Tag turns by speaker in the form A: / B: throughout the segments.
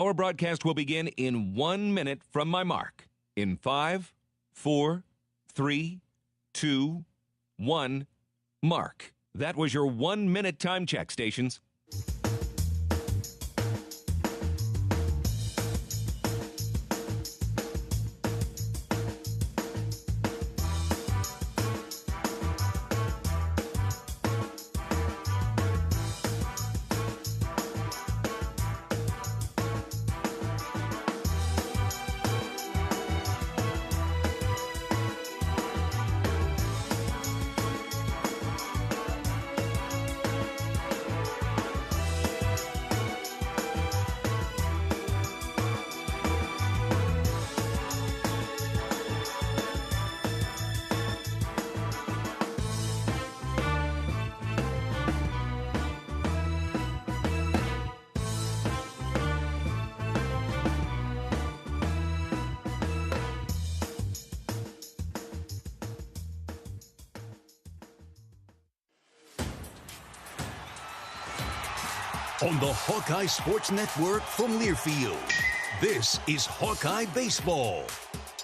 A: Our broadcast will begin in 1 minute from my mark. In 5, 4, 3, 2, 1, mark. That was your 1 minute time check, stations.
B: On the Hawkeye Sports Network from Learfield, this is Hawkeye Baseball.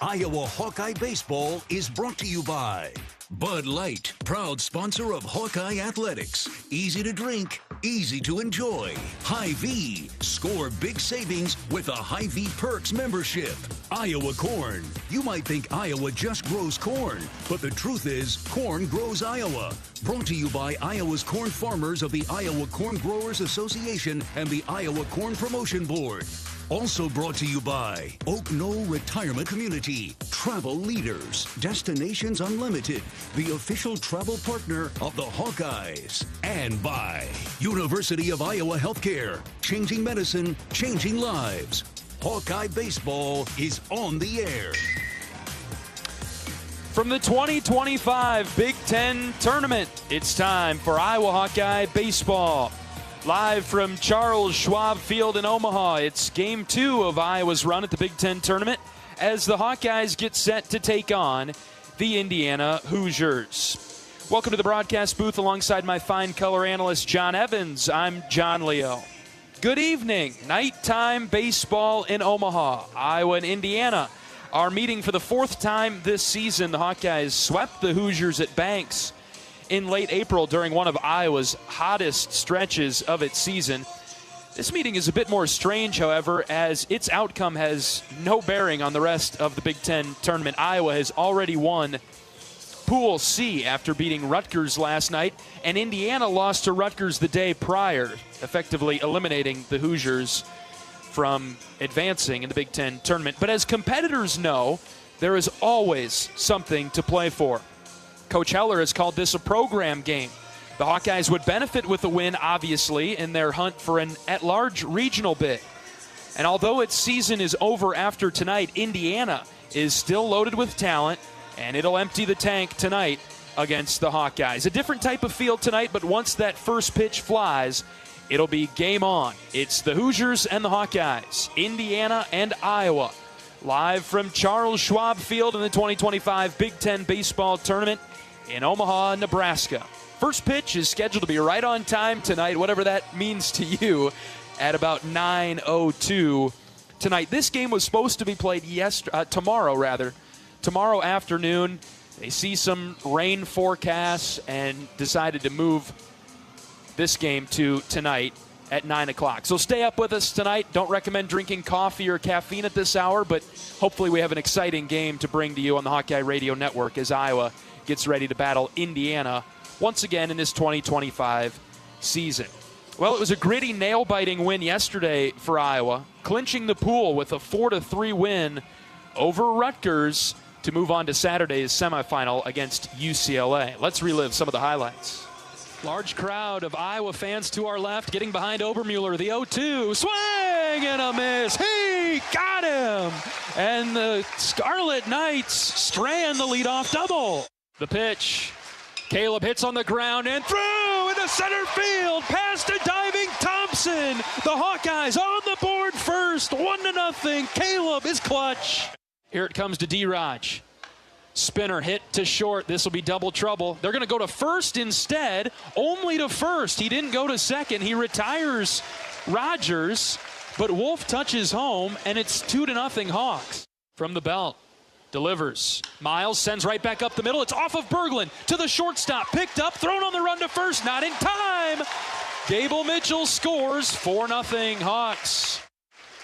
B: Iowa Hawkeye Baseball is brought to you by Bud Light, proud sponsor of Hawkeye Athletics. Easy to drink, easy to enjoy. Hy-Vee, score big savings with a Hy-Vee Perks membership. Iowa Corn. You might think Iowa just grows corn, but the truth is corn grows Iowa. Brought to you by Iowa's corn farmers of the Iowa Corn Growers Association and the Iowa Corn Promotion Board. Also brought to you by Oak Knoll Retirement Community, Travel Leaders, Destinations Unlimited, the official travel partner of the Hawkeyes, and by University of Iowa Healthcare, changing medicine, changing lives. Hawkeye Baseball is on the air.
C: From the 2025 Big Ten Tournament, it's time for Iowa Hawkeye Baseball. Live from Charles Schwab Field in Omaha, it's Game 2 of Iowa's run at the Big Ten Tournament as the Hawkeyes get set to take on the Indiana Hoosiers. Welcome to the broadcast booth alongside my fine color analyst, John Evans. I'm John Leo. Good evening. Nighttime baseball in Omaha. Iowa and Indiana are meeting for the fourth time this season. The Hawkeyes swept the Hoosiers at Banks in late April during one of Iowa's hottest stretches of its season. This meeting is a bit more strange, however, as its outcome has no bearing on the rest of the Big Ten tournament. Iowa has already won Pool C after beating Rutgers last night, and Indiana lost to Rutgers the day prior, effectively eliminating the Hoosiers from advancing in the Big Ten tournament. But as competitors know, there is always something to play for. Coach Heller has called this a program game. The Hawkeyes would benefit with a win, obviously, in their hunt for an at-large regional bid. And although its season is over after tonight, Indiana is still loaded with talent, and it'll empty the tank tonight against the Hawkeyes. A different type of field tonight, but once that first pitch flies, it'll be game on. It's the Hoosiers and the Hawkeyes, Indiana and Iowa, live from Charles Schwab Field in the 2025 Big Ten Baseball Tournament in Omaha, Nebraska. First pitch is scheduled to be right on time tonight, whatever that means to you, at about 9:02 tonight. This game was supposed to be played tomorrow afternoon. They see some rain forecasts and decided to move this game to tonight at 9 o'clock. So stay up with us tonight. Don't recommend drinking coffee or caffeine at this hour, but hopefully we have an exciting game to bring to you on the Hawkeye Radio Network as Iowa gets ready to battle Indiana once again in this 2025 season. Well, it was a gritty, nail-biting win yesterday for Iowa, clinching the pool with a 4-3 win over Rutgers to move on to Saturday's semifinal against UCLA. Let's relive some of the highlights. Large crowd of Iowa fans to our left, getting behind Obermueller. The 0-2, swing and a miss. He got him! And the Scarlet Knights strand the leadoff double. The pitch. Caleb hits on the ground and through into center field, past a diving Thompson. The Hawkeyes on the board first, 1-0. Caleb is clutch. Here it comes to D-Raj. Spinner hit to short. This will be double trouble. They're going to go to first instead, only to first. He didn't go to second. He retires Rogers. but Wolf touches home, and it's 2-0 Hawks. From the belt, delivers. Miles sends right back up the middle. It's off of Berglund to the shortstop. Picked up, thrown on the run to first. Not in time. Gable Mitchell scores. 4-0 Hawks.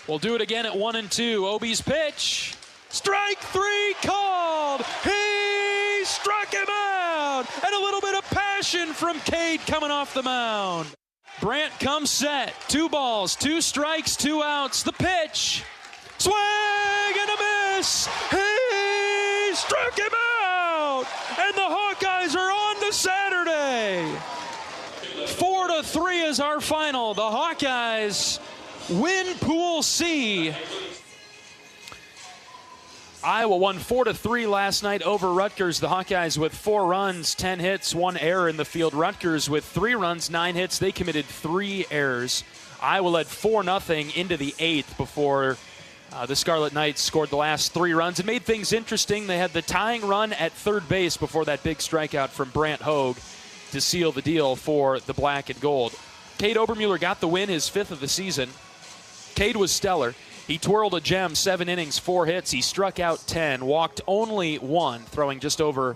C: We'll do it again at 1-2. Obi's pitch. Strike 3 called. He struck him out. And a little bit of passion from Cade coming off the mound. Brant comes set. 2 balls, 2 strikes, 2 outs. The pitch. Swing and a miss. He struck him out. And the Hawkeyes are on to Saturday. 4-3 is our final. The Hawkeyes win Pool C. Iowa won 4-3 last night over Rutgers. The Hawkeyes with 4 runs, 10 hits, 1 error in the field. Rutgers with 3 runs, 9 hits. They committed 3 errors. Iowa led 4-0 into the 8th before the Scarlet Knights scored the last 3 runs. It made things interesting. They had the tying run at third base before that big strikeout from Brant Hogue to seal the deal for the black and gold. Cade Obermuller got the win, his 5th of the season. Cade was stellar. He twirled a gem, 7 innings, 4 hits. He struck out 10, walked only 1, throwing just over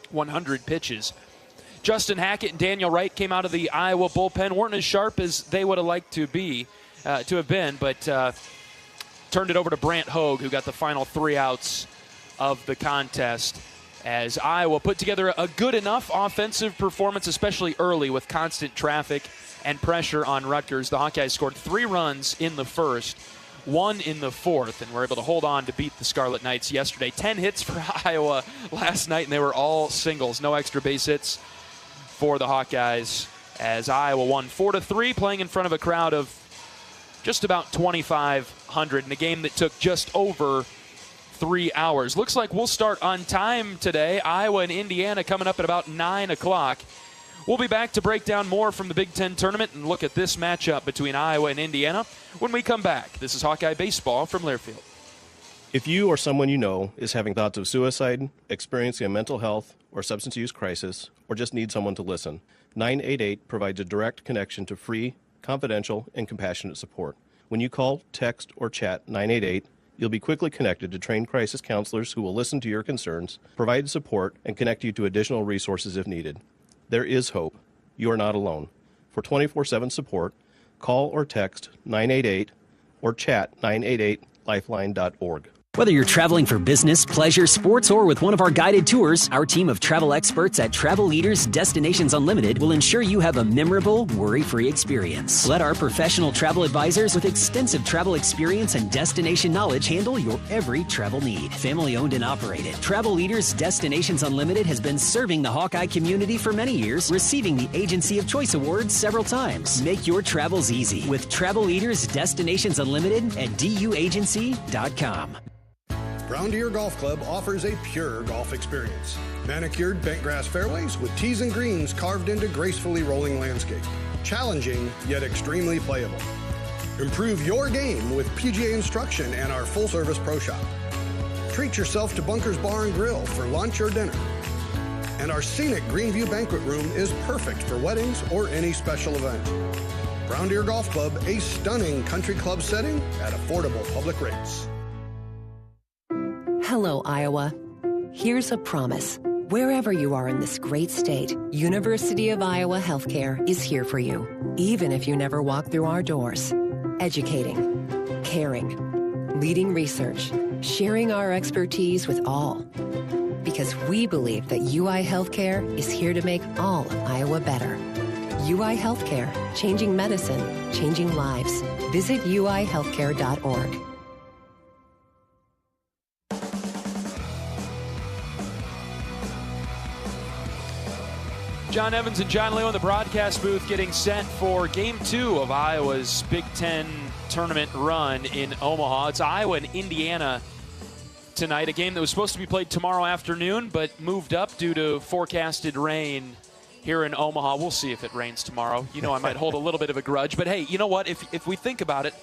C: 100 pitches. Justin Hackett and Daniel Wright came out of the Iowa bullpen, weren't as sharp as they would have liked to have been, but turned it over to Brant Hogue, who got the final 3 outs of the contest, as Iowa put together a good enough offensive performance, especially early with constant traffic and pressure on Rutgers. The Hawkeyes scored 3 runs in the first, 1 in the 4th, and were able to hold on to beat the Scarlet Knights yesterday. 10 hits for Iowa last night, and they were all singles. No extra base hits for the Hawkeyes, as Iowa won 4-3, playing in front of a crowd of just about 2,500 in a game that took just over 3 hours. Looks like we'll start on time today. Iowa and Indiana coming up at about 9 o'clock. We'll be back to break down more from the Big Ten tournament and look at this matchup between Iowa and Indiana when we come back. This is Hawkeye Baseball from Learfield.
D: If you or someone you know is having thoughts of suicide, experiencing a mental health or substance use crisis, or just need someone to listen, 988 provides a direct connection to free, confidential, and compassionate support. When you call, text, or chat 988, you'll be quickly connected to trained crisis counselors who will listen to your concerns, provide support, and connect you to additional resources if needed. There is hope. You are not alone. For 24/7 support, call or text 988 or chat 988lifeline.org.
E: Whether you're traveling for business, pleasure, sports, or with one of our guided tours, our team of travel experts at Travel Leaders Destinations Unlimited will ensure you have a memorable, worry-free experience. Let our professional travel advisors with extensive travel experience and destination knowledge handle your every travel need. Family-owned and operated, Travel Leaders Destinations Unlimited has been serving the Hawkeye community for many years, receiving the Agency of Choice Awards several times. Make your travels easy with Travel Leaders Destinations Unlimited at duagency.com.
F: Brown Deer Golf Club offers a pure golf experience. Manicured bent grass fairways with tees and greens carved into gracefully rolling landscape. Challenging, yet extremely playable. Improve your game with PGA instruction and our full-service pro shop. Treat yourself to Bunker's Bar and Grill for lunch or dinner. And our scenic Greenview Banquet Room is perfect for weddings or any special event. Brown Deer Golf Club, a stunning country club setting at affordable public rates.
G: Hello, Iowa. Here's a promise. Wherever you are in this great state, University of Iowa Healthcare is here for you, even if you never walk through our doors. Educating, caring, leading research, sharing our expertise with all. Because we believe that UI Healthcare is here to make all of Iowa better. UI Healthcare, changing medicine, changing lives. Visit uihealthcare.org.
C: John Evans and John Leo in the broadcast booth getting set for Game 2 of Iowa's Big Ten tournament run in Omaha. It's Iowa and Indiana tonight, a game that was supposed to be played tomorrow afternoon but moved up due to forecasted rain here in Omaha. We'll see if it rains tomorrow. You know, I might hold a little bit of a grudge. But, hey, you know what? If we think about it,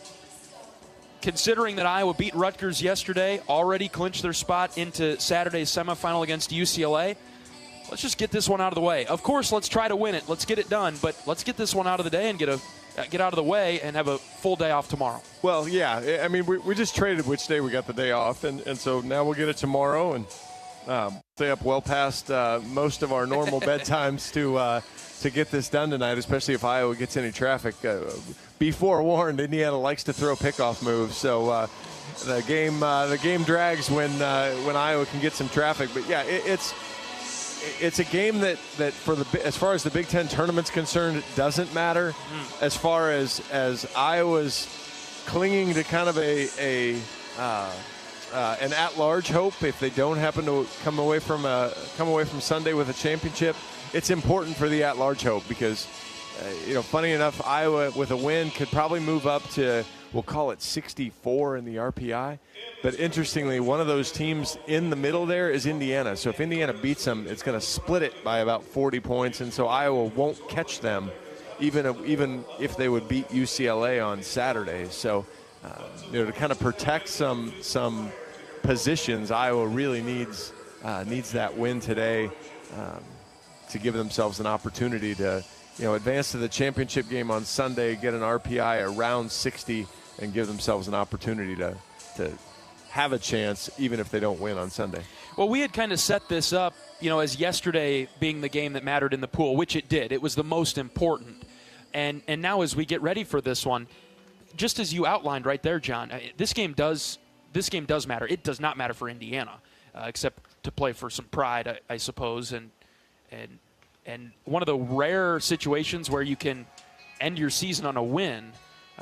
C: considering that Iowa beat Rutgers yesterday, already clinched their spot into Saturday's semifinal against UCLA, let's just get this one out of the way. Of course, let's try to win it. Let's get it done, but let's get this one out of the day and get a get out of the way and have a full day off tomorrow.
H: Well, yeah. I mean, we just traded which day we got the day off, and so now we'll get it tomorrow and stay up well past most of our normal bedtimes to get this done tonight, especially if Iowa gets any traffic. Be forewarned, Indiana likes to throw pickoff moves, so the game drags when Iowa can get some traffic. But yeah, it's a game that as far as the Big Ten tournament's concerned, it doesn't matter. As far as Iowa's clinging to kind of an at-large hope, if they don't happen to come away from Sunday with a championship, it's important for the at-large hope because, funny enough, Iowa with a win could probably move up to, we'll call it 64 in the RPI. But interestingly, one of those teams in the middle there is Indiana. So if Indiana beats them, it's going to split it by about 40 points. And so Iowa won't catch them, even if they would beat UCLA on Saturday. So, to kind of protect some positions, Iowa really needs that win today to give themselves an opportunity to, advance to the championship game on Sunday, get an RPI around 60, and give themselves an opportunity to have a chance, even if they don't win on Sunday.
C: Well, we had kind of set this up, as yesterday being the game that mattered in the pool, which it did. It was the most important. And now as we get ready for this one, just as you outlined right there, John, this game does matter. It does not matter for Indiana, except to play for some pride, I suppose, and one of the rare situations where you can end your season on a win,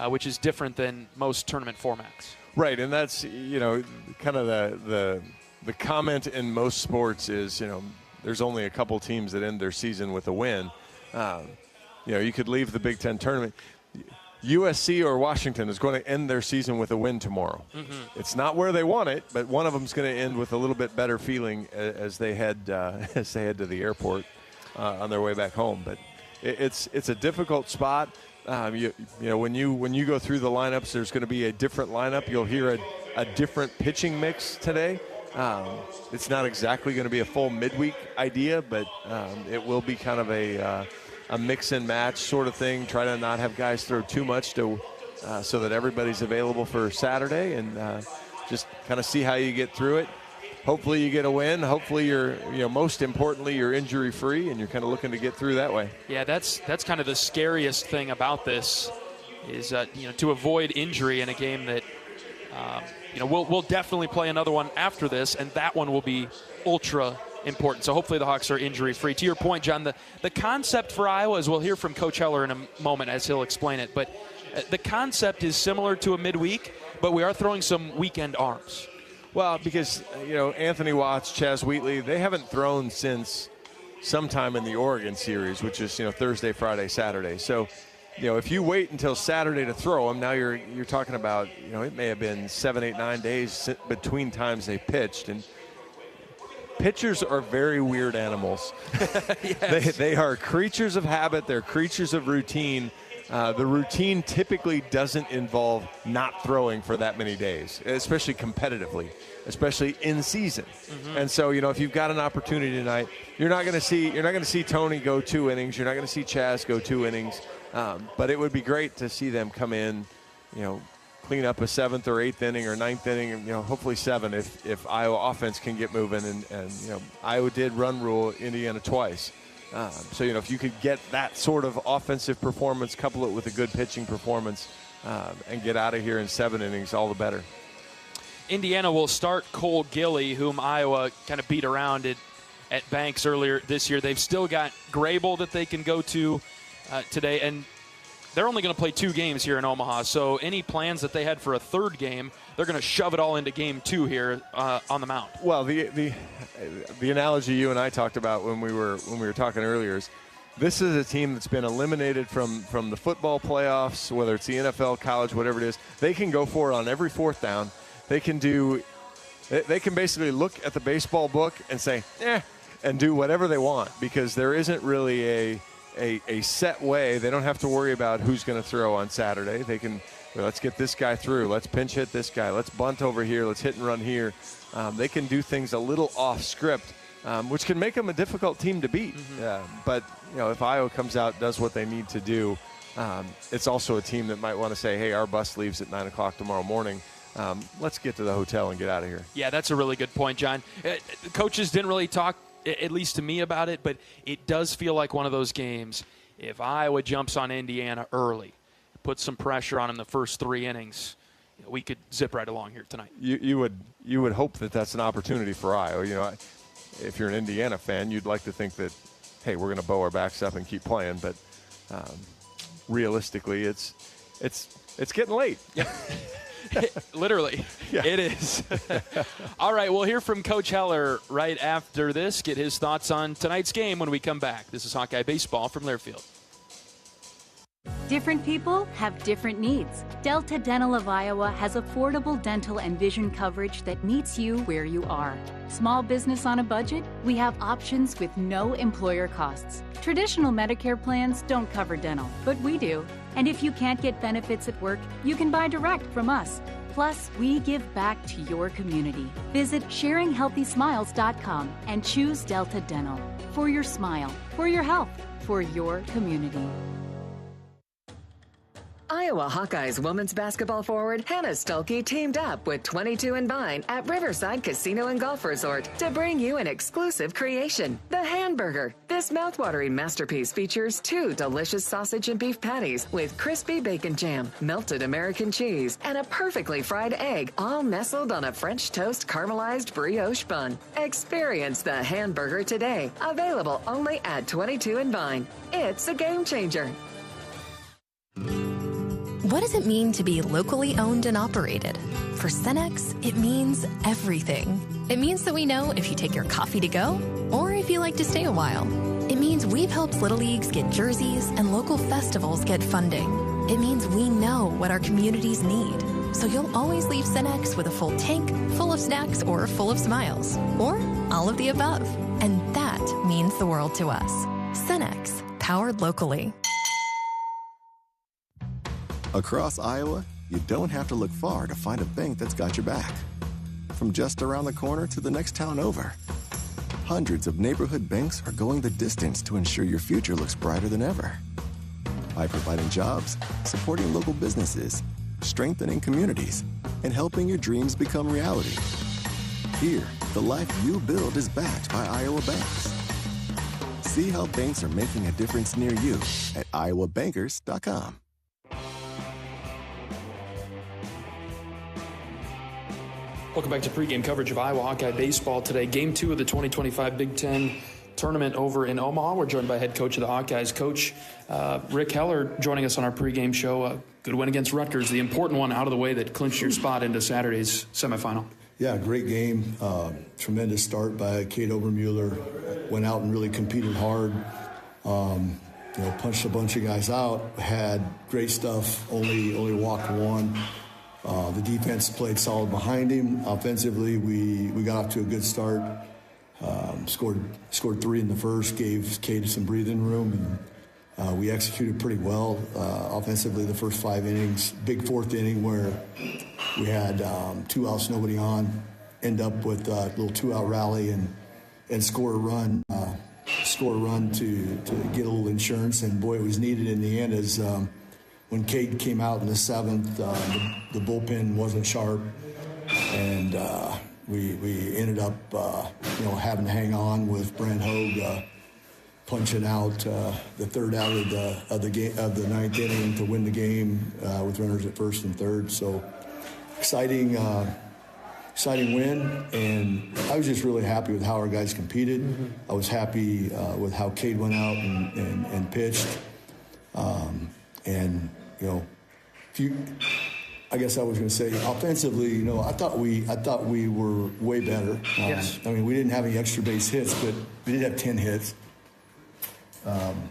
C: which is different than most tournament formats.
H: Right, and that's, kind of the comment in most sports is, there's only a couple teams that end their season with a win. You could leave the Big Ten tournament. USC or Washington is going to end their season with a win tomorrow. Mm-hmm. It's not where they want it, but one of them is going to end with a little bit better feeling as they head to the airport on their way back home. But it's a difficult spot. When you go through the lineups, there's going to be a different lineup. You'll hear a different pitching mix today. It's not exactly going to be a full midweek idea, but it will be kind of a mix and match sort of thing. Try to not have guys throw too much so that everybody's available for Saturday, and just kind of see how you get through it. Hopefully you get a win. Hopefully most importantly, you're injury free, and you're kind of looking to get through that way.
C: Yeah, that's kind of the scariest thing about this is to avoid injury in a game that we'll definitely play another one after this, and that one will be ultra important. So hopefully the Hawks are injury free. To your point, John, the concept for Iowa, as we'll hear from Coach Heller in a moment as he'll explain it, but the concept is similar to a midweek, but we are throwing some weekend arms.
H: Well, because, Anthony Watts, Chaz Wheatley, they haven't thrown since sometime in the Oregon series, which is, Thursday, Friday, Saturday. So, if you wait until Saturday to throw them, now you're talking about, it may have been 7, 8, 9 days between times they pitched. And pitchers are very weird animals.
C: Yes.
H: They are creatures of habit. They're creatures of routine. The routine typically doesn't involve not throwing for that many days, especially competitively, especially in season. Mm-hmm. And so, if you've got an opportunity tonight, you're not going to see Tony go 2 innings. You're not going to see Chaz go 2 innings. But it would be great to see them come in, clean up a 7th or 8th inning or 9th inning, and hopefully 7 if Iowa offense can get moving. And Iowa did run rule Indiana twice. So, if you could get that sort of offensive performance, couple it with a good pitching performance, and get out of here in 7 innings, all the better.
C: Indiana will start Cole Gilly, whom Iowa kind of beat around at Banks earlier this year. They've still got Grable that they can go to today, and they're only going to play 2 games here in Omaha, so any plans that they had for a 3rd game, they're going to shove it all into game 2 here on the mound.
H: Well, the analogy you and I talked about when we were talking earlier is this is a team that's been eliminated from the football playoffs, whether it's the NFL, college, whatever it is. They can go for it on every 4th down. They can basically look at the baseball book and say, and do whatever they want, because there isn't really a set way. They don't have to worry about who's going to throw on Saturday. They can, let's get this guy through. Let's pinch hit this guy. Let's bunt over here. Let's hit and run here. They can do things a little off script, which can make them a difficult team to beat. Mm-hmm. But if Iowa comes out, does what they need to do, it's also a team that might want to say, hey, our bus leaves at 9 o'clock tomorrow morning. Let's get to the hotel and get out of here.
C: Yeah, that's a really good point, John. Coaches didn't really talk, at least to me, about it, but it does feel like one of those games. If Iowa jumps on Indiana early, puts some pressure on them the first 3 innings, we could zip right along here tonight.
H: You would hope that that's an opportunity for Iowa. You know, if you're an Indiana fan, you'd like to think that, hey, we're going to bow our backs up and keep playing. But realistically, it's getting late.
C: Literally, yeah. It is. All right, we'll hear from Coach Heller right after this. Get his thoughts on tonight's game when we come back. This is Hawkeye Baseball from Learfield.
I: Different people have different needs. Delta Dental of Iowa has affordable dental and vision coverage that meets you where you are. Small business on a budget? We have options with no employer costs. Traditional Medicare plans don't cover dental, but we do. And if you can't get benefits at work, you can buy direct from us. Plus, we give back to your community. Visit sharinghealthysmiles.com and choose Delta Dental. For your smile, for your health, for your community.
G: Iowa Hawkeyes women's basketball forward Hannah Stuelke teamed up with 22 and Vine at Riverside Casino and Golf Resort to bring you an exclusive creation, the Hamburger. This mouthwatering masterpiece features 2 delicious sausage and beef patties with crispy bacon jam, melted American cheese, and a perfectly fried egg, all nestled on a French toast caramelized brioche bun. Experience the Hamburger today, available only at 22 and Vine. It's a game changer.
J: What does it mean to be locally owned and operated? For Cenex, it means everything. It means that we know if you take your coffee to go or if you like to stay a while. It means we've helped Little Leagues get jerseys and local festivals get funding. It means we know what our communities need. So you'll always leave Cenex with a full tank, full of snacks, or full of smiles. Or all of the above. And that means the world to us. Cenex, powered locally.
K: Across Iowa, you don't have to look far to find a bank that's got your back. From just around the corner to the next town over, hundreds of neighborhood banks are going the distance to ensure your future looks brighter than ever. By providing jobs, supporting local businesses, strengthening communities, and helping your dreams become reality. Here, the life you build is backed by Iowa banks. See how banks are making a difference near you at iowabankers.com.
C: Welcome back to pregame coverage of Iowa Hawkeye baseball today. Game 2 of the 2025 Big Ten tournament over in Omaha. We're joined by head coach of the Hawkeyes, Coach Rick Heller, joining us on our pregame show. Good win against Rutgers, the important one out of the way that clinched your spot into Saturday's semifinal.
L: Yeah, great game. Tremendous start by Kate Obermueller. Went out and really competed hard. Punched a bunch of guys out. Had great stuff. Only walked one. The defense played solid behind him. Offensively, we got off to a good start. Scored 3 in the first, gave Kate some breathing room, and we executed pretty well offensively the first 5 innings. Big 4th inning where we had 2 outs, nobody on, end up with a little 2-out rally and score a run to get a little insurance. And boy, it was needed in the end as when Kate came out in the 7th, the bullpen wasn't sharp, and we ended up having to hang on with Brent Hogue punching out the 3rd out of the 9th inning to win the game with runners at 1st and 3rd. So exciting win, and I was just really happy with how our guys competed. Mm-hmm. I was happy with how Cade went out and pitched. I guess I was going to say offensively, I thought we were way better.
C: Yes.
L: I mean, we didn't have any extra base hits, but we did have 10 hits.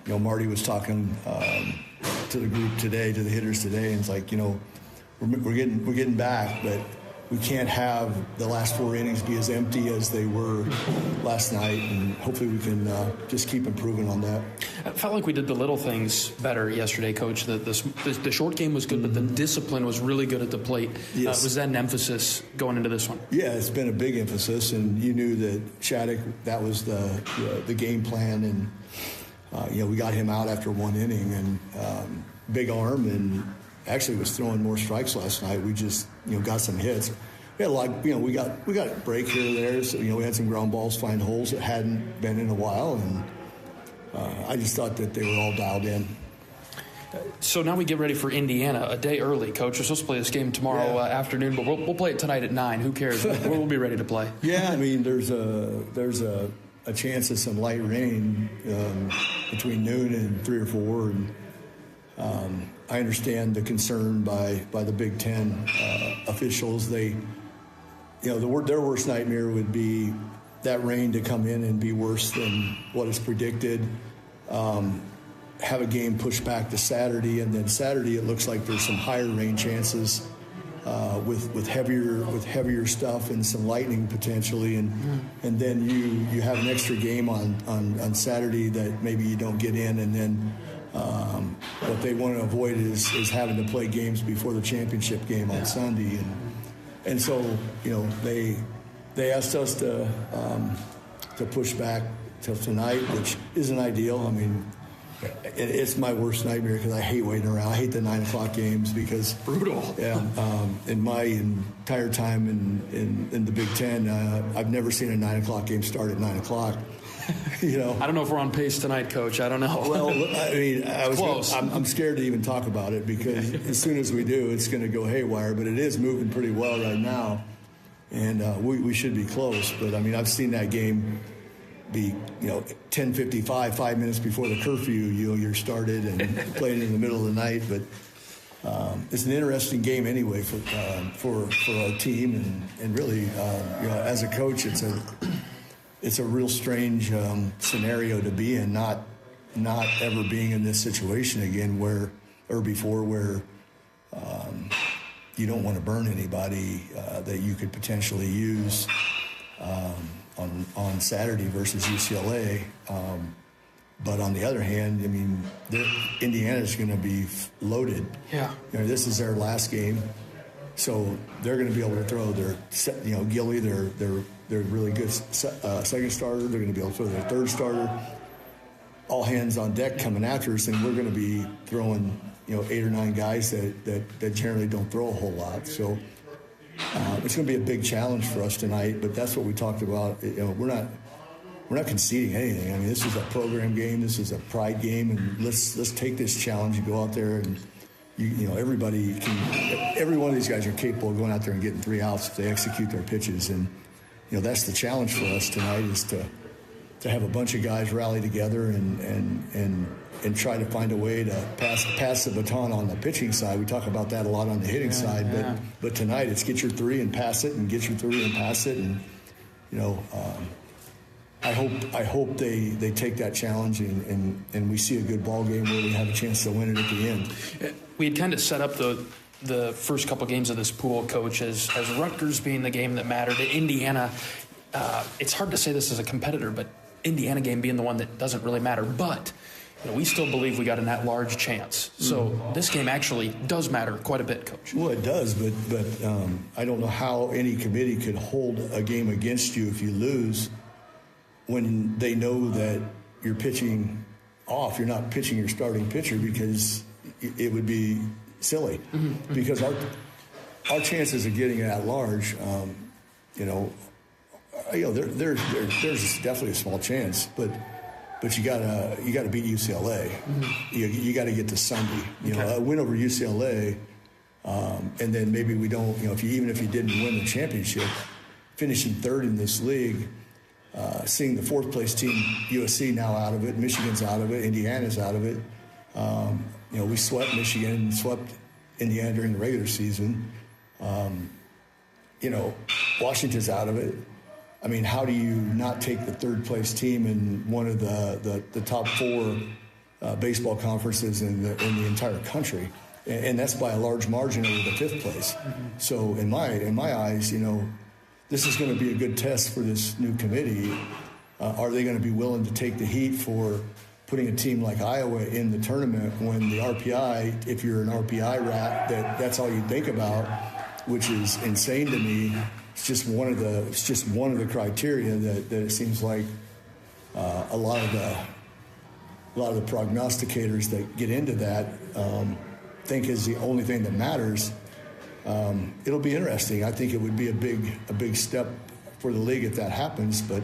L: Marty was talking to the group today, to the hitters today, and it's like, we're getting back, but we can't have the last 4 innings be as empty as they were last night, and hopefully we can just keep improving on that.
C: I felt like we did the little things better yesterday, Coach. The short game was good, but the discipline was really good at the plate.
L: Yes.
C: Was that an emphasis going into this one?
L: Yeah, it's been a big emphasis, and you knew that Shattuck, that was the game plan, and we got him out after 1 inning, and big arm and actually was throwing more strikes last night. We just, got some hits. We had a lot, we got a break here and there. So, we had some ground balls, find holes that hadn't been in a while. And I just thought that they were all dialed in.
C: So now we get ready for Indiana a day early, Coach. We're supposed to play this game tomorrow afternoon, but we'll play it tonight at 9. Who cares? We'll be ready to play.
L: Yeah, I mean, there's a chance of some light rain between noon and 3 or 4. And I understand the concern by the Big Ten officials. They, their worst nightmare would be that rain to come in and be worse than what is predicted. Have a game pushed back to Saturday, and then Saturday it looks like there's some higher rain chances with heavier stuff and some lightning potentially, and then you have an extra game on Saturday that maybe you don't get in, and then what they want to avoid is having to play games before the championship game on Sunday, and so they asked us to push back till tonight, which isn't ideal. I mean, it's my worst nightmare because I hate waiting around. I hate the 9 o'clock games because
C: brutal.
L: Yeah, in my entire time in the Big Ten, I've never seen a 9 o'clock game start at 9 o'clock. I
C: don't know if we're on pace tonight, Coach. I don't know.
L: Well, I mean,
C: Close.
L: I'm scared to even talk about it because as soon as we do, it's going to go haywire. But it is moving pretty well right now, and we should be close. But I mean, I've seen that game be 10:55, 5 minutes before the curfew, you're started and playing in the middle of the night. But it's an interesting game anyway for our team, and really as a coach, it's a real strange scenario to be in, not ever being in this situation again where you don't want to burn anybody that you could potentially use on Saturday versus UCLA. But on the other hand, I mean, Indiana's going to be loaded.
C: Yeah.
L: This is their last game, so they're going to be able to throw their, Gilly, their really good second starter. They're going to be able to throw their third starter. All hands on deck coming after us, and we're going to be throwing 8 or 9 guys that generally don't throw a whole lot. So it's going to be a big challenge for us tonight. But that's what we talked about. We're not conceding anything. I mean, this is a program game. This is a pride game, and let's take this challenge and go out there and everybody can. Every one of these guys are capable of going out there and getting 3 outs if they execute their pitches, and that's the challenge for us tonight is to have a bunch of guys rally together and try to find a way to pass the baton on the pitching side. We talk about that a lot on the hitting side, but tonight it's get your 3 and pass it, and get your 3 and pass it, and I hope they take that challenge and we see a good ball game where we have a chance to win it at the end.
C: We had kind of set up the first couple games of this pool, Coach, as Rutgers being the game that mattered. Indiana, it's hard to say this as a competitor, but Indiana game being the one that doesn't really matter. But we still believe we got an at-large chance. So this game actually does matter quite a bit, Coach.
L: Well, it does, but I don't know how any committee could hold a game against you if you lose when they know that you're pitching off. You're not pitching your starting pitcher because it would be silly. Mm-hmm. Because our chances of getting it at large, there's definitely a small chance, but you gotta beat UCLA. Mm-hmm. You got to get to Sunday. A win over UCLA, and then maybe we don't. Even if you didn't win the championship, finishing 3rd in this league. Seeing the 4th place team, USC, now out of it, Michigan's out of it, Indiana's out of it. We swept Michigan and swept Indiana during the regular season. Washington's out of it. I mean, how do you not take the 3rd place team in one of the top 4 baseball conferences in the entire country? And that's by a large margin over the 5th place. Mm-hmm. So in my eyes, this is going to be a good test for this new committee. Are they going to be willing to take the heat for putting a team like Iowa in the tournament when the RPI, if you're an RPI rat, that's all you think about, which is insane to me. It's just one of the criteria that it seems like a lot of a lot of the prognosticators that get into that think is the only thing that matters. It'll be interesting. I think it would be a big step for the league if that happens. But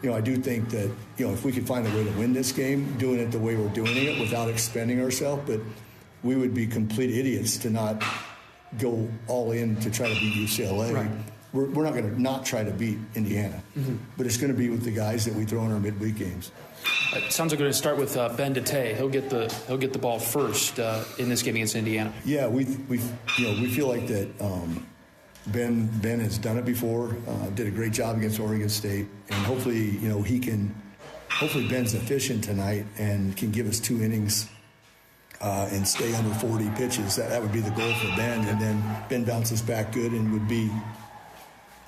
L: I do think that if we could find a way to win this game, doing it the way we're doing it without expending ourselves, but we would be complete idiots to not go all in to try to beat UCLA. Right. We're not going to not try to beat Indiana, but it's going to be with the guys that we throw in our midweek games.
C: It sounds like we're going to start with Ben DeTay. He'll get the ball first in this game against Indiana.
L: Yeah, we feel like that. Ben has done it before. Did a great job against Oregon State, and hopefully he can. Hopefully Ben's efficient tonight and can give us 2 innings and stay under 40 pitches. That would be the goal for Ben, and then Ben bounces back good and would be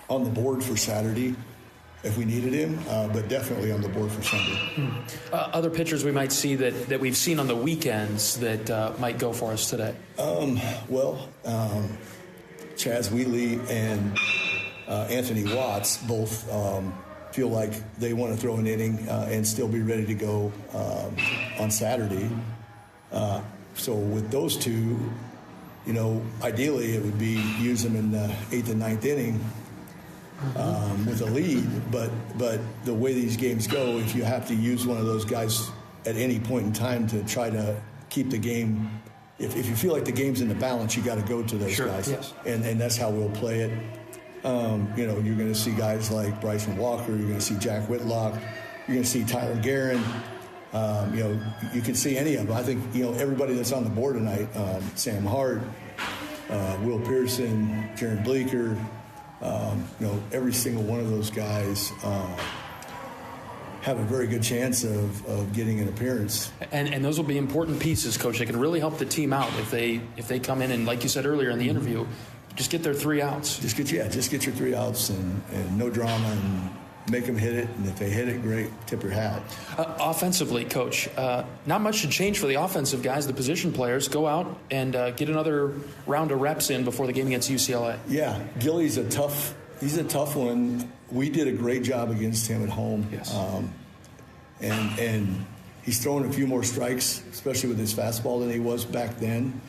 L: on the board for Saturday if we needed him, but definitely on the board for Sunday.
C: Other pitchers we might see that we've seen on the weekends that might go for us today?
L: Chaz Wheatley and Anthony Watts both feel like they want to throw an inning and still be ready to go on Saturday. So with those two, ideally it would be use them in the 8th and 9th inning with a lead. But the way these games go, if you have to use one of those guys at any point in time to try to keep the game, if you feel like the game's in the balance, you got to go to those guys. Yes. And that's how we'll play it. You're going to see guys like Bryson Walker. You're going to see Jack Whitlock. You're going to see Tyler Guerin. You can see any of them. I think, everybody that's on the board tonight, Sam Hart, Will Pearson, Jaron Bleeker, every single one of those guys have a very good chance of getting an appearance.
C: And those will be important pieces, Coach. They can really help the team out if they come in and, like you said earlier in the interview, just get their 3 outs.
L: Just get your 3 outs and no drama, and make them hit it. And if they hit it, great, tip your hat.
C: Offensively, Coach, not much should change for the offensive guys. The position players go out and get another round of reps in before the game against UCLA.
L: Yeah, Gilly's he's a tough one. We did a great job against him at home.
C: Yes.
L: And he's throwing a few more strikes, especially with his fastball, than he was back then.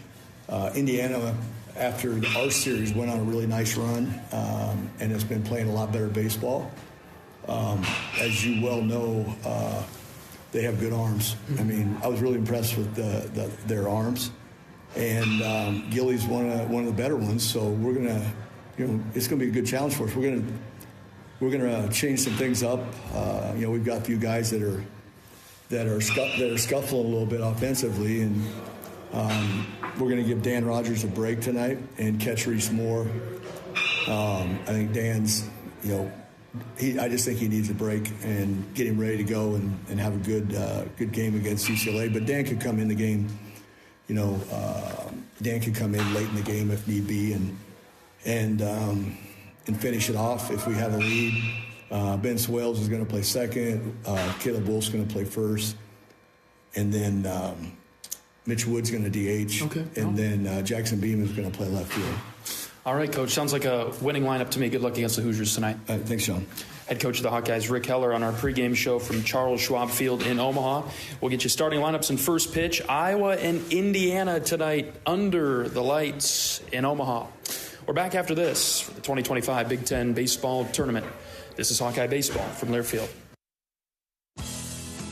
L: Indiana, after our series, went on a really nice run and has been playing a lot better baseball. As you well know, they have good arms. I mean, I was really impressed with their arms. And Gilly's one of the better ones, so we're going to, it's going to be a good challenge for us. We're going to change some things up. We've got a few guys that are scuffling a little bit offensively, and we're going to give Dan Rogers a break tonight and catch Reese Moore. I think Dan's, I just think he needs a break and get him ready to go and have a good game against UCLA. But Dan could come in the game, Dan could come in late in the game if need be and finish it off if we have a lead. Ben Swales is going to play second. Caleb Wolf's going to play first. And then Mitch Wood's going to DH. Okay. And then Jackson Beam is going to play left field.
C: All right, Coach. Sounds like a winning lineup to me. Good luck against the Hoosiers tonight.
L: Thanks, Sean.
C: Head coach of the Hawkeyes, Rick Heller, on our pregame show from Charles Schwab Field in Omaha. We'll get you starting lineups in first pitch. Iowa and Indiana tonight under the lights in Omaha. We're back after this for the 2025 Big Ten Baseball Tournament. This is Hawkeye Baseball from Learfield.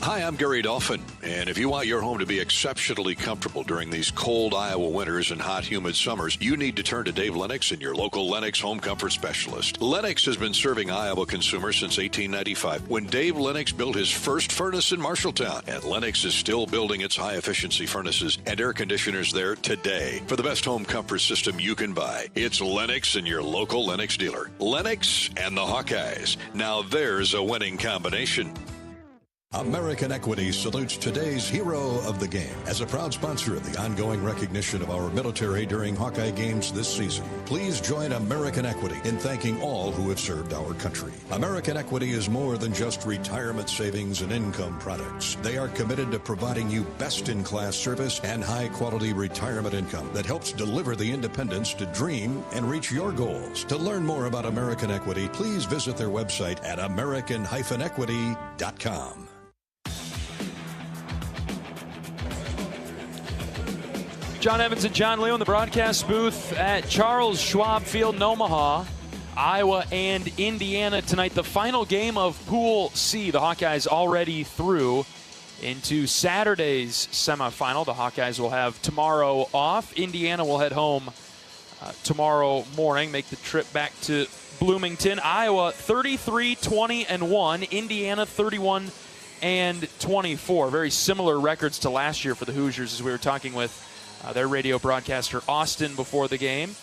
M: Hi, I'm Gary Dolphin, and if you want your home to be exceptionally comfortable during these cold Iowa winters and hot, humid summers, you need to turn to Dave Lennox and your local Lennox home comfort specialist. Lennox has been serving Iowa consumers since 1895, when Dave Lennox built his first furnace in Marshalltown, and Lennox is still building its high-efficiency furnaces and air conditioners there today. For the best home comfort system you can buy, it's Lennox and your local Lennox dealer. Lennox and the Hawkeyes. Now there's a winning combination.
N: American Equity salutes today's hero of the game as a proud sponsor of the ongoing recognition of our military during Hawkeye games this season. Please join American Equity in thanking all who have served our country. American Equity is more than just retirement savings and income products. They are committed to providing you best-in-class service and high-quality retirement income that helps deliver the independence to dream and reach your goals. To learn more about American Equity, please visit their website at american-equity.com.
C: John Evans and John Leo in the broadcast booth at Charles Schwab Field in Omaha. Iowa and Indiana tonight, the final game of Pool C. The Hawkeyes already through into Saturday's semifinal. The Hawkeyes will have tomorrow off. Indiana will head home tomorrow morning, make the trip back to Bloomington. Iowa 33-20-1, Indiana 31-24. Very similar records to last year for the Hoosiers, as we were talking with their radio broadcaster Austin before the game.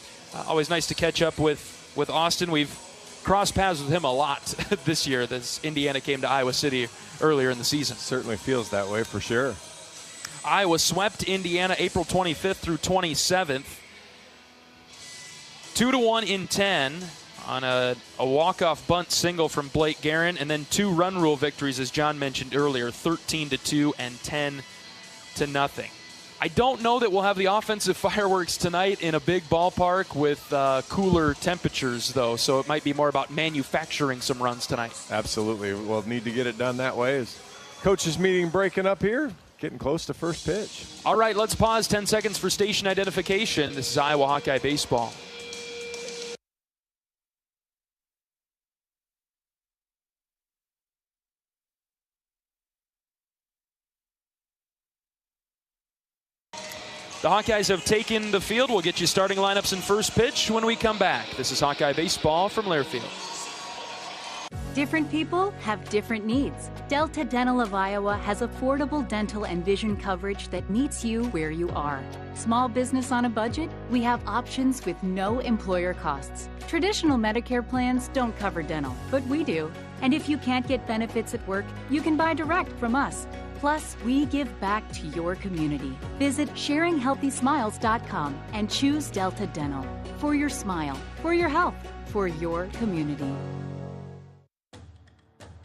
C: Always nice to catch up with Austin. We've crossed paths with him a lot this year as Indiana came to Iowa City earlier in the season.
H: Certainly feels that way for sure.
C: Iowa swept Indiana April 25th through 27th. 2-1 in 10 on a walk-off bunt single from Blake Guerin, and then 2 run rule victories, as John mentioned earlier, 13-2 and 10-0. I don't know that we'll have the offensive fireworks tonight in a big ballpark with cooler temperatures, though, so it might be more about manufacturing some runs tonight.
H: Absolutely. We'll need to get it done that way. As coaches meeting breaking up here, getting close to first pitch.
C: All right, let's pause 10 seconds for station identification. This is Iowa Hawkeye Baseball. The Hawkeyes have taken the field. We'll get you starting lineups and first pitch when we come back. This is Hawkeye Baseball from Learfield.
I: Different people have different needs. Delta Dental of Iowa has affordable dental and vision coverage that meets you where you are. Small business on a budget? We have options with no employer costs. Traditional Medicare plans don't cover dental, but we do. And if you can't get benefits at work, you can buy direct from us. Plus, we give back to your community. Visit sharinghealthysmiles.com and choose Delta Dental. For your smile, for your health, for your community.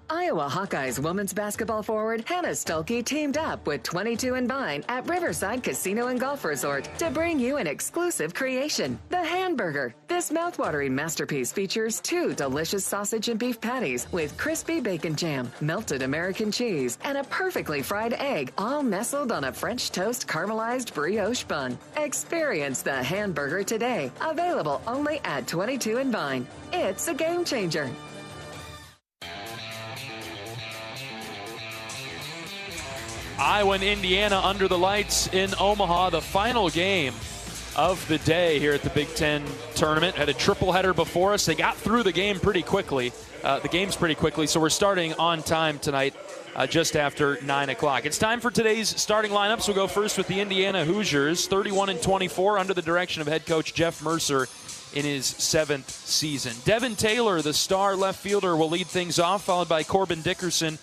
G: Iowa Hawkeyes women's basketball forward Hannah Stuelke teamed up with 22 and Vine at Riverside Casino and Golf Resort to bring you an exclusive creation, the Hamburger. This mouthwatering masterpiece features 2 delicious sausage and beef patties with crispy bacon jam, melted American cheese, and a perfectly fried egg, all nestled on a French toast caramelized brioche bun. Experience the Hamburger today, available only at 22 and Vine. It's a game changer.
C: Iowa and Indiana under the lights in Omaha, the final game of the day here at the Big Ten tournament. Had a triple header before us. They got through the game pretty quickly, so we're starting on time tonight, just after 9 o'clock. It's time for today's starting lineups. We'll go first with the Indiana Hoosiers, 31-24 under the direction of head coach Jeff Mercer in his 7th season. Devin Taylor, the star left fielder, will lead things off, followed by Corbin Dickerson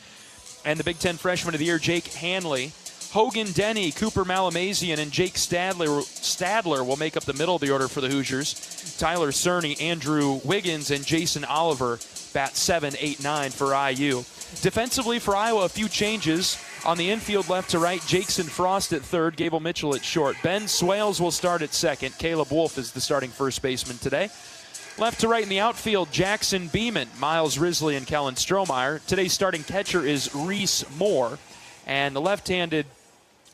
C: and the Big Ten Freshman of the Year, Jake Hanley. Hogan Denny, Cooper Malamazian, and Jake Stadler will make up the middle of the order for the Hoosiers. Tyler Cerny, Andrew Wiggins, and Jason Oliver bat 7, 8, 9 for IU. Defensively for Iowa, a few changes. On the infield left to right, Jackson Frost at third, Gable Mitchell at short. Ben Swales will start at second. Caleb Wolf is the starting first baseman today. Left to right in the outfield, Jackson Beeman, Miles Risley, and Kellen Strohmeyer. Today's starting catcher is Reese Moore. And the left-handed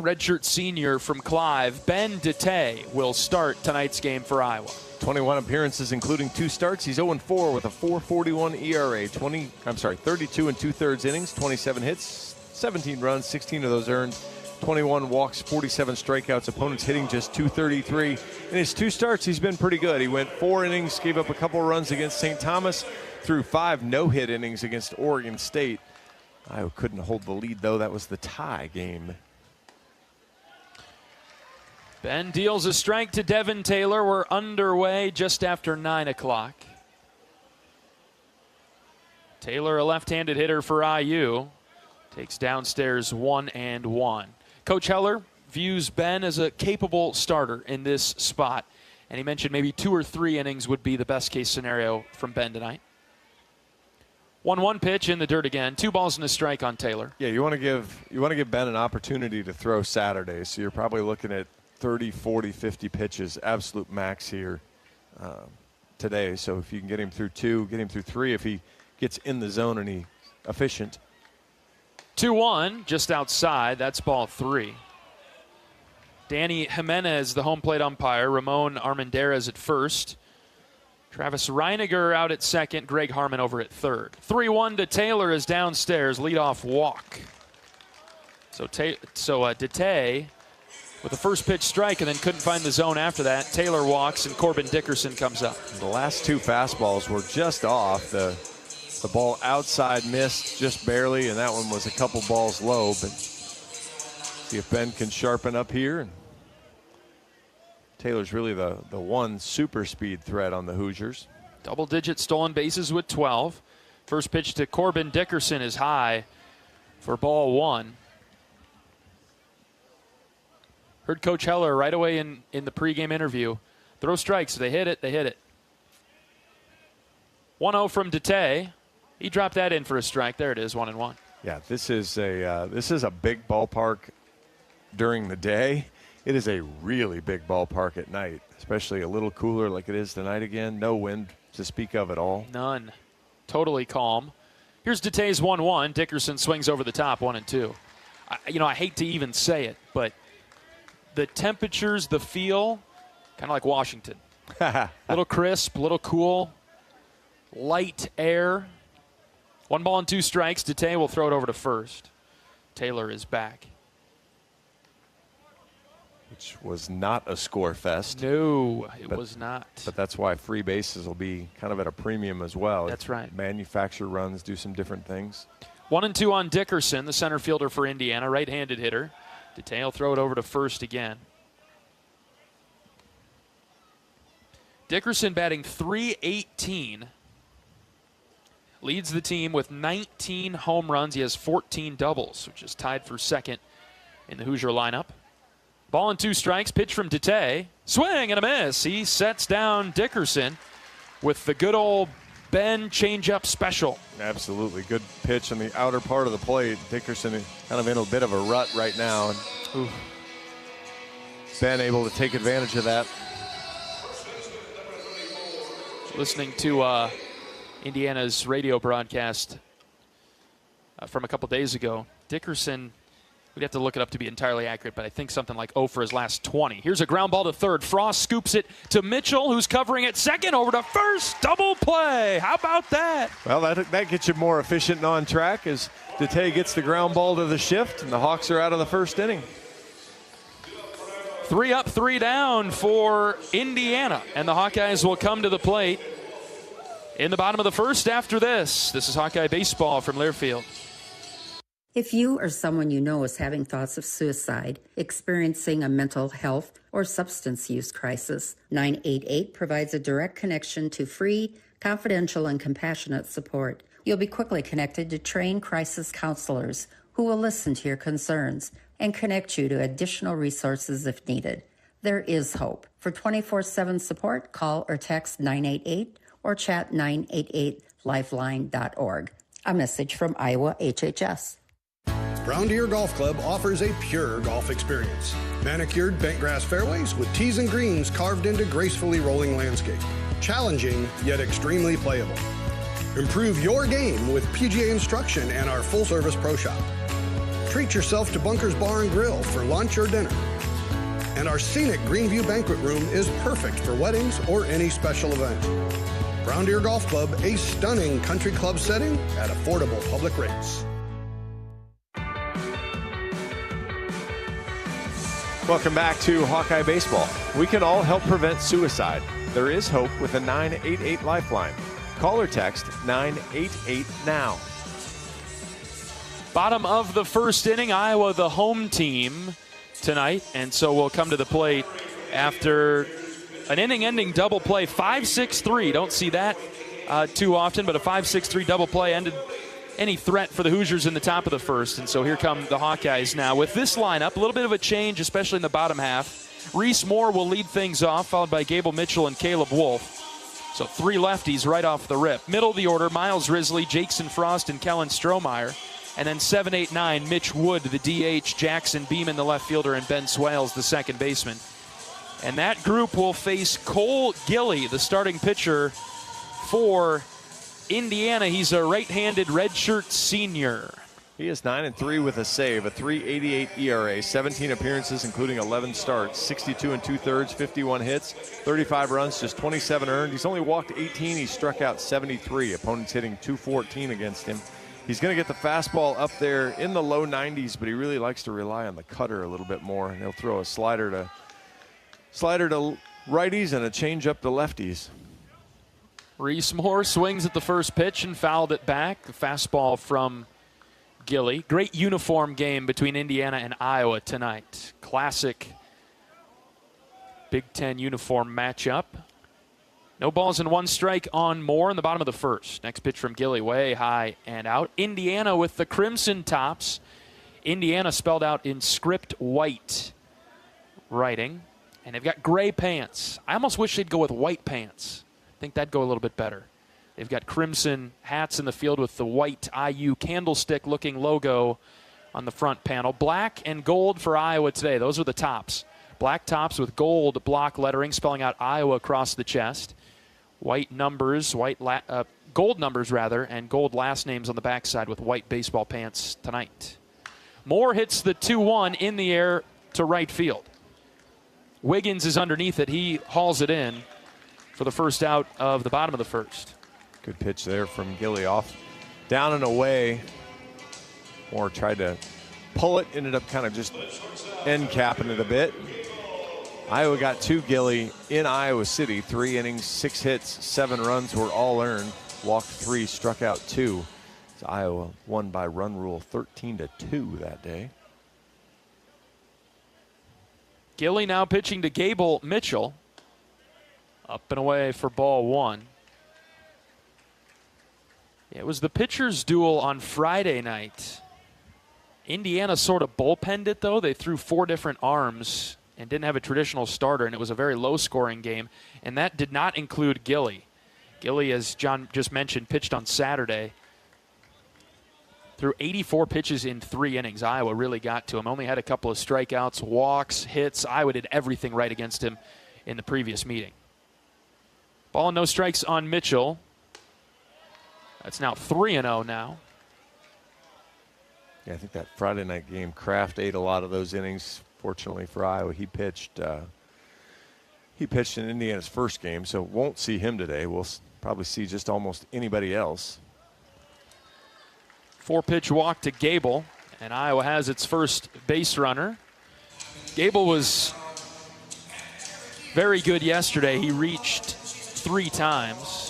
C: redshirt senior from Clive, Ben Dete, will start tonight's game for Iowa.
H: 21 appearances, including 2 starts. He's 0-4 with a 4.41 ERA. 32 and 2/3 innings, 27 hits, 17 runs, 16 of those earned. 21 walks, 47 strikeouts, opponents hitting just .233. In his 2 starts, he's been pretty good. He went 4 innings, gave up a couple runs against St. Thomas, threw 5 no-hit innings against Oregon State. Iowa couldn't hold the lead, though. That was the tie game.
C: Ben deals a strike to Devin Taylor. We're underway just after 9 o'clock. Taylor, a left-handed hitter for IU, takes downstairs 1-1. Coach Heller views Ben as a capable starter in this spot, and he mentioned maybe 2 or 3 innings would be the best-case scenario from Ben tonight. 1-1 pitch in the dirt again. 2 balls and a strike on Taylor.
H: Yeah, you want to give Ben an opportunity to throw Saturday, so you're probably looking at 30, 40, 50 pitches, absolute max here today. So if you can get him through 2, get him through 3, if he gets in the zone and he's efficient.
C: 2-1, just outside. That's ball 3. Danny Jimenez, the home plate umpire. Ramon Armendariz at first. Travis Reiniger out at second. Greg Harmon over at third. 3-1 to Taylor is downstairs. Leadoff walk. So Dete with the first pitch strike and then couldn't find the zone after that. Taylor walks and Corbin Dickerson comes up.
H: The last two fastballs were just off. The ball outside missed just barely, and that one was a couple balls low. But see if Ben can sharpen up here. Taylor's really the one super speed threat on the Hoosiers.
C: Double-digit stolen bases with 12. First pitch to Corbin Dickerson is high for ball one. Heard Coach Heller right away in the pregame interview. Throw strikes. They hit it. They hit it. 1-0 from Dete. He dropped that in for a strike. There it is, 1-1.
H: Yeah, this is a big ballpark during the day. It is a really big ballpark at night, especially a little cooler like it is tonight again. No wind to speak of at all.
C: None. Totally calm. Here's Dete's 1-1. Dickerson swings over the top, 1-2. I hate to even say it, but the temperatures, the feel, kind of like Washington. Little crisp, little cool, light air. 1 ball and 2 strikes. Dete will throw it over to first. Taylor is back.
H: Which was not a score fest.
C: No, it was not.
H: But that's why free bases will be kind of at a premium as well.
C: That's right.
H: Manufacture runs, do some different things.
C: 1-2 on Dickerson, the center fielder for Indiana, right-handed hitter. Dete will throw it over to first again. Dickerson batting .318. Leads the team with 19 home runs. He has 14 doubles, which is tied for second in the Hoosier lineup. Ball and 2 strikes. Pitch from Dete. Swing and a miss. He sets down Dickerson with the good old Ben changeup special.
H: Absolutely. Good pitch on the outer part of the plate. Dickerson kind of in a bit of a rut right now. And Ben able to take advantage of that.
C: Listening to Indiana's radio broadcast from a couple days ago, Dickerson, we'd have to look it up to be entirely accurate, but I think something like 0 for his last 20. Here's a ground ball to third. Frost scoops it to Mitchell, who's covering at second, over to first. Double play. How about that?
H: Well, that gets you more efficient and on track as Dete gets the ground ball to the shift, and the Hawks are out of the first inning.
C: 3 up, 3 down for Indiana, and the Hawkeyes will come to the plate in the bottom of the first after this. This is Hawkeye Baseball from Learfield.
O: If you or someone you know is having thoughts of suicide, experiencing a mental health or substance use crisis, 988 provides a direct connection to free, confidential, and compassionate support. You'll be quickly connected to trained crisis counselors who will listen to your concerns and connect you to additional resources if needed. There is hope. For 24/7 support, call or text 988 or chat 988lifeline.org. A message from Iowa HHS.
F: Brown Deer Golf Club offers a pure golf experience. Manicured bentgrass fairways with tees and greens carved into gracefully rolling landscape. Challenging, yet extremely playable. Improve your game with PGA instruction and our full-service pro shop. Treat yourself to Bunker's Bar and Grill for lunch or dinner. And our scenic Greenview Banquet Room is perfect for weddings or any special event. Brown Deer Golf Club, a stunning country club setting at affordable public rates.
H: Welcome back to Hawkeye Baseball. We can all help prevent suicide. There is hope with a 988 lifeline. Call or text 988 now.
C: Bottom of the first inning, Iowa the home team tonight, and so we'll come to the plate after an inning-ending double play, 5-6-3. Don't see that too often, but a 5-6-3 double play ended any threat for the Hoosiers in the top of the first. And so here come the Hawkeyes now. With this lineup, a little bit of a change, especially in the bottom half. Reese Moore will lead things off, followed by Gable Mitchell and Caleb Wolf. So 3 lefties right off the rip. Middle of the order, Miles Risley, Jackson Frost, and Kellen Strohmeyer. And then 7, 8, 9, Mitch Wood, the DH, Jackson Beeman, the left fielder, and Ben Swales, the second baseman. And that group will face Cole Gilly, the starting pitcher for Indiana. He's a right-handed redshirt senior.
H: He is 9-3 with a save, a 3.88 ERA, 17 appearances, including 11 starts, 62 2/3, 51 hits, 35 runs, just 27 earned. He's only walked 18. He struck out 73. Opponents hitting .214 against him. He's going to get the fastball up there in the low 90s, but he really likes to rely on the cutter a little bit more. And he'll throw a slider to righties and a changeup to lefties.
C: Reese Moore swings at the first pitch and fouled it back. The fastball from Gilly. Great uniform game between Indiana and Iowa tonight. Classic Big Ten uniform matchup. No balls and 1 strike on Moore in the bottom of the first. Next pitch from Gilly, way high and out. Indiana with the crimson tops. Indiana spelled out in script white writing. And they've got gray pants. I almost wish they'd go with white pants. I think that'd go a little bit better. They've got crimson hats in the field with the white IU candlestick-looking logo on the front panel. Black and gold for Iowa today. Those are the tops. Black tops with gold block lettering spelling out Iowa across the chest. White numbers, gold numbers rather, and gold last names on the backside with white baseball pants tonight. Moore hits the 2-1 in the air to right field. Wiggins is underneath it. He hauls it in for the first out of the bottom of the first.
H: Good pitch there from Gilly off. Down and away. Moore tried to pull it, ended up kind of just end capping it a bit. Iowa got 2 Gilly in Iowa City. 3 innings, 6 hits, 7 runs were all earned. Walked 3, struck out 2. So Iowa won by run rule 13-2 that day.
C: Gilly now pitching to Gable Mitchell. Up and away for ball 1. It was the pitcher's duel on Friday night. Indiana sort of bullpenned it, though. They threw 4 different arms and didn't have a traditional starter, and it was a very low-scoring game, and that did not include Gilly. Gilly, as John just mentioned, pitched on Saturday. Threw 84 pitches in 3 innings. Iowa really got to him. Only had a couple of strikeouts, walks, hits. Iowa did everything right against him in the previous meeting. Ball and no strikes on Mitchell. That's now 3-0 now.
H: Yeah, I think that Friday night game, Kraft ate a lot of those innings. Fortunately for Iowa, he pitched in Indiana's first game, so won't see him today. We'll probably see just almost anybody else.
C: 4-pitch walk to Gable, and Iowa has its first base runner. Gable was very good yesterday. He reached 3 times.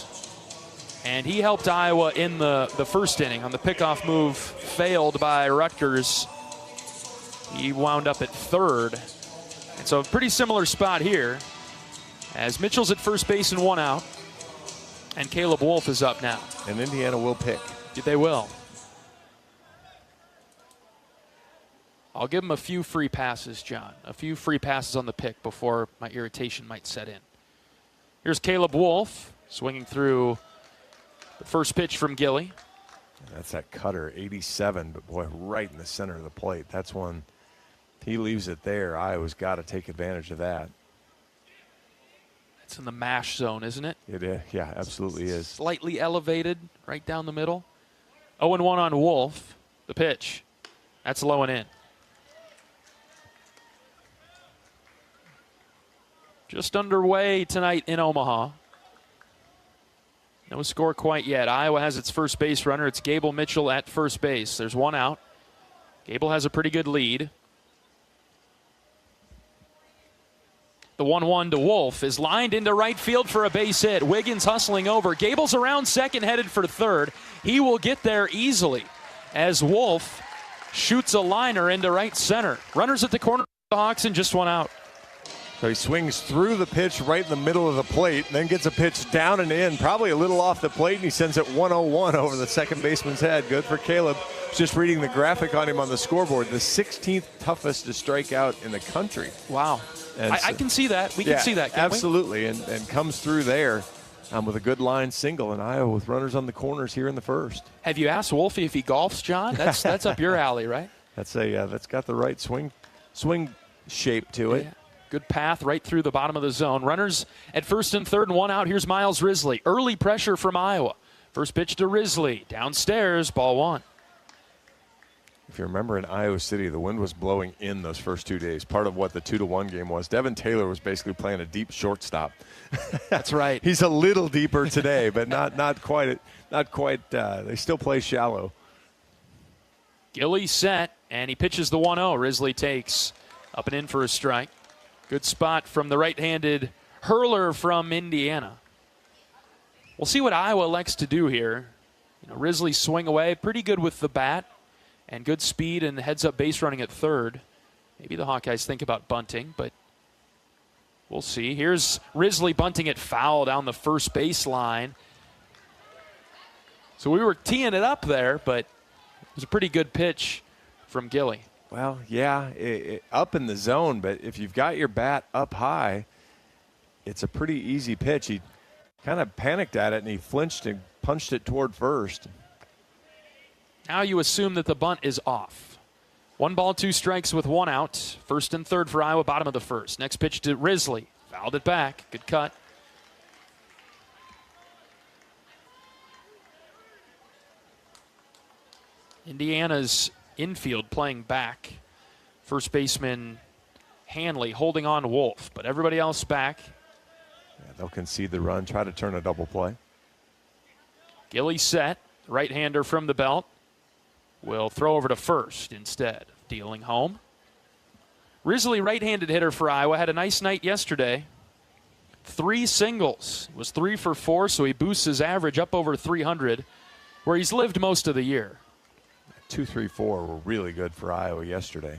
C: And he helped Iowa in the first inning on the pickoff move, failed by Rutgers. He wound up at third. And so a pretty similar spot here as Mitchell's at first base and 1 out. And Caleb Wolf is up now.
H: And Indiana will pick.
C: They will. I'll give him a few free passes, John. A few free passes on the pick before my irritation might set in. Here's Caleb Wolf swinging through the first pitch from Gilly.
H: That's that cutter, 87, but boy, right in the center of the plate. That's one, he leaves it there. Iowa's got to take advantage of that.
C: It's in the mash zone, isn't it?
H: It is, yeah, absolutely is.
C: Slightly elevated, right down the middle. 0-1 on Wolf. The pitch. That's low and in. Just underway tonight in Omaha. No score quite yet. Iowa has its first base runner. It's Gable Mitchell at first base. There's 1 out. Gable has a pretty good lead. The 1-1 to Wolf is lined into right field for a base hit. Wiggins hustling over. Gable's around second, headed for third. He will get there easily as Wolf shoots a liner into right center. Runners at the corner of the Hawks and just 1 out.
H: So he swings through the pitch right in the middle of the plate, and then gets a pitch down and in, probably a little off the plate, and he sends it 1-0-1 over the second baseman's head. Good for Caleb. Just reading the graphic on him on the scoreboard, the 16th toughest to strike out in the country.
C: Wow. I can see that. We can see that, can't
H: absolutely, and comes through there with a good line single, and Iowa with runners on the corners here in the first.
C: Have you asked Wolfie if he golfs, John? That's up your alley, right?
H: That's got the right swing shape to it.
C: Yeah. Good path right through the bottom of the zone. Runners at first and third and 1 out. Here's Miles Risley. Early pressure from Iowa. First pitch to Risley. Downstairs, ball 1.
H: if you remember in Iowa City, the wind was blowing in those first 2 days. Part of what the 2-1 game was. Devin Taylor was basically playing a deep shortstop.
C: That's right.
H: He's a little deeper today, but not quite. They still play shallow.
C: Gilly set, and he pitches the 1-0. Risley takes up and in for a strike. Good spot from the right-handed hurler from Indiana. We'll see what Iowa elects to do here. Risley swing away, pretty good with the bat, and good speed and heads-up base running at third. Maybe the Hawkeyes think about bunting, but we'll see. Here's Risley bunting it foul down the first baseline. So we were teeing it up there, but it was a pretty good pitch from Gilly.
H: Well, yeah, up in the zone, but if you've got your bat up high, it's a pretty easy pitch. He kind of panicked at it, and he flinched and punched it toward first.
C: Now you assume that the bunt is off. 1 ball, 2 strikes with 1 out. First and third for Iowa, bottom of the first. Next pitch to Risley. Fouled it back. Good cut. Indiana's infield playing back. First baseman Hanley holding on Wolf, but everybody else back.
H: Yeah, they'll concede the run, try to turn a double play.
C: Gilly set, right-hander from the belt. Will throw over to first instead, dealing home. Risley, right-handed hitter for Iowa, had a nice night yesterday. 3 singles. Was 3 for 4, so he boosts his average up over 300, where he's lived most of the year.
H: 2, 3, 4 were really good for Iowa yesterday.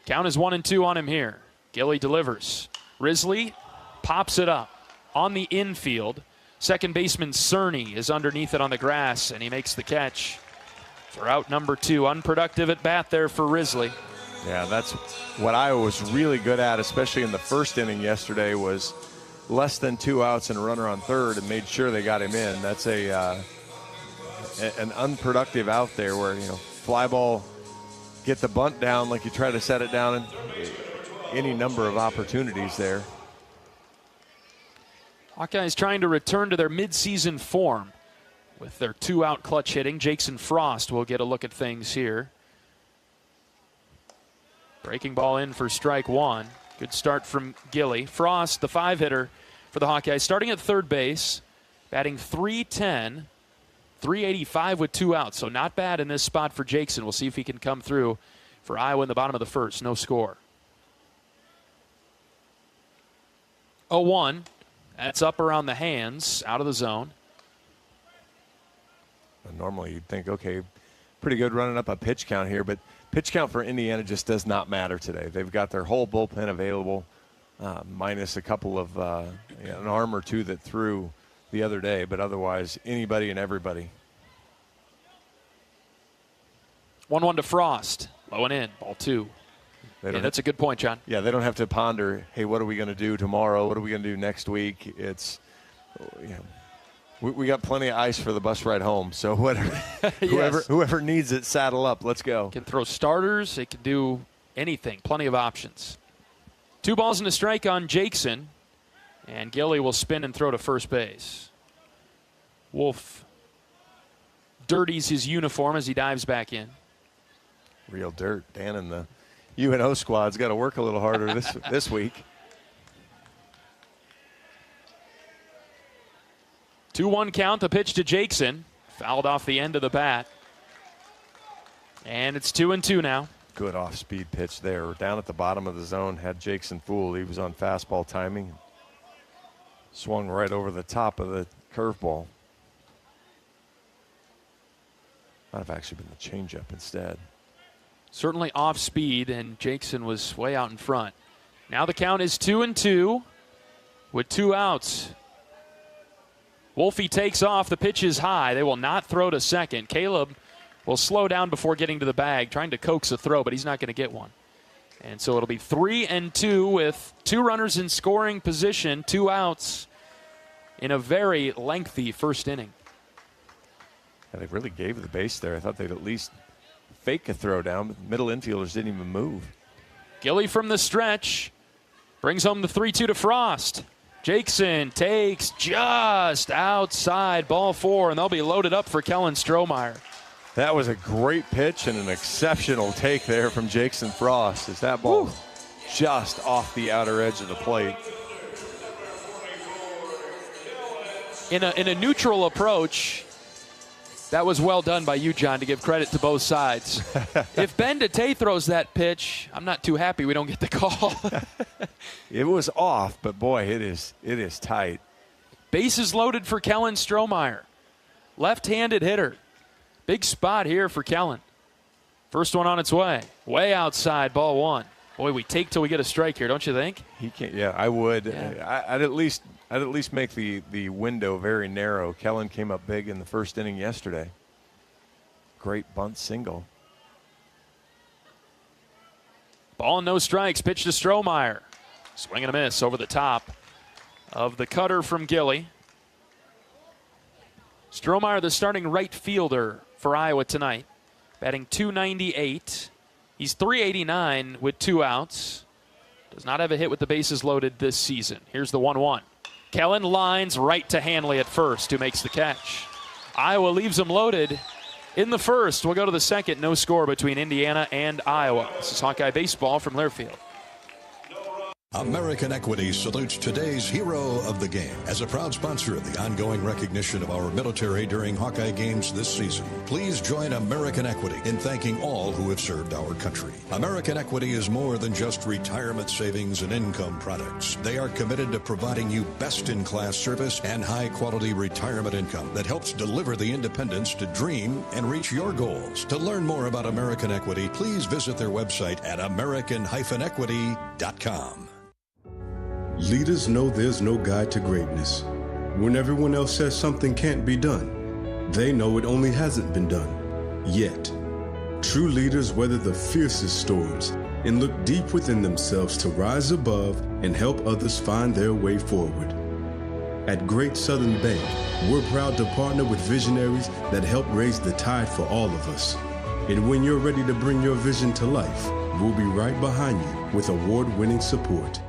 C: Count is 1-2 on him here. Gilly delivers. Risley pops it up on the infield. Second baseman Cerny is underneath it on the grass, and he makes the catch for out number 2. Unproductive at bat there for Risley.
H: Yeah, that's what Iowa was really good at, especially in the first inning yesterday, was less than 2 outs and a runner on third and made sure they got him in. That's an unproductive out there where, fly ball, get the bunt down like you try to set it down, and any number of opportunities there.
C: Hawkeyes trying to return to their midseason form with their 2-out clutch hitting. Jackson Frost will get a look at things here. Breaking ball in for strike 1. Good start from Gilly. Frost, the 5-hitter for the Hawkeyes, starting at third base, batting .310, .385 with 2 outs. So not bad in this spot for Jackson. We'll see if he can come through for Iowa in the bottom of the first. No score. 0-1. That's up around the hands, out of the zone.
H: Normally you'd think, okay, pretty good running up a pitch count here, but pitch count for Indiana just does not matter today. They've got their whole bullpen available, minus a couple of an arm or 2 that threw the other day, but otherwise anybody and everybody.
C: 1-1 to Frost. Low and in, ball 2. That's a good point, John.
H: Yeah, they don't have to ponder, hey, what are we going to do tomorrow? What are we going to do next week? It's, we got plenty of ice for the bus ride home. So whoever needs it, saddle up. Let's go.
C: It can throw starters. It can do anything. Plenty of options. 2 balls and a strike on Jackson. And Gilly will spin and throw to first base. Wolf dirties his uniform as he dives back in.
H: Real dirt. Dan and the UNO squad's got to work a little harder this week.
C: 2-1 count, the pitch to Jackson. Fouled off the end of the bat. And it's 2-2 now.
H: Good off-speed pitch there. Down at the bottom of the zone, had Jackson fooled. He was on fastball timing. Swung right over the top of the curveball. Might have actually been the changeup instead.
C: Certainly off speed, and Jackson was way out in front. Now the count is 2-2 with 2 outs. Wolfie takes off. The pitch is high. They will not throw to second. Caleb will slow down before getting to the bag, trying to coax a throw, but he's not going to get one. And so it'll be 3-2 with 2 runners in scoring position, 2 outs in a very lengthy first inning.
H: Yeah, they really gave the base there. I thought they'd at least fake a throw down, but middle infielders didn't even move.
C: Gilly from the stretch brings home the 3-2 to Frost. Jackson takes just outside, ball 4, and they'll be loaded up for Kellen Strohmeyer.
H: That was a great pitch and an exceptional take there from Jackson Frost as that ball just off the outer edge of the plate.
C: In a neutral approach, that was well done by you, John, to give credit to both sides. If Ben DeTay throws that pitch, I'm not too happy we don't get the call.
H: It was off, but boy, it is tight.
C: Bases loaded for Kellen Strohmeyer. Left-handed hitter. Big spot here for Kellen. First one on its way. Way outside, ball one. Boy, we take till we get a strike here, don't you think?
H: He can't. Yeah, I would.
C: Yeah.
H: I'd at least make the window very narrow. Kellen came up big in the first inning yesterday. Great bunt single.
C: Ball and no strikes. Pitch to Strohmeyer. Swing and a miss over the top of the cutter from Gilly. Strohmeyer, the starting right fielder for Iowa tonight, batting .298. He's .389 with 2 outs. Does not have a hit with the bases loaded this season. Here's the 1-1. Kellen lines right to Hanley at first, who makes the catch. Iowa leaves him loaded in the first. We'll go to the second. No score between Indiana and Iowa. This is Hawkeye Baseball from Learfield.
N: American Equity salutes today's hero of the game. As a proud sponsor of the ongoing recognition of our military during Hawkeye games this season, please join American Equity in thanking all who have served our country. American Equity is more than just retirement savings and income products. They are committed to providing you best-in-class service and high-quality retirement income that helps deliver the independence to dream and reach your goals. To learn more about American Equity, please visit their website at american-equity.com.
P: Leaders know there's no guide to greatness. When everyone else says something can't be done, they know it only hasn't been done yet. True leaders weather the fiercest storms and look deep within themselves to rise above and help others find their way forward. At Great Southern Bank, we're proud to partner with visionaries that help raise the tide for all of us. And when you're ready to bring your vision to life, we'll be right behind you with award-winning support.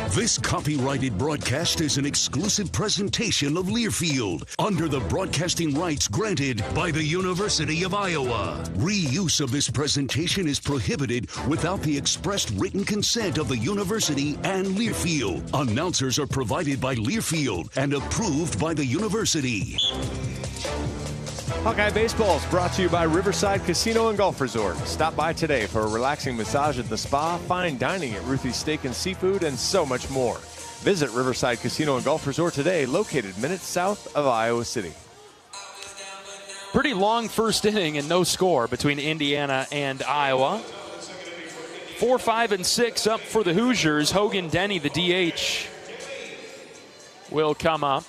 B: This copyrighted broadcast is an exclusive presentation of Learfield under the broadcasting rights granted by the University of Iowa. Reuse of this presentation is prohibited without the expressed written consent of the university and Learfield. Announcers are provided by Learfield and approved by the university.
H: Hawkeye Baseball is brought to you by Riverside Casino and Golf Resort. Stop by today for a relaxing massage at the spa, fine dining at Ruthie's Steak and Seafood, and so much more. Visit Riverside Casino and Golf Resort today, located minutes south of Iowa City.
C: Pretty long first inning and no score between Indiana and Iowa. 4, 5, and 6 up for the Hoosiers. Hogan Denny, the DH, will come up.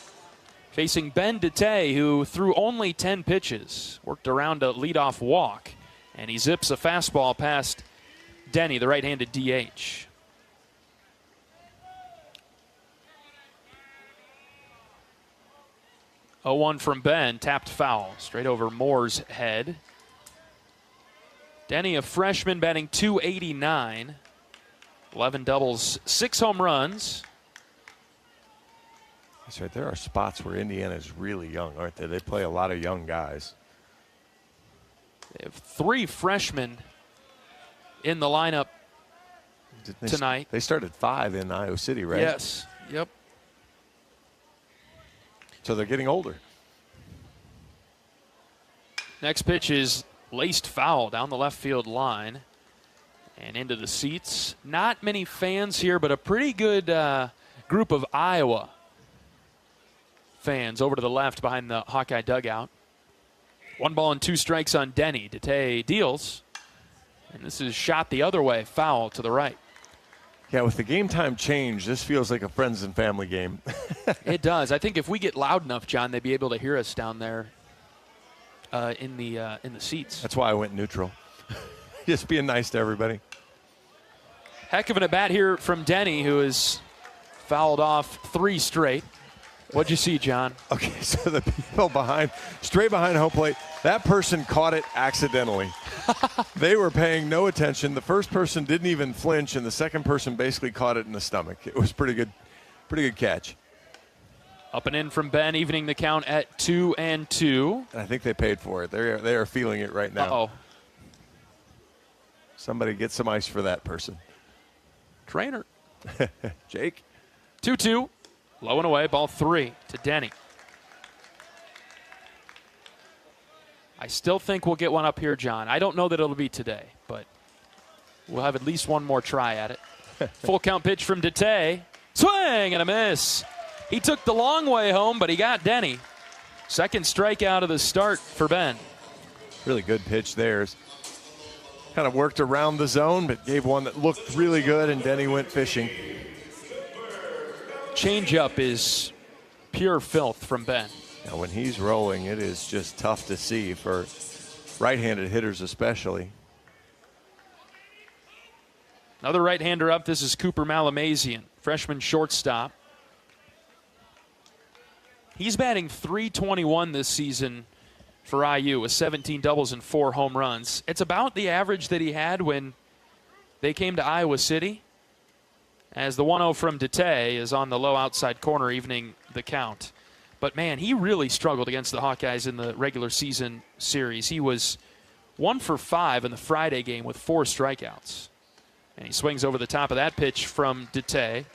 C: Facing Ben DeTay, who threw only 10 pitches, worked around a leadoff walk, and he zips a fastball past Denny, the right-handed DH. Oh, 1 from Ben, tapped foul, straight over Moore's head. Denny, a freshman, batting .289, 11 doubles, 6 home runs.
H: That's right. There are spots where Indiana is really young, aren't they? They play a lot of young guys.
C: They have 3 freshmen in the lineup tonight.
H: They started 5 in Iowa City, right?
C: Yes. Yep.
H: So they're getting older.
C: Next pitch is laced foul down the left field line and into the seats. Not many fans here, but a pretty good group of Iowa fans over to the left behind the Hawkeye dugout. 1 ball and 2 strikes on Denny. DeTay deals, and this is shot the other way, foul to the right.
H: Yeah, with the game time change, this feels like a friends and family game.
C: It does. I think if we get loud enough, John, they'd be able to hear us down there in the seats.
H: That's why I went neutral. Just being nice to everybody.
C: Heck of an at-bat here from Denny, who has fouled off 3 straight. What'd you see, John?
H: Okay, so the people straight behind home plate, that person caught it accidentally. They were paying no attention. The first person didn't even flinch, and the second person basically caught it in the stomach. It was pretty good catch.
C: Up and in from Ben, evening the count at 2-2.
H: And I think they paid for it. They are feeling it right now.
C: Uh-oh.
H: Somebody get some ice for that person.
C: Trainer.
H: Jake.
C: 2-2. Low and away. Ball 3 to Denny. I still think we'll get one up here, John. I don't know that it'll be today, but we'll have at least one more try at it. Full count pitch from Dete. Swing and a miss. He took the long way home, but he got Denny. Second strikeout of the start for Ben.
H: Really good pitch there. Kind of worked around the zone, but gave one that looked really good, and Denny went fishing.
C: Changeup is pure filth from Ben.
H: Now, when he's rolling, it is just tough to see for right-handed hitters especially.
C: Another right-hander up. This is Cooper Malamazian, freshman shortstop. He's batting .321 this season for IU with 17 doubles and 4 home runs. It's about the average that he had when they came to Iowa City, as the 1-0 from Dete is on the low outside corner, evening the count. But, man, he really struggled against the Hawkeyes in the regular season series. He was 1 for 5 in the Friday game with 4 strikeouts. And he swings over the top of that pitch from Dete.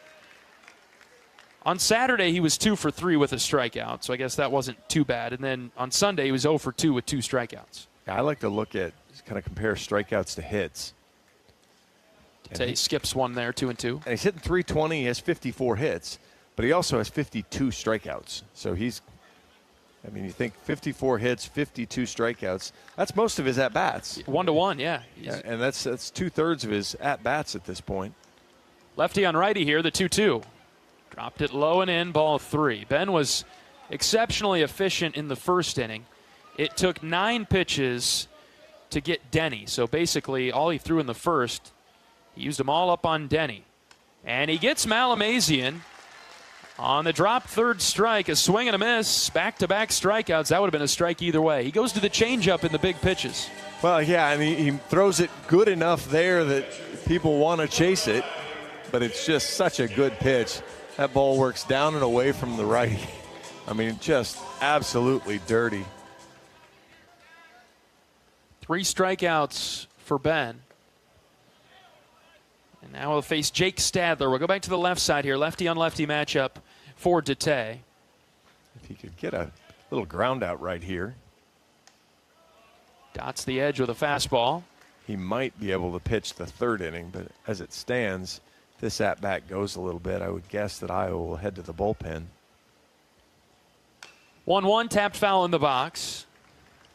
C: On Saturday, he was 2 for 3 with a strikeout, so I guess that wasn't too bad. And then on Sunday, he was 0 for 2 with 2 strikeouts.
H: Yeah, I like to look at, kind of compare strikeouts to hits.
C: Dete skips one there, 2-2.
H: And he's hitting .320. He has 54 hits, but he also has 52 strikeouts. So he's, I mean, you think 54 hits, 52 strikeouts. That's most of his at-bats.
C: 1-1, yeah.
H: And that's 2/3 of his at-bats at this point.
C: Lefty on righty here, the 2-2. Dropped it low and in, ball 3. Ben was exceptionally efficient in the first inning. It took 9 pitches to get Denny. So basically, all he threw in the first, he used them all up on Denny. And he gets Malamazian on the drop, third strike, a swing and a miss, back-to-back strikeouts. That would have been a strike either way. He goes to the changeup in the big pitches.
H: Well, yeah, I mean, he throws it good enough there that people want to chase it, but it's just such a good pitch. That ball works down and away from the righty. I mean, just absolutely dirty.
C: 3 strikeouts for Ben. And now we'll face Jake Stadler. We'll go back to the left side here. Lefty-on-lefty matchup for Dete.
H: If he could get a little ground out right here.
C: Dots the edge with a fastball.
H: He might be able to pitch the third inning, but as it stands, this at-bat goes a little bit. I would guess that Iowa will head to the bullpen.
C: 1-1, tapped foul in the box.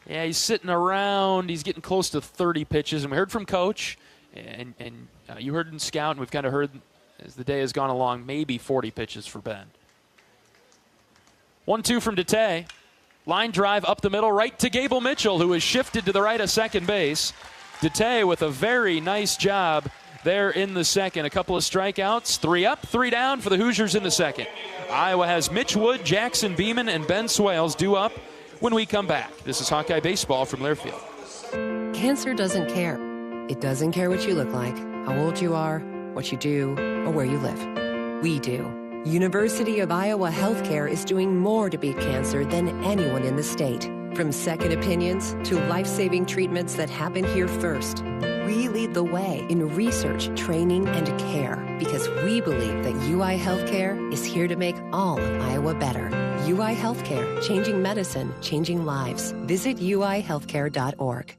C: Yeah, he's sitting around. He's getting close to 30 pitches. And we heard from Coach, and you heard in Scout, and we've kind of heard as the day has gone along, maybe 40 pitches for Ben. 1-2 from Dete. Line drive up the middle, right to Gable Mitchell, who is shifted to the right of second base. Dete with a very nice job there in the second. A couple of strikeouts, 3 up, 3 down for the Hoosiers in the second. Iowa has Mitch Wood, Jackson Beeman, and Ben Swales due up when we come back. This is Hawkeye Baseball from Learfield.
G: Cancer doesn't care. It doesn't care what you look like, how old you are, what you do, or where you live. We do. University of Iowa Healthcare is doing more to beat cancer than anyone in the state. From second opinions to life-saving treatments that happen here first. We lead the way in research, training, and care because we believe that UI Healthcare is here to make all of Iowa better. UI Healthcare, changing medicine, changing lives. Visit uihealthcare.org.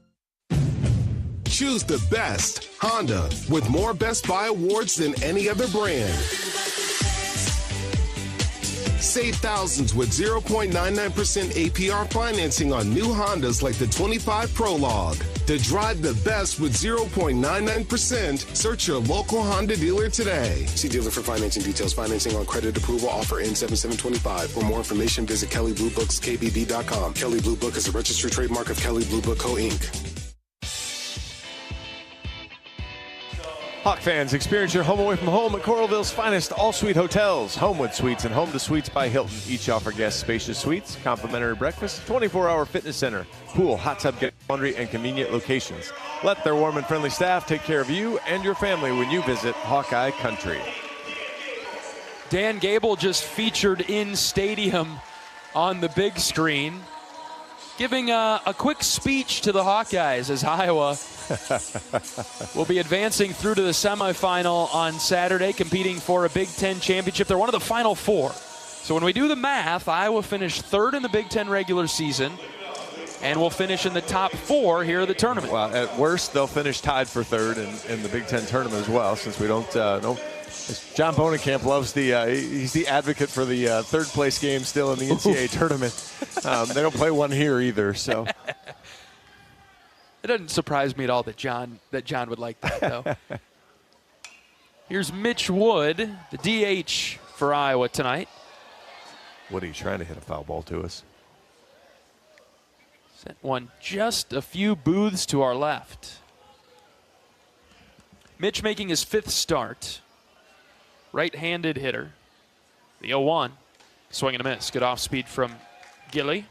Q: Choose the best Honda with more Best Buy awards than any other brand. Save thousands with 0.99% APR financing on new Hondas like the 25 Prologue. To drive the best with 0.99%, search your local Honda dealer today. See dealer for financing details. Financing on credit approval. Offer ends 7/7/25. For more information, visit KellyBlueBooksKBB.com. Kelly Blue Book is a registered trademark of Kelly Blue Book Co. Inc.
H: Hawk fans, experience your home away from home at Coralville's finest all-suite hotels. Homewood Suites and Home to Suites by Hilton. Each offer guests spacious suites, complimentary breakfast, 24-hour fitness center, pool, hot tub, laundry, and convenient locations. Let their warm and friendly staff take care of you and your family when you visit Hawkeye Country.
C: Dan Gable just featured in stadium on the big screen, giving a quick speech to the Hawkeyes as Iowa will be advancing through to the semifinal on Saturday, competing for a Big Ten championship. They're one of the Final Four. So when we do the math, Iowa finished third in the Big Ten regular season and will finish in the top 4 here of the tournament.
H: Well, at worst, they'll finish tied for third in the Big Ten tournament as well, since we don't know. John Bonenkamp loves he's the advocate for the third place game still in the NCAA tournament. They don't play one here either, so.
C: It doesn't surprise me at all that John would like that, though. Here's Mitch Wood, the DH for Iowa tonight.
H: Woody trying to hit a foul ball to us.
C: Sent one just a few booths to our left. Mitch making his 5th start. Right-handed hitter. The 0-1. Swing and a miss. Good off speed from Gilly.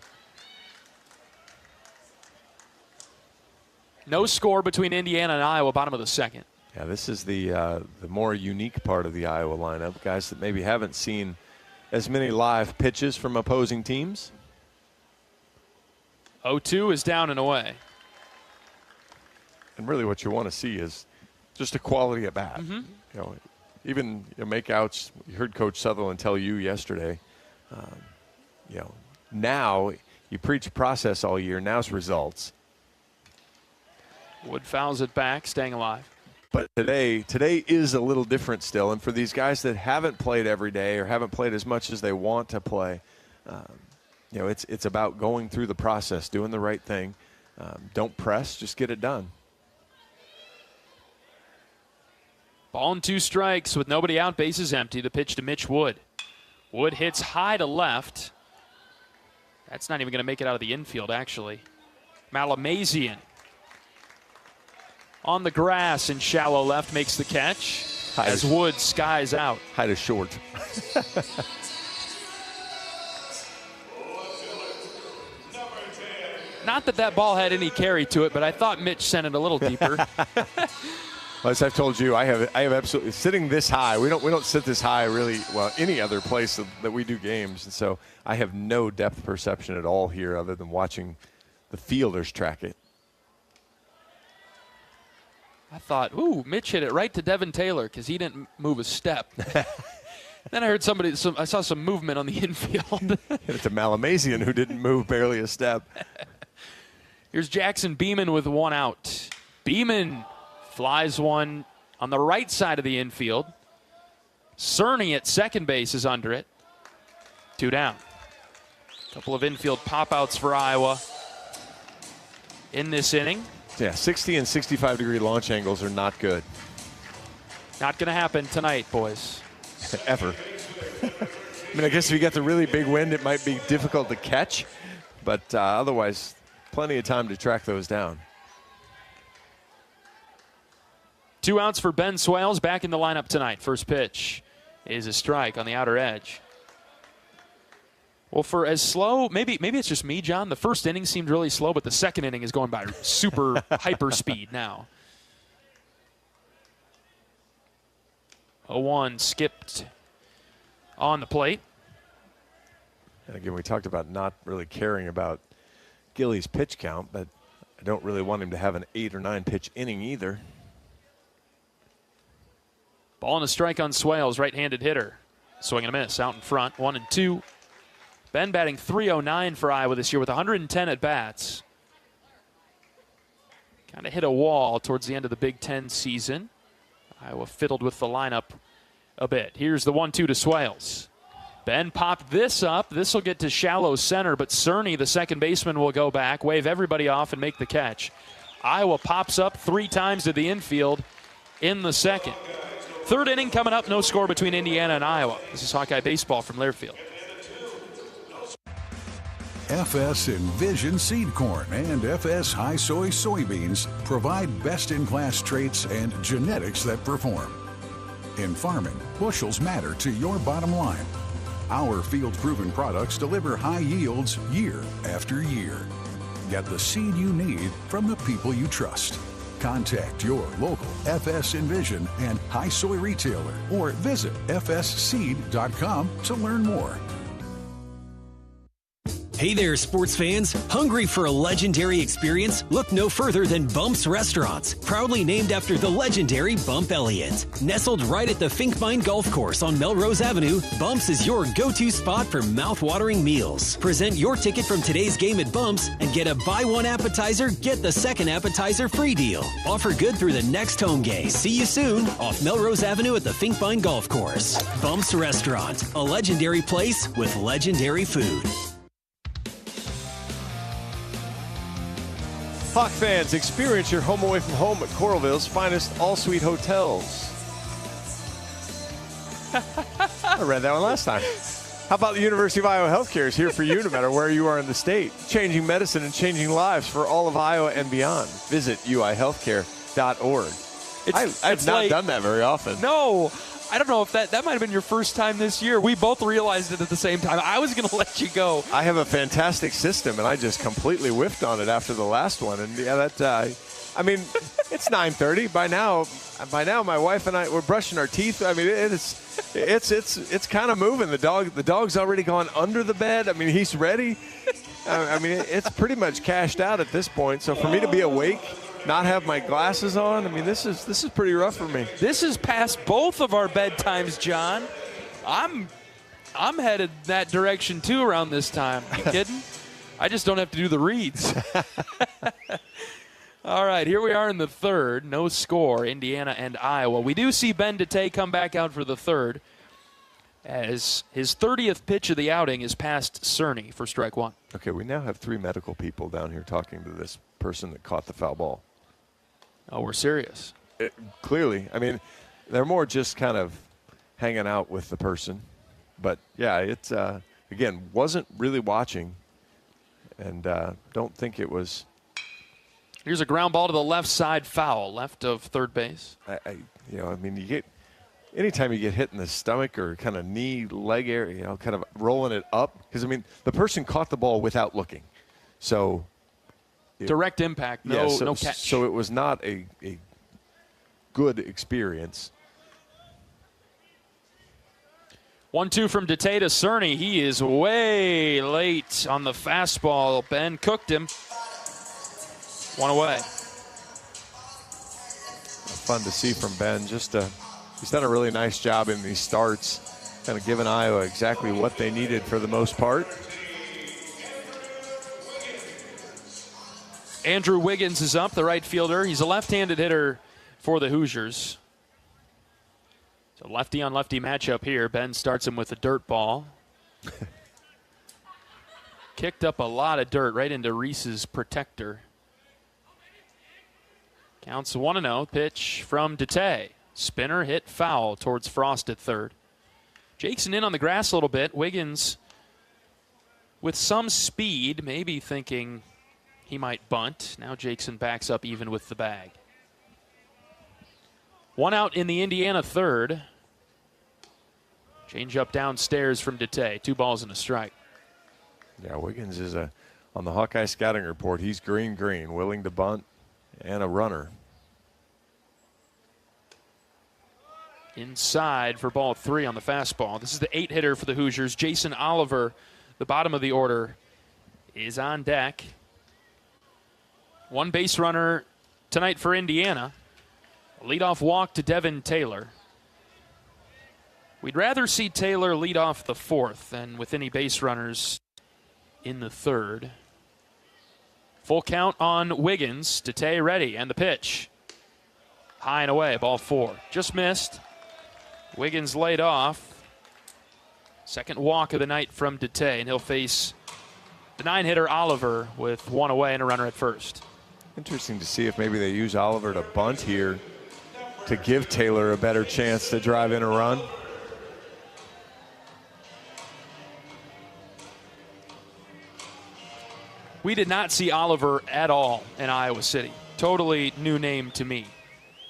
C: No score between Indiana and Iowa, bottom of the second.
H: Yeah, this is the more unique part of the Iowa lineup. Guys that maybe haven't seen as many live pitches from opposing teams.
C: 0-2 is down and away.
H: And really what you want to see is just a quality at bat.
C: Mm-hmm.
H: You know, even makeouts. You heard Coach Sutherland tell you yesterday. Now you preach process all year. Now's results.
C: Wood fouls it back, staying alive.
H: But today is a little different still. And for these guys that haven't played every day or haven't played as much as they want to play, it's about going through the process, doing the right thing. Don't press, just get it done.
C: Ball and 2 strikes with nobody out, bases empty. The pitch to Mitch Wood. Wood hits high to left. That's not even going to make it out of the infield, actually. Malamazian on the grass in shallow left makes the catch as Wood skies out.
H: High to short.
C: Not that ball had any carry to it, but I thought Mitch sent it a little deeper.
H: As I've told you, I have absolutely sitting this high. We don't sit this high really any other place that we do games, and so I have no depth perception at all here other than watching the fielders track it.
C: I thought, Mitch hit it right to Devin Taylor because he didn't move a step. Then I heard I saw some movement on the infield.
H: Hit it to Malamazian, who didn't move barely a step.
C: Here's Jackson Beeman with 1 out. Beeman flies one on the right side of the infield. Cerny at second base is under it. 2 down. A couple of infield pop-outs for Iowa in this inning.
H: Yeah, 60 and 65-degree launch angles are not good.
C: Not going to happen tonight, boys.
H: Ever. I mean, I guess if you get the really big wind, it might be difficult to catch. But otherwise, plenty of time to track those down.
C: 2 outs for Ben Swales back in the lineup tonight. First pitch is a strike on the outer edge. Well, for as slow, maybe it's just me, John. The first inning seemed really slow, but the second inning is going by super hyper speed now. 0-1 skipped on the plate.
H: And again, we talked about not really caring about Gilly's pitch count, but I don't really want him to have an 8 or 9 pitch inning either.
C: Ball and a strike on Swales, right-handed hitter. Swing and a miss, out in front, 1-2. Ben batting .309 for Iowa this year with 110 at-bats. Kind of hit a wall towards the end of the Big Ten season. Iowa fiddled with the lineup a bit. Here's the 1-2 to Swales. Ben popped this up. This will get to shallow center, but Cerny, the second baseman, will go back, wave everybody off, and make the catch. Iowa pops up 3 times to the infield in the second. Third inning coming up, no score between Indiana and Iowa. This is Hawkeye Baseball from Learfield.
R: FS Envision Seed Corn and FS High Soy Soybeans provide best-in-class traits and genetics that perform. In farming, bushels matter to your bottom line. Our field-proven products deliver high yields year after year. Get the seed you need from the people you trust. Contact your local FS Envision and High Soy retailer or visit fsseed.com to learn more.
E: Hey there, sports fans. Hungry for a legendary experience? Look no further than Bump's Restaurants, proudly named after the legendary Bump Elliott. Nestled right at the Finkbine Golf Course on Melrose Avenue, Bump's is your go-to spot for mouth-watering meals. Present your ticket from today's game at Bump's and get a buy one appetizer, get the second appetizer free deal. Offer good through the next home game. See you soon off Melrose Avenue at the Finkbine Golf Course. Bump's Restaurant, a legendary place with legendary food.
H: Hawk fans, experience your home away from home at Coralville's finest all-suite hotels. I read that one last time. How about the University of Iowa Healthcare is here for you no matter where you are in the state. Changing medicine and changing lives for all of Iowa and beyond. Visit uihealthcare.org. I've not done that very often.
C: No. I don't know if that might have been your first time this year. We both realized it at the same time. I was going to let you go.
H: I have a fantastic system, and I just completely whiffed on it after the last one. And yeah, that I mean, it's 9:30 by now. My wife and I we're brushing our teeth. I mean, it's kind of moving. The dog's already gone under the bed. I mean, he's ready. I mean, it's pretty much cashed out at this point. So for me to be awake, not have my glasses on, I mean, this is pretty rough for me.
C: This is past both of our bedtimes, John. I'm headed that direction too around this time. You kidding? I just don't have to do the reads. All right, here we are in the third. No score, Indiana and Iowa. We do see Ben DeTay come back out for the third as his 30th pitch of the outing is past Cerny for strike one.
H: Okay, we now have 3 medical people down here talking to this person that caught the foul ball.
C: Oh, we're serious.
H: Clearly. I mean, they're more just kind of hanging out with the person. But, yeah, it's, again, wasn't really watching and don't think it was.
C: Here's a ground ball to the left side foul, left of third base.
H: I mean, anytime you get hit in the stomach or kind of knee, leg area, kind of rolling it up. Because, I mean, the person caught the ball without looking. So.
C: Direct impact, no catch.
H: So it was not a good experience.
C: 1-2 from DeTay to Cerny. He is way late on the fastball. Ben cooked him. One away.
H: Fun to see from Ben. He's done a really nice job in these starts, kind of giving Iowa exactly what they needed for the most part.
C: Andrew Wiggins is up, the right fielder. He's a left-handed hitter for the Hoosiers. So lefty-on-lefty matchup here. Ben starts him with a dirt ball. Kicked up a lot of dirt right into Reese's protector. Counts 1-0. Pitch from DeTay. Spinner hit foul towards Frost at third. Jackson in on the grass a little bit. Wiggins with some speed, maybe thinking he might bunt. Now Jackson backs up even with the bag. One out in the Indiana third. Change up downstairs from DeTay. 2 balls and a strike.
H: Yeah, Wiggins is on the Hawkeye scouting report. He's green, willing to bunt and a runner.
C: Inside for ball 3 on the fastball. This is the 8-hitter for the Hoosiers. Jason Oliver, the bottom of the order, is on deck. 1 base runner tonight for Indiana. A leadoff walk to Devin Taylor. We'd rather see Taylor lead off the 4th than with any base runners in the 3rd. Full count on Wiggins. DeTay ready, and the pitch. High and away, ball 4. Just missed. Wiggins laid off. Second walk of the night from DeTay, and he'll face the 9-hitter Oliver with 1 away and a runner at first.
H: Interesting to see if maybe they use Oliver to bunt here to give Taylor a better chance to drive in a run.
C: We did not see Oliver at all in Iowa City. Totally new name to me.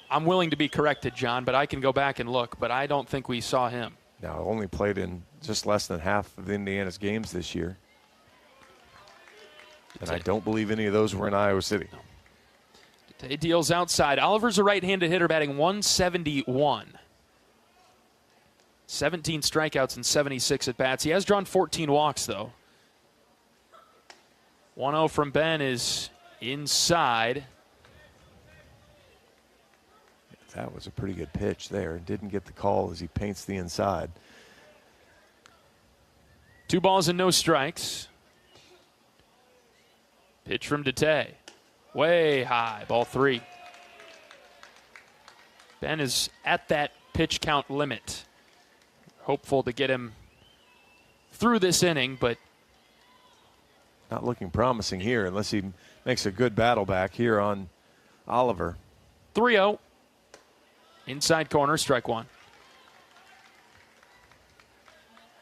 C: I'm willing to be corrected, John, but I can go back and look, but I don't think we saw him.
H: Now, only played in just less than half of Indiana's games this year. And I don't believe any of those were in Iowa City.
C: He deals outside. Oliver's a right-handed hitter batting 171. 17 strikeouts and 76 at-bats. He has drawn 14 walks, though. 1-0 from Ben is inside.
H: That was a pretty good pitch there. Didn't get the call as he paints the inside.
C: 2 balls and no strikes. Pitch from Dete. Way high, ball 3. Ben is at that pitch count limit. Hopeful to get him through this inning, but
H: not looking promising here unless he makes a good battle back here on Oliver.
C: 3-0. Inside corner, strike 1.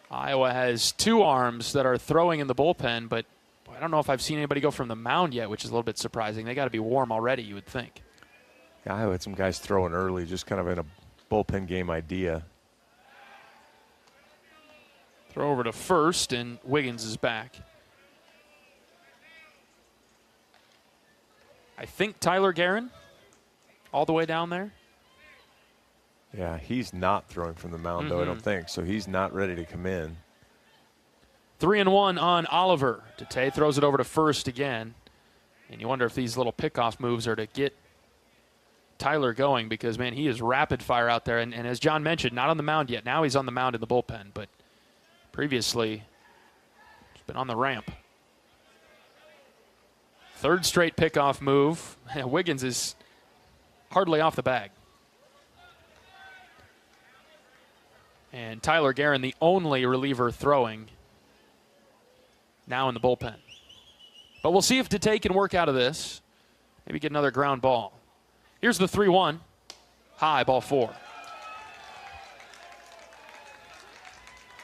C: Iowa has 2 arms that are throwing in the bullpen, but I don't know if I've seen anybody go from the mound yet, which is a little bit surprising. They got to be warm already, you would think.
H: Yeah, Iowa had some guys throwing early, just kind of in a bullpen game idea.
C: Throw over to first, and Wiggins is back. I think Tyler Guerin all the way down there.
H: Yeah, he's not throwing from the mound, though, I don't think. So he's not ready to come in.
C: 3-1 on Oliver. Dete throws it over to first again. And you wonder if these little pickoff moves are to get Tyler going because, man, he is rapid fire out there. And as John mentioned, not on the mound yet. Now he's on the mound in the bullpen. But previously, he's been on the ramp. 3rd straight pickoff move. Wiggins is hardly off the bag. And Tyler Guerin, the only reliever throwing now in the bullpen. But we'll see if Dete can work out of this. Maybe get another ground ball. Here's the 3-1. High, ball 4.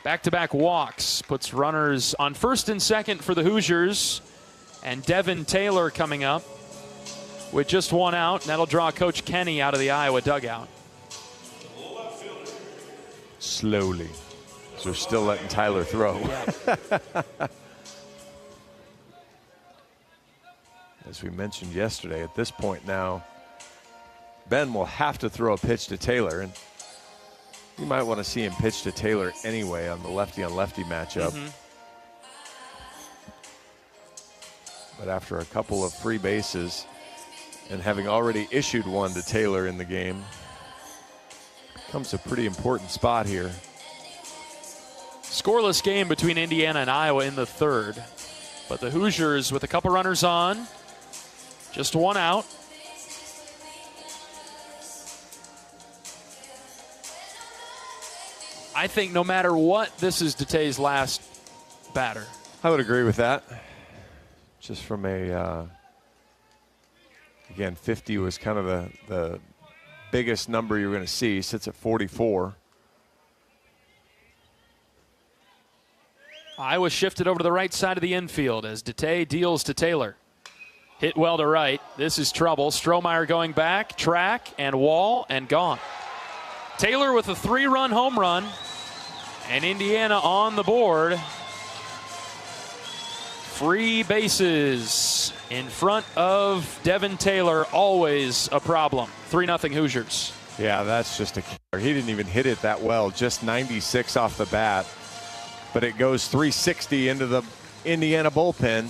C: Back-to-back walks. Puts runners on first and second for the Hoosiers. And Devin Taylor coming up with just 1 out. And that'll draw Coach Kenny out of the Iowa dugout.
H: Slowly. So they're still letting Tyler throw.
C: Yeah.
H: As we mentioned yesterday, at this point now, Ben will have to throw a pitch to Taylor. And you might want to see him pitch to Taylor anyway on the lefty-on-lefty matchup. But after a couple of free bases and having already issued one to Taylor in the game, comes a pretty important spot here.
C: Scoreless game between Indiana and Iowa in the 3rd. But the Hoosiers with a couple runners on. Just 1 out. I think no matter what, this is Date's last batter.
H: I would agree with that. Just from a, again, 50 was kind of the biggest number you're going to see. He sits at 44.
C: Iowa shifted over to the right side of the infield as Dete deals to Taylor. Hit well to right. This is trouble. Strohmeyer going back, track, and wall, and gone. Taylor with a 3-run home run, and Indiana on the board. Free bases in front of Devin Taylor, always a problem. 3-0 Hoosiers.
H: Yeah, that's just a killer. He didn't even hit it that well, just 96 off the bat. But it goes 360 into the Indiana bullpen.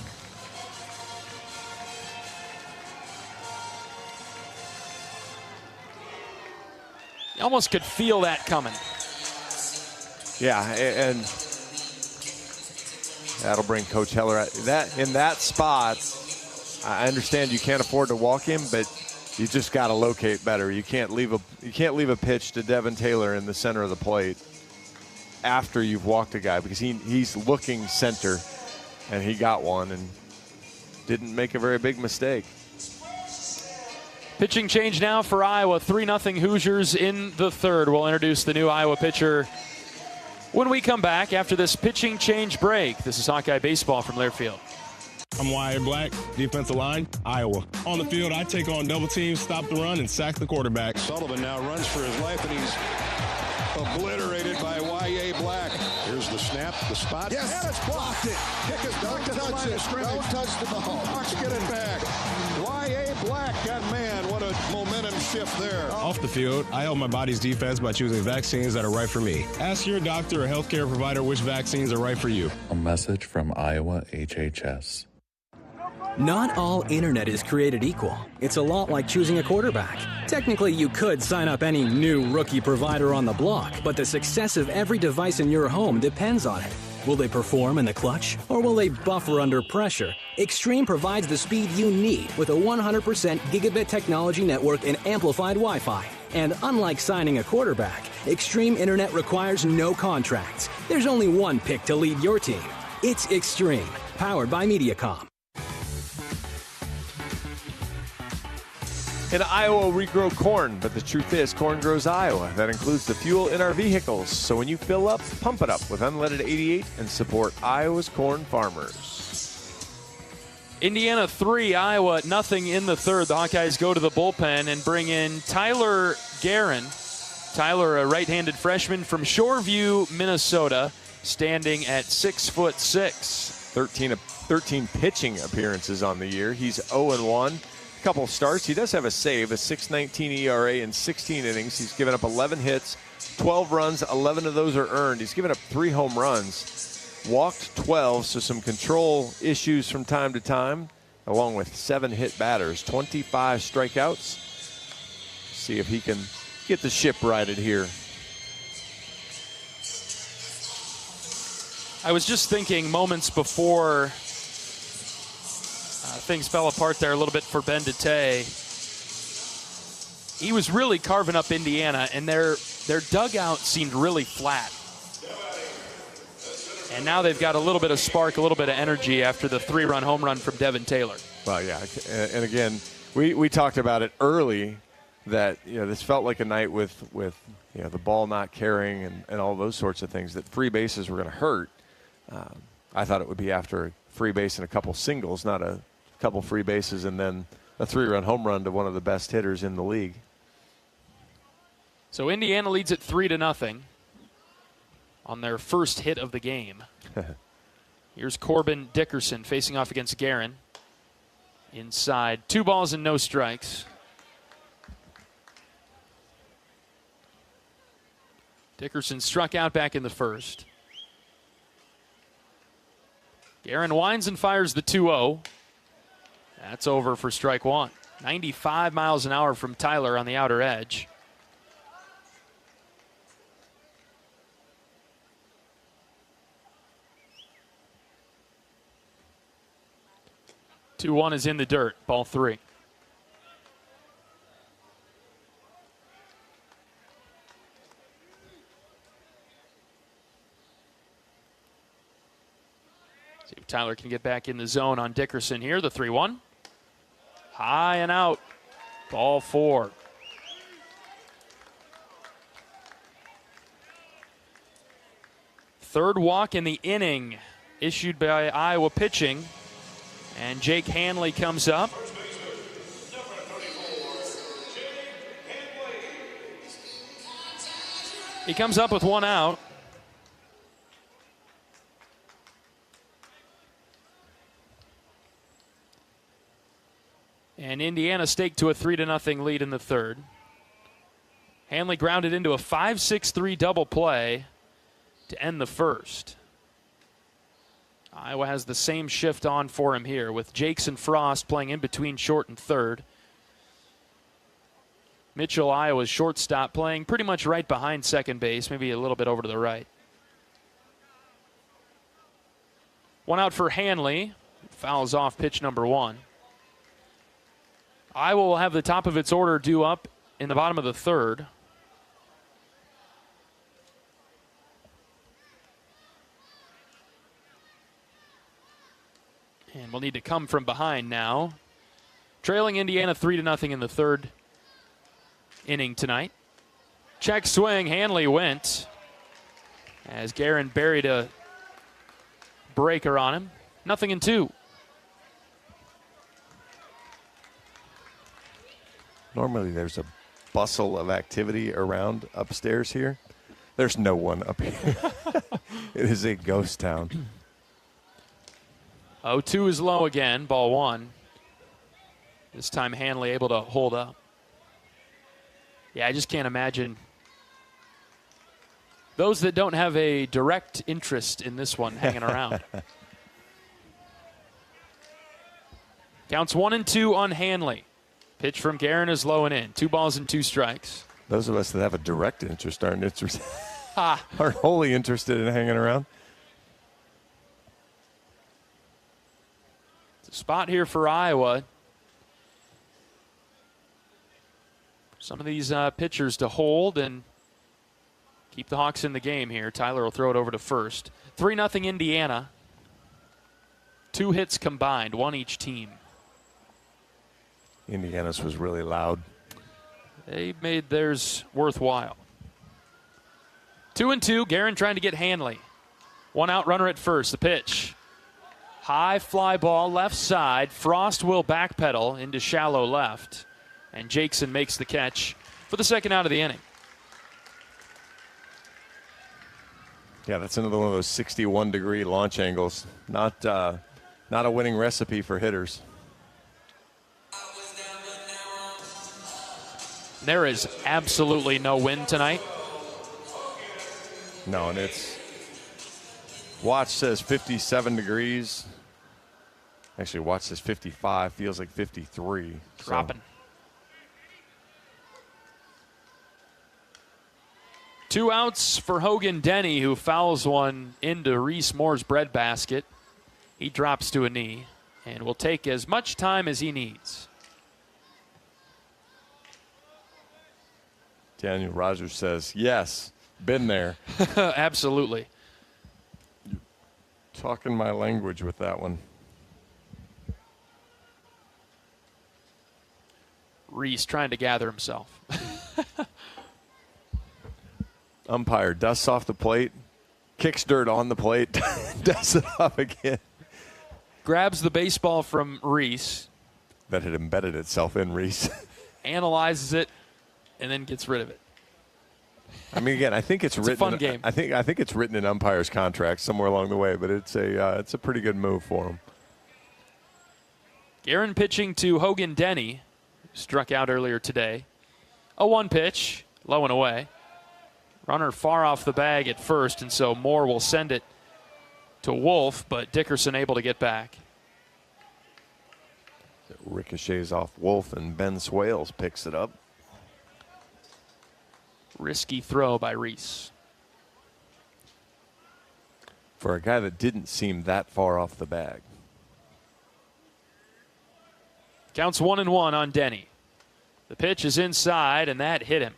C: You almost could feel that coming.
H: Yeah, and that'll bring Coach Heller out. In that spot, I understand you can't afford to walk him, but you just got to locate better. You can't leave a pitch to Devin Taylor in the center of the plate after you've walked a guy, because he's looking center, and he got one and didn't make a very big mistake.
C: Pitching change now for Iowa. 3-0 Hoosiers in the 3rd. We'll introduce the new Iowa pitcher when we come back after this pitching change break. This is Hawkeye Baseball from Learfield.
S: I'm Wyatt Black, defensive line, Iowa. On the field, I take on double teams, stop the run, and sack the quarterback.
T: Sullivan now runs for his life, and he's obliterated by Y.A. Black. Here's the snap, the spot.
U: Yes,
T: and it's blocked.
U: It.
T: Kick is down to the line of scrimmage.
U: Don't touch the ball.
T: Hawks get it back. Y.A. Black, that man, what a momentum shift there.
S: Off the field, I help my body's defense by choosing vaccines that are right for me. Ask your doctor or healthcare provider which vaccines are right for you.
V: A message from Iowa HHS.
W: Not all internet is created equal. It's a lot like choosing a quarterback. Technically, you could sign up any new rookie provider on the block, but the success of every device in your home depends on it. Will they perform in the clutch, or will they buffer under pressure? Extreme provides the speed you need with a 100% gigabit technology network and amplified Wi-Fi. And unlike signing a quarterback, Extreme Internet requires no contracts. There's only one pick to lead your team. It's Extreme, powered by Mediacom.
H: In Iowa, we grow corn, but the truth is, corn grows Iowa. That includes the fuel in our vehicles. So when you fill up, pump it up with unleaded 88 and support Iowa's corn farmers.
C: Indiana 3, Iowa nothing in the third. The Hawkeyes go to the bullpen and bring in Tyler Guerin. Tyler, a right-handed freshman from Shoreview, Minnesota, standing at 6'6".
H: 13 pitching appearances on the year. He's 0-1. Couple starts. He does have a save, a 6.19 ERA in 16 innings. He's given up 11 hits, 12 runs, 11 of those are earned. He's given up 3 home runs, walked 12, so some control issues from time to time, along with 7 hit batters, 25 strikeouts. See if he can get the ship righted here.
C: I was just thinking moments before things fell apart there a little bit for Ben Dete. He was really carving up Indiana, and their dugout seemed really flat. And now they've got a little bit of spark, a little bit of energy after the 3-run home run from Devin Taylor.
H: Well, yeah, and again, we talked about it early that this felt like a night with the ball not carrying and all those sorts of things, that free bases were going to hurt. I thought it would be after a free base and a couple singles, not a couple free bases and then a 3-run home run to one of the best hitters in the league.
C: So Indiana leads it 3-0 on their first hit of the game. Here's Corbin Dickerson facing off against Guerin. Inside, 2 balls and no strikes. Dickerson struck out back in the first. Guerin winds and fires the 2-0. That's over for strike 1. 95 miles an hour from Tyler on the outer edge. Two 1 is in the dirt. Ball 3. See if Tyler can get back in the zone on Dickerson here. The 3-1. High and out. Ball 4. Third walk in the inning issued by Iowa pitching. And Jake Hanley comes up. He comes up with 1 out. And Indiana staked to a 3-0 lead in the third. Hanley grounded into a 5-6-3 double play to end the first. Iowa has the same shift on for him here with Jakes and Frost playing in between short and third. Mitchell, Iowa's shortstop, playing pretty much right behind second base, maybe a little bit over to the right. 1 out for Hanley. Fouls off pitch number 1. Iowa will have the top of its order due up in the bottom of the third. And we'll need to come from behind now. Trailing Indiana 3-0 in the third inning tonight. Check swing, Hanley went as Guerin buried a breaker on him. 0-2.
H: Normally there's a bustle of activity around upstairs here. There's no one up here. It is a ghost town.
C: 0-2 is low again, ball one. This time Hanley able to hold up. Yeah, I just can't imagine those that don't have a direct interest in this one hanging around. Counts 1-2 on Hanley. Pitch from Guerin is low and in. 2 balls and 2 strikes.
H: Those of us that have a direct interest aren't wholly interested in hanging around.
C: It's a spot here for Iowa. Some of these pitchers to hold and keep the Hawks in the game here. Tyler will throw it over to first. 3-0 Indiana. 2 hits combined, 1 each team.
H: Indiana's was really loud.
C: They made theirs worthwhile. 2-2, Guerin trying to get Hanley. 1 out, runner at first. The pitch. High fly ball left side. Frost will backpedal into shallow left. And Jackson makes the catch for the second out of the inning.
H: Yeah, that's another one of those 61-degree launch angles. Not a winning recipe for hitters.
C: There is absolutely no wind tonight.
H: No, and it's watch says 57 degrees. Actually, watch says 55. Feels like 53.
C: Dropping. So. 2 outs for Hogan Denny, who fouls one into Reese Moore's breadbasket. He drops to a knee and will take as much time as he needs.
H: Daniel Rogers says, yes, been there.
C: Absolutely.
H: Talking my language with that one.
C: Reese trying to gather himself.
H: Umpire dusts off the plate, kicks dirt on the plate, dusts it off again.
C: Grabs the baseball from Reese.
H: That had embedded itself in Reese.
C: Analyzes it, and then gets rid of it.
H: I mean, again, I think it's written.
C: A fun game.
H: I think it's written in umpires' contracts somewhere along the way, but it's a pretty good move for him.
C: Guerin pitching to Hogan Denny, struck out earlier today. A 1 pitch, low and away. Runner far off the bag at first, and so Moore will send it to Wolf, but Dickerson able to get back.
H: It ricochets off Wolf, and Ben Swales picks it up.
C: Risky throw by Reese.
H: For a guy that didn't seem that far off the bag.
C: Counts 1-1 on Denny. The pitch is inside, and that hit him.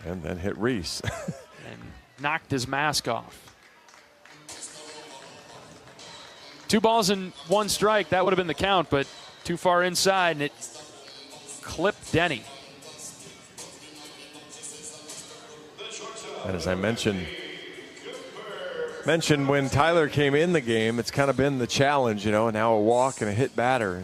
H: And then hit Reese.
C: And knocked his mask off. 2 balls and 1 strike. That would have been the count, but too far inside, and it clipped Denny.
H: And as I mentioned when Tyler came in the game, it's kind of been the challenge, now a walk and a hit batter.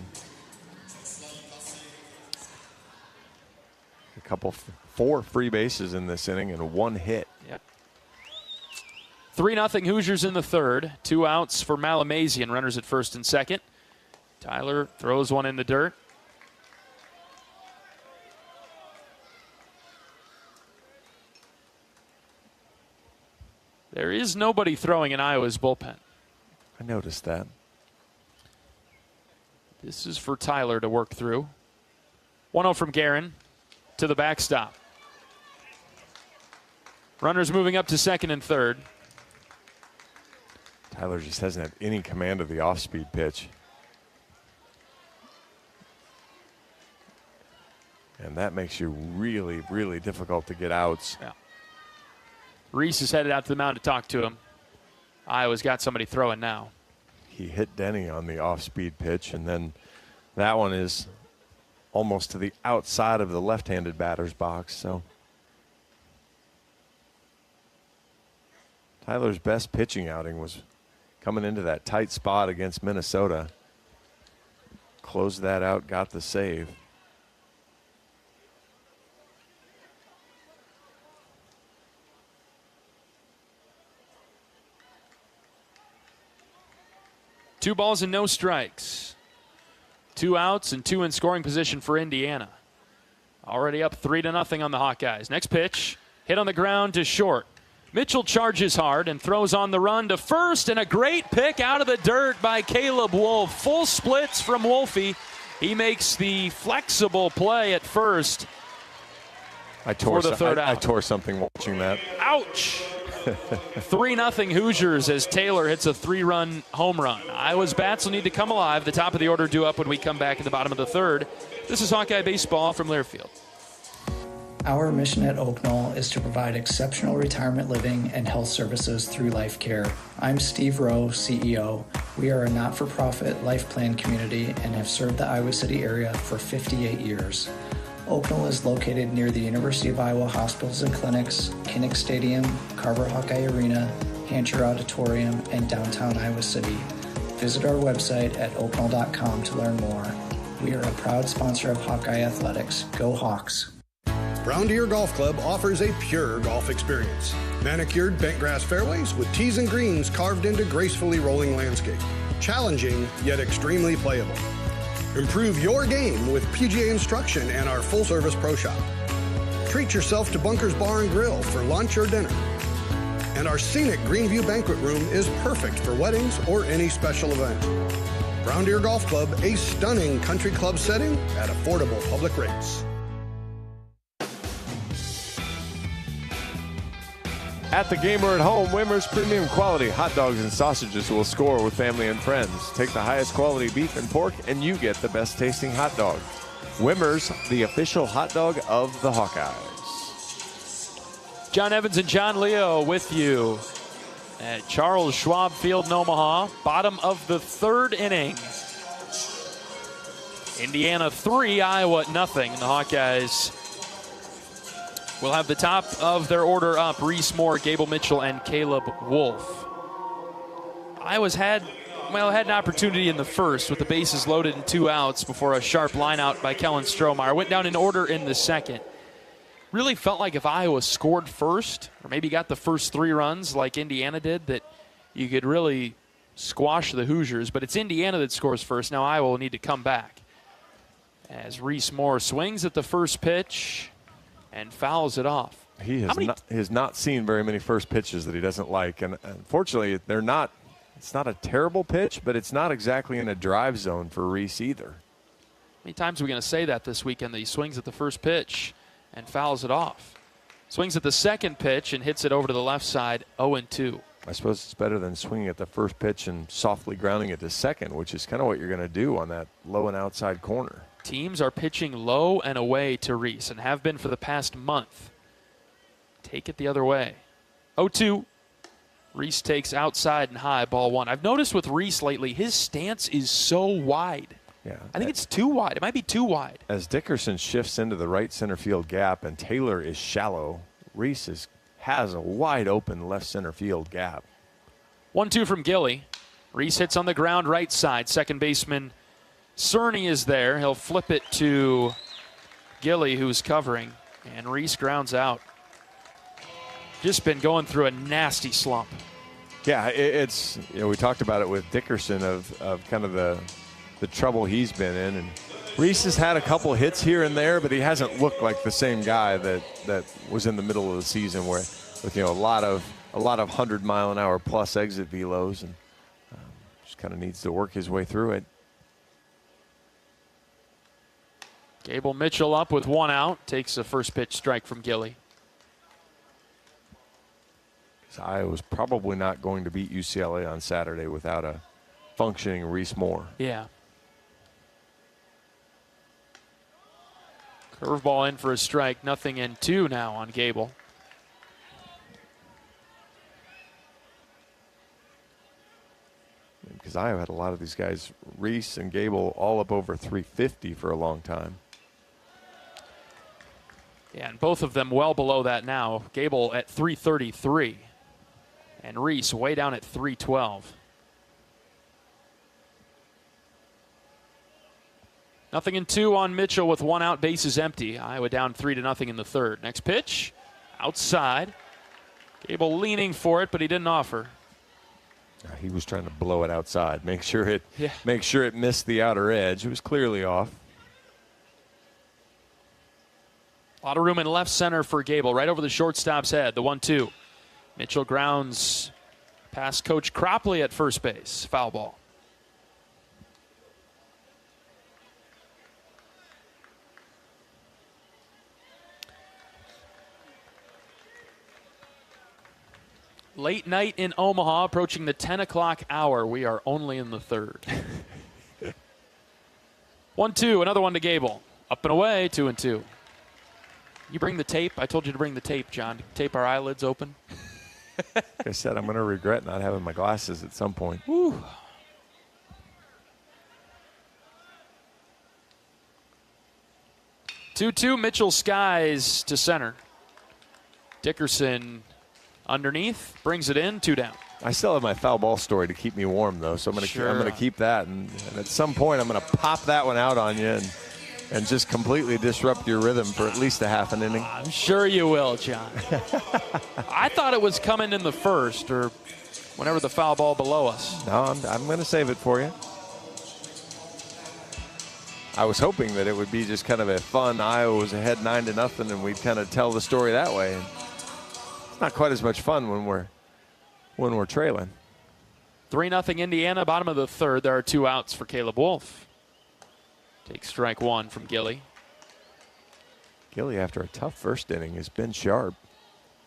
H: A couple, 4 free bases in this inning and 1 hit.
C: Yep. 3-0 Hoosiers in the third. 2 outs for Malamazian, runners at first and second. Tyler throws one in the dirt. There is nobody throwing in Iowa's bullpen.
H: I noticed that.
C: This is for Tyler to work through. 1-0 from Guerin to the backstop. Runners moving up to second and third.
H: Tyler just hasn't had any command of the off-speed pitch. And that makes you really, really difficult to get outs.
C: Yeah. Reese is headed out to the mound to talk to him. Iowa's got somebody throwing now.
H: He hit Denny on the off-speed pitch, and then that one is almost to the outside of the left-handed batter's box. So Tyler's best pitching outing was coming into that tight spot against Minnesota. Closed that out, got the save.
C: 2 balls and no strikes. 2 outs and 2 in scoring position for Indiana. Already up 3-0 on the Hawkeyes. Next pitch, hit on the ground to short. Mitchell charges hard and throws on the run to first, and a great pick out of the dirt by Caleb Wolf. Full splits from Wolfie. He makes the flexible play at first.
H: I tore
C: for the third out.
H: I tore something watching that.
C: Ouch! 3-0 Hoosiers as Taylor hits a 3-run home run. Iowa's bats will need to come alive. The top of the order due up when we come back at the bottom of the third. This is Hawkeye Baseball from Learfield.
A: Our mission at Oak Knoll is to provide exceptional retirement living and health services through life care. I'm Steve Rowe, CEO. We are a not-for-profit life plan community and have served the Iowa City area for 58 years. Oak Knoll is located near the University of Iowa hospitals and clinics, Kinnick Stadium, Carver Hawkeye Arena, Hancher Auditorium, and downtown Iowa City. Visit our website at oakknoll.com to learn more. We are a proud sponsor of Hawkeye Athletics. Go Hawks!
F: Brown Deer Golf Club offers a pure golf experience. Manicured bentgrass fairways with tees and greens carved into gracefully rolling landscape. Challenging, yet extremely playable. Improve your game with PGA instruction and our full-service pro shop. Treat yourself to Bunker's Bar and Grill for lunch or dinner. And our scenic Greenview Banquet Room is perfect for weddings or any special event. Brown Deer Golf Club, a stunning country club setting at affordable public rates.
H: At the game or at home, Wimmer's premium quality hot dogs and sausages will score with family and friends. Take the highest quality beef and pork, and you get the best tasting hot dog. Wimmer's, the official hot dog of the Hawkeyes.
C: John Evans and John Leo with you at Charles Schwab Field in Omaha. Bottom of the third inning. Indiana 3, Iowa 0. The Hawkeyes will have the top of their order up. Reese Moore, Gable Mitchell, and Caleb Wolf. Iowa's had an opportunity in the first with the bases loaded and 2 outs before a sharp line out by Kellen Strohmeyer. Went down in order in the second. Really felt like if Iowa scored first, or maybe got the first 3 runs like Indiana did, that you could really squash the Hoosiers. But it's Indiana that scores first. Now Iowa will need to come back. As Reese Moore swings at the first pitch and fouls it off.
H: He has not seen very many first pitches that he doesn't like. And unfortunately, it's not a terrible pitch, but it's not exactly in a drive zone for Reese either.
C: How many times are we going to say that this weekend, that he swings at the first pitch and fouls it off? Swings at the second pitch and hits it over to the left side, 0-2.
H: I suppose it's better than swinging at the first pitch and softly grounding it to second, which is kind of what you're going to do on that low and outside corner.
C: Teams are pitching low and away to Reese and have been for the past month. Take it the other way. 0-2. Reese takes outside and high, ball 1. I've noticed with Reese lately, his stance is so wide.
H: Yeah,
C: I think it's too wide. It might be too wide.
H: As Dickerson shifts into the right center field gap and Taylor is shallow, Reese has a wide open left center field gap.
C: 1-2 from Gilly. Reese hits on the ground right side. Second baseman Cerny is there. He'll flip it to Gilly, who's covering, and Reese grounds out. Just been going through a nasty slump.
H: Yeah, it's we talked about it with Dickerson of kind of the trouble he's been in, and Reese has had a couple hits here and there, but he hasn't looked like the same guy that was in the middle of the season with a lot of 100-mile-an-hour plus exit velos, and just kind of needs to work his way through it.
C: Gable Mitchell up with 1 out. Takes a first pitch strike from Gilly.
H: Iowa's probably not going to beat UCLA on Saturday without a functioning Reese Moore.
C: Yeah. Curveball in for a strike. 0-2 now on Gable.
H: Because Iowa had a lot of these guys, Reese and Gable, all up over 350 for a long time.
C: Yeah, and both of them well below that now. Gable at 333. And Reese way down at 312. 0-2 on Mitchell with 1 out, bases empty. Iowa down 3-0 in the third. Next pitch, outside. Gable leaning for it, but he didn't offer.
H: He was trying to blow it outside, make sure it missed the outer edge. It was clearly off.
C: A lot of room in left center for Gable, right over the shortstop's head. The 1-2. Mitchell grounds past Coach Cropley at first base. Foul ball. Late night in Omaha, approaching the 10 o'clock hour. We are only in the third. 1-2, another one to Gable. Up and away, 2-2. You bring the tape? I told you to bring the tape, John. Tape our eyelids open.
H: Like I said, I'm going to regret not having my glasses at some point.
C: Woo. Two, Mitchell skies to center. Dickerson underneath, brings it in, 2 down.
H: I still have my foul ball story to keep me warm, though, so I'm going to keep that. And at some point, I'm going to pop that one out on you and just completely disrupt your rhythm for at least a half an inning.
C: I'm sure you will, John. I thought it was coming in the first or whenever the foul ball below us.
H: No, I'm going to save it for you. I was hoping that it would be just kind of a fun Iowa was ahead 9-0 and we'd kind of tell the story that way. And it's not quite as much fun when we're trailing.
C: 3-0 Indiana, bottom of the third. There are 2 outs for Caleb Wolf. Takes strike 1 from Gilly.
H: Gilly, after a tough first inning, has been sharp,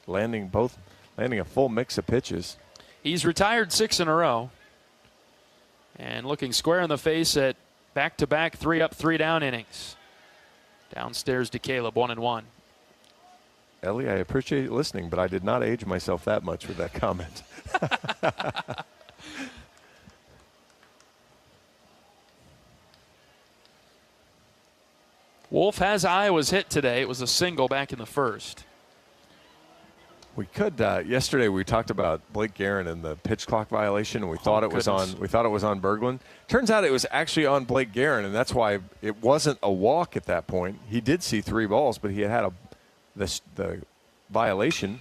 H: landing a full mix of pitches.
C: He's retired 6 in a row and looking square in the face at back-to-back 3-up, 3-down innings. Downstairs to Caleb, 1-1.
H: Ellie, I appreciate you listening, but I did not age myself that much with that comment.
C: Wolf has Iowa's hit today. It was a single back in the first.
H: We could yesterday we talked about Blake Guerin and the pitch clock violation, and we thought it was on Berglund. Turns out it was actually on Blake Guerin, and that's why it wasn't a walk at that point. He did see 3 balls, but he had the violation.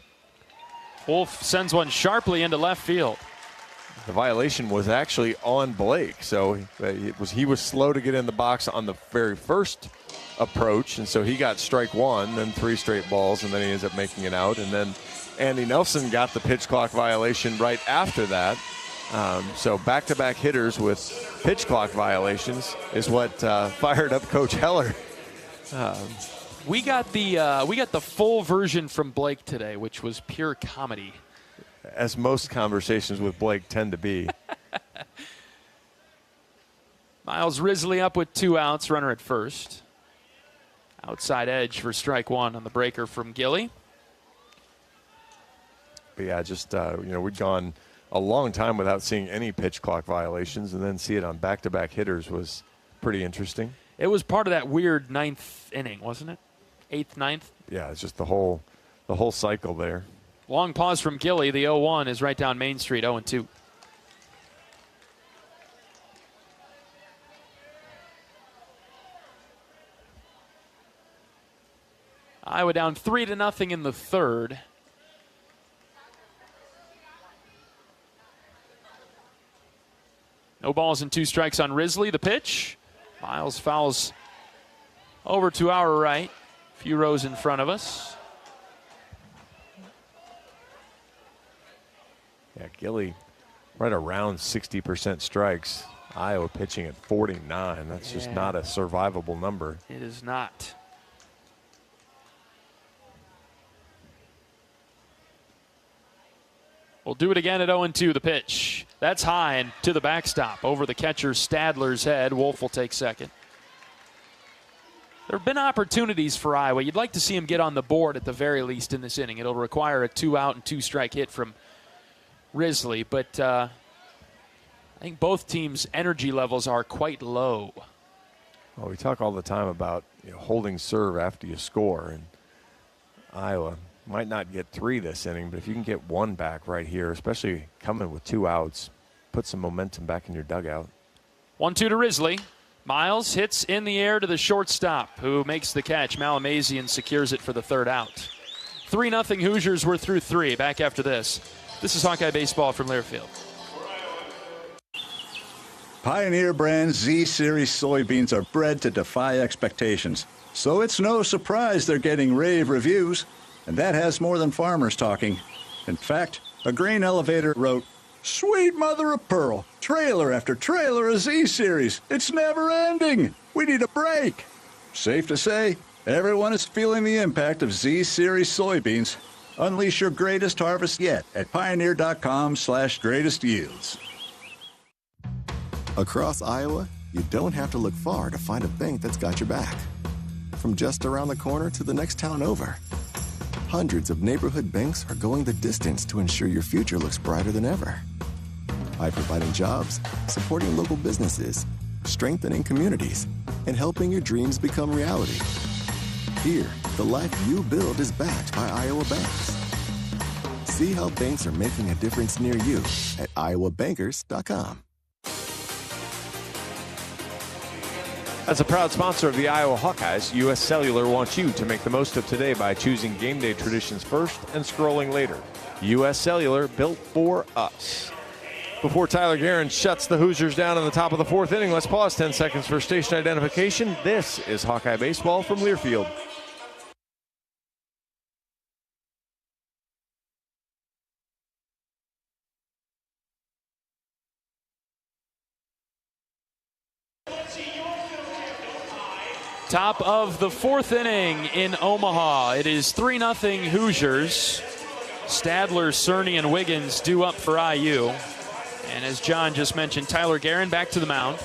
C: Wolf sends one sharply into left field.
H: The violation was actually on Blake, so he was slow to get in the box on the very first approach, and so he got strike 1, then 3 straight balls, and then he ends up making it out. And then Andy Nelson got the pitch clock violation right after that. So back-to-back hitters with pitch clock violations is what fired up Coach Heller.
C: We got the full version from Blake today, which was pure comedy.
H: As most conversations with Blake tend to be.
C: Miles Risley up with 2 outs, runner at first. Outside edge for strike 1 on the breaker from Gilly.
H: But yeah, just, we'd gone a long time without seeing any pitch clock violations, and then see it on back-to-back hitters was pretty interesting.
C: It was part of that weird 9th inning, wasn't it? 8th, 9th?
H: Yeah, it's just the whole cycle there.
C: Long pause from Gilly. The 0-1 is right down Main Street, 0-2. Iowa down 3-0 in the third. No balls and 2 strikes on Risley. The pitch. Miles fouls over to our right. A few rows in front of us.
H: Yeah, Gilly right around 60% strikes. Iowa pitching at 49. That's just not a survivable number.
C: It is not. We'll do it again at 0-2, the pitch. That's high and to the backstop. Over the catcher Stadler's head. Wolf will take second. There have been opportunities for Iowa. You'd like to see him get on the board at the very least in this inning. It'll require a 2-out and 2-strike hit from Risley. But I think both teams' energy levels are quite low.
H: Well, we talk all the time about holding serve after you score. And Iowa might not get 3 this inning, but if you can get 1 back right here, especially coming with 2 outs, put some momentum back in your dugout.
C: 1-2 to Risley. Miles hits in the air to the shortstop, who makes the catch. Malamazian secures it for the 3rd out. 3-0 Hoosiers. We're through 3. Back after this. This is Hawkeye Baseball from Learfield.
D: Pioneer brand Z-Series soybeans are bred to defy expectations, so it's no surprise they're getting rave reviews, and that has more than farmers talking. In fact, a grain elevator wrote, "Sweet mother of pearl, trailer after trailer of Z-Series. It's never ending. We need a break." Safe to say, everyone is feeling the impact of Z-Series soybeans. Unleash your greatest harvest yet at pioneer.com/greatest yields.
K: Across Iowa, you don't have to look far to find a bank that's got your back. From just around the corner to the next town over, hundreds of neighborhood banks are going the distance to ensure your future looks brighter than ever. By providing jobs, supporting local businesses, strengthening communities, and helping your dreams become reality. Here, the life you build is backed by Iowa banks. See how banks are making a difference near you at iowabankers.com.
H: As a proud sponsor of the Iowa Hawkeyes, U.S. Cellular wants you to make the most of today by choosing game day traditions first and scrolling later. U.S. Cellular, built for us. Before Tyler Guerin shuts the Hoosiers down in the top of the fourth inning, let's pause 10 seconds for station identification. This is Hawkeye Baseball from Learfield.
C: Top of the fourth inning in Omaha. It is 3-0 Hoosiers. Stadler, Cerny, and Wiggins due up for IU. And as John just mentioned, Tyler Guerin back to the mound.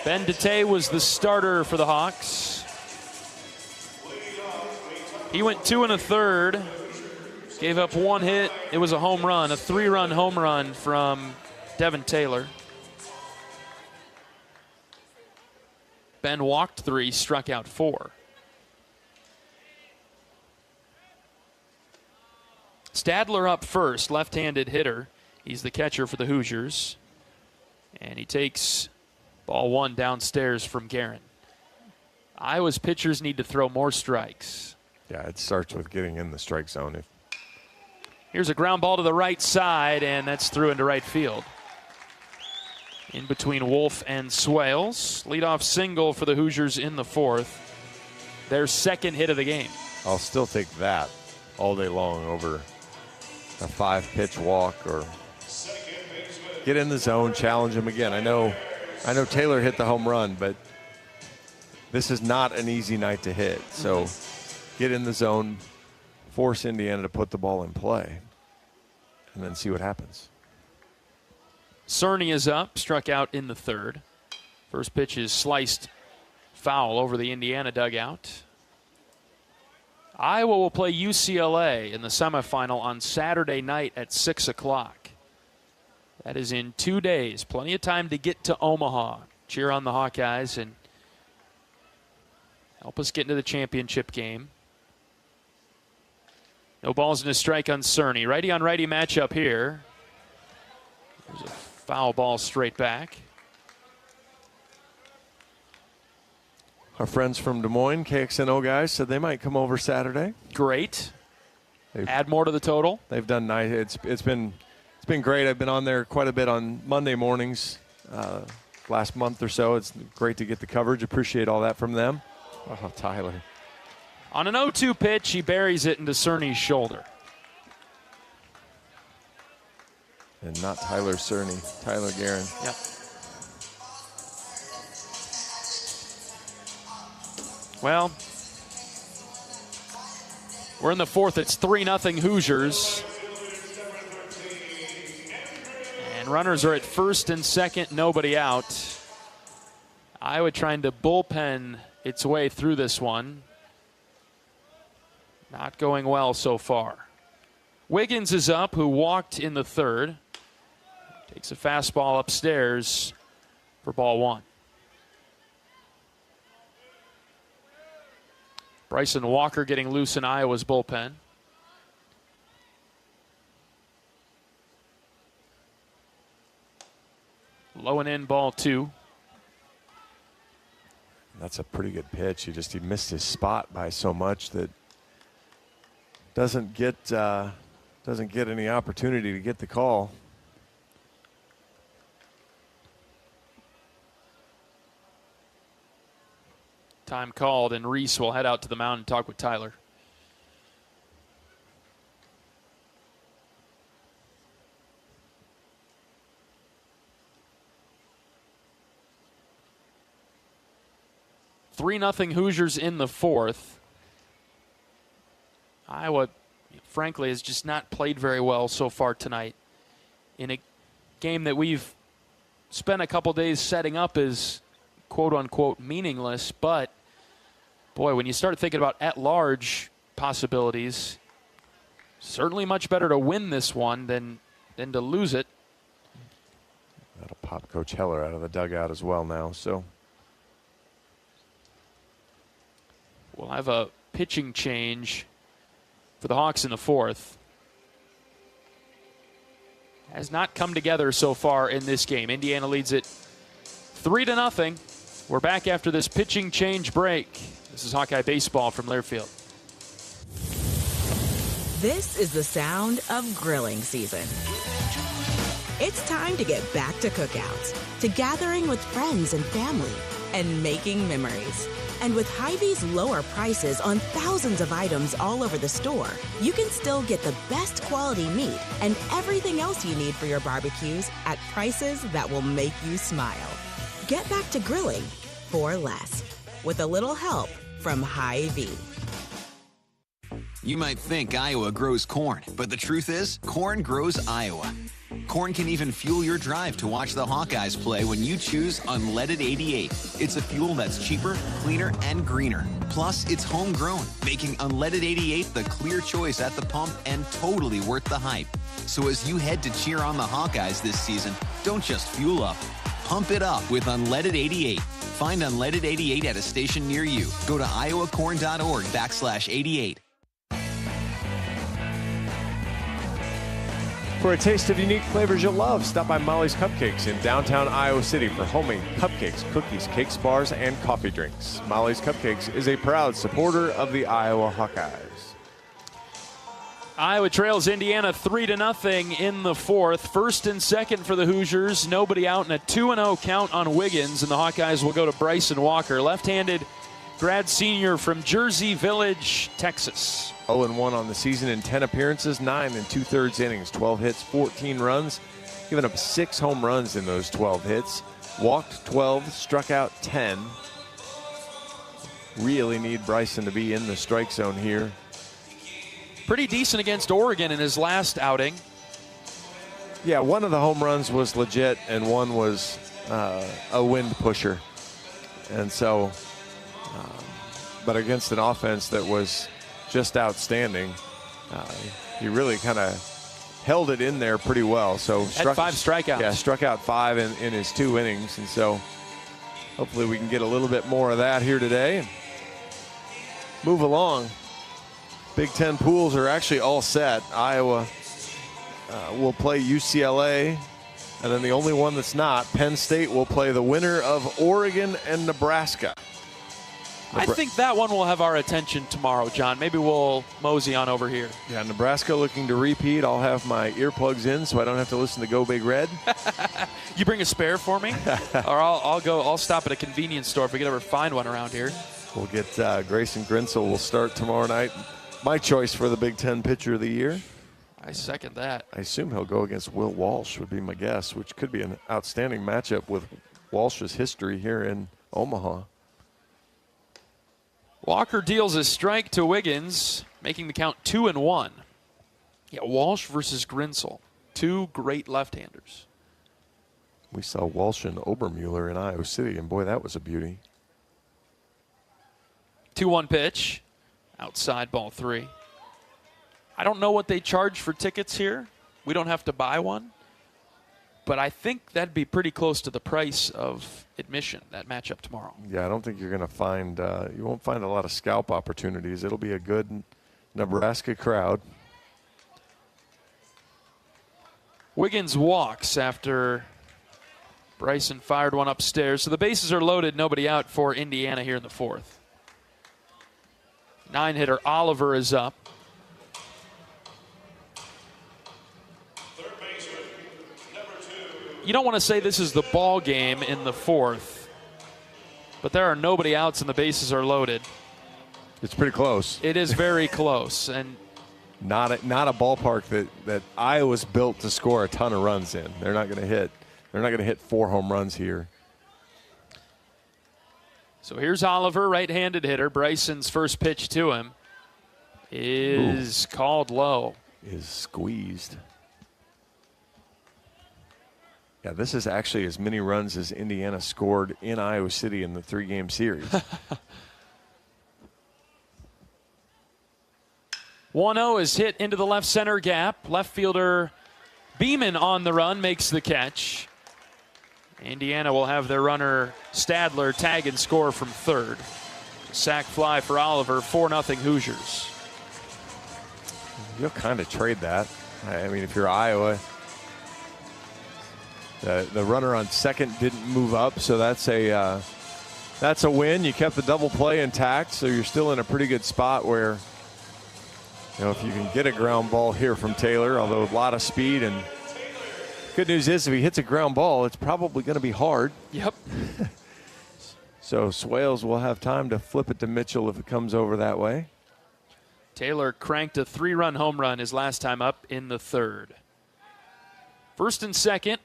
C: Ben Dete was the starter for the Hawks. He went 2 1/3, gave up 1 hit. It was a home run, a 3-run home run from Devin Taylor. Ben walked 3, struck out 4. Stadler up first, left-handed hitter. He's the catcher for the Hoosiers. And he takes ball 1 downstairs from Guerin. Iowa's pitchers need to throw more strikes.
H: Yeah, it starts with getting in the strike zone.
C: Here's a ground ball to the right side, and that's through into right field. In between Wolf and Swales. Leadoff single for the Hoosiers in the fourth. Their second hit of the game.
H: I'll still take that all day long over a 5-pitch walk or get in the zone, challenge him again. I know Taylor hit the home run, but this is not an easy night to hit. So get in the zone, force Indiana to put the ball in play, and then see what happens.
C: Cerny is up, struck out in the third. First pitch is sliced foul over the Indiana dugout. Iowa will play UCLA in the semifinal on Saturday night at 6 o'clock. That is in 2 days. Plenty of time to get to Omaha. Cheer on the Hawkeyes and help us get into the championship game. No balls and a strike on Cerny. Righty on righty matchup here. There's a foul ball straight back.
H: Our friends from Des Moines, KXNO guys, said they might come over Saturday.
C: Great. Add more to the total.
H: They've done nice. It's been great. I've been on there quite a bit on Monday mornings last month or so. It's great to get the coverage. Appreciate all that from them. Oh, Tyler.
C: On an 0-2 pitch, he buries it into Cerny's shoulder.
H: And not Tyler Cerny, Tyler Guerin.
C: Yep. Well, we're in the fourth. It's 3-0 Hoosiers. And runners are at first and second, nobody out. Iowa trying to bullpen its way through this one. Not going well so far. Wiggins is up, who walked in the third. Takes a fastball upstairs for ball 1. Bryson Walker getting loose in Iowa's bullpen. Low and in, ball 2.
H: That's a pretty good pitch. He missed his spot by so much that doesn't get any opportunity to get the call.
C: Time called, and Reese will head out to the mound and talk with Tyler. (3-0) Hoosiers in the fourth. Iowa, frankly, has just not played very well so far tonight. In a game that we've spent a couple days setting up as quote-unquote meaningless, but boy, when you start thinking about at-large possibilities, certainly much better to win this one than to lose it.
H: That'll pop Coach Heller out of the dugout as well now. So
C: we'll have a pitching change for the Hawks in the fourth. Has not come together so far in this game. Indiana leads it 3-0. We're back after this pitching change break. This is Hawkeye Baseball from Learfield.
J: This is the sound of grilling season. It's time to get back to cookouts, to gathering with friends and family, and making memories. And with Hy-Vee's lower prices on thousands of items all over the store, you can still get the best quality meat and everything else you need for your barbecues at prices that will make you smile. Get back to grilling for less, with a little help from Hy-Vee.
L: You might think Iowa grows corn, but the truth is, corn grows Iowa. Corn can even fuel your drive to watch the Hawkeyes play when you choose Unleaded 88. It's a fuel that's cheaper, cleaner, and greener. Plus, it's homegrown, making Unleaded 88 the clear choice at the pump and totally worth the hype. So as you head to cheer on the Hawkeyes this season, don't just fuel up. Pump it up with Unleaded 88. Find Unleaded 88 at a station near you. Go to iowacorn.org/88.
H: for a taste of unique flavors you'll love, stop by Molly's Cupcakes in downtown Iowa City for homemade cupcakes, cookies, cakes, bars, and coffee drinks. Molly's Cupcakes is a proud supporter of the Iowa Hawkeyes.
C: Iowa trails Indiana 3-0 in the fourth. First and second for the Hoosiers. Nobody out, and a 2-0 count on Wiggins, and the Hawkeyes will go to Bryson Walker, left-handed grad senior from Jersey Village, Texas.
H: 0-1 on the season in 10 appearances, 9 2/3 innings, 12 hits, 14 runs, giving up 6 home runs in those 12 hits. Walked 12, struck out 10. Really need Bryson to be in the strike zone here.
C: Pretty decent against Oregon in his last outing.
H: Yeah, one of the home runs was legit, and one was a wind pusher. And so, but against an offense that was just outstanding, he really kind of held it in there pretty well. So
C: had 5 strikeouts.
H: Yeah, struck out 5 in his 2 innings, and so hopefully we can get a little bit more of that here today and move along. Big Ten pools are actually all set. Iowa will play UCLA, and then the only one that's not, Penn State, will play the winner of Oregon and Nebraska.
C: I think that one will have our attention tomorrow, John. Maybe we'll mosey on over here.
H: Yeah, Nebraska looking to repeat. I'll have my earplugs in so I don't have to listen to Go Big Red.
C: You bring a spare for me? Or I'll stop at a convenience store if we could ever find one around here.
H: We'll get Grayson Grinsell will start tomorrow night. My choice for the Big Ten Pitcher of the Year.
C: I second that.
H: I assume he'll go against Will Walsh would be my guess, which could be an outstanding matchup with Walsh's history here in Omaha.
C: Walker deals a strike to Wiggins, making the count 2-1. Yeah, Walsh versus Grinsell, 2 great left-handers.
H: We saw Walsh and Obermueller in Iowa City, and boy, that was a beauty.
C: 2-1 pitch, outside ball 3. I don't know what they charge for tickets here. We don't have to buy one. But I think that'd be pretty close to the price of admission, that matchup tomorrow.
H: Yeah, I don't think you're going to find, you won't find a lot of scalp opportunities. It'll be a good Nebraska crowd.
C: Wiggins walks after Bryson fired one upstairs. So the bases are loaded, nobody out for Indiana here in the fourth. 9-hitter Oliver is up. You don't want to say this is the ball game in the fourth, but there are nobody outs and the bases are loaded.
H: It's pretty close.
C: It is very close, and
H: not a ballpark that Iowa's built to score a ton of runs in. They're not going to hit 4 home runs here.
C: So here's Oliver, right-handed hitter. Bryson's first pitch to him is called low.
H: Is squeezed. Yeah, this is actually as many runs as Indiana scored in Iowa City in the 3-game series.
C: 1-0 is hit into the left center gap. Left fielder Beeman on the run makes the catch. Indiana will have their runner Stadler tag and score from third. Sac fly for Oliver, 4-0 Hoosiers.
H: You'll kind of trade that. I mean, if you're Iowa, the runner on second didn't move up, so that's a win. You kept the double play intact, so you're still in a pretty good spot where, if you can get a ground ball here from Taylor, although a lot of speed, and good news is if he hits a ground ball, it's probably going to be hard.
C: Yep.
H: So Swales will have time to flip it to Mitchell if it comes over that way.
C: Taylor cranked a 3-run home run his last time up in the third. First and second.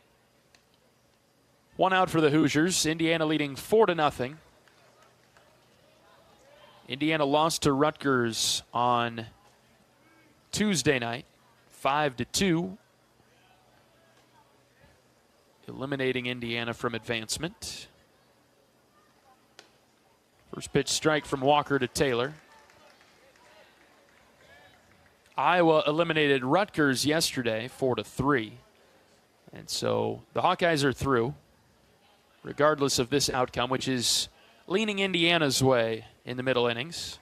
C: 1 out for the Hoosiers. Indiana leading 4-0. Indiana lost to Rutgers on Tuesday night, 5-2. Eliminating Indiana from advancement. First pitch strike from Walker to Taylor. Iowa eliminated Rutgers yesterday, 4-3. And so the Hawkeyes are through, regardless of this outcome, which is leaning Indiana's way in the middle innings.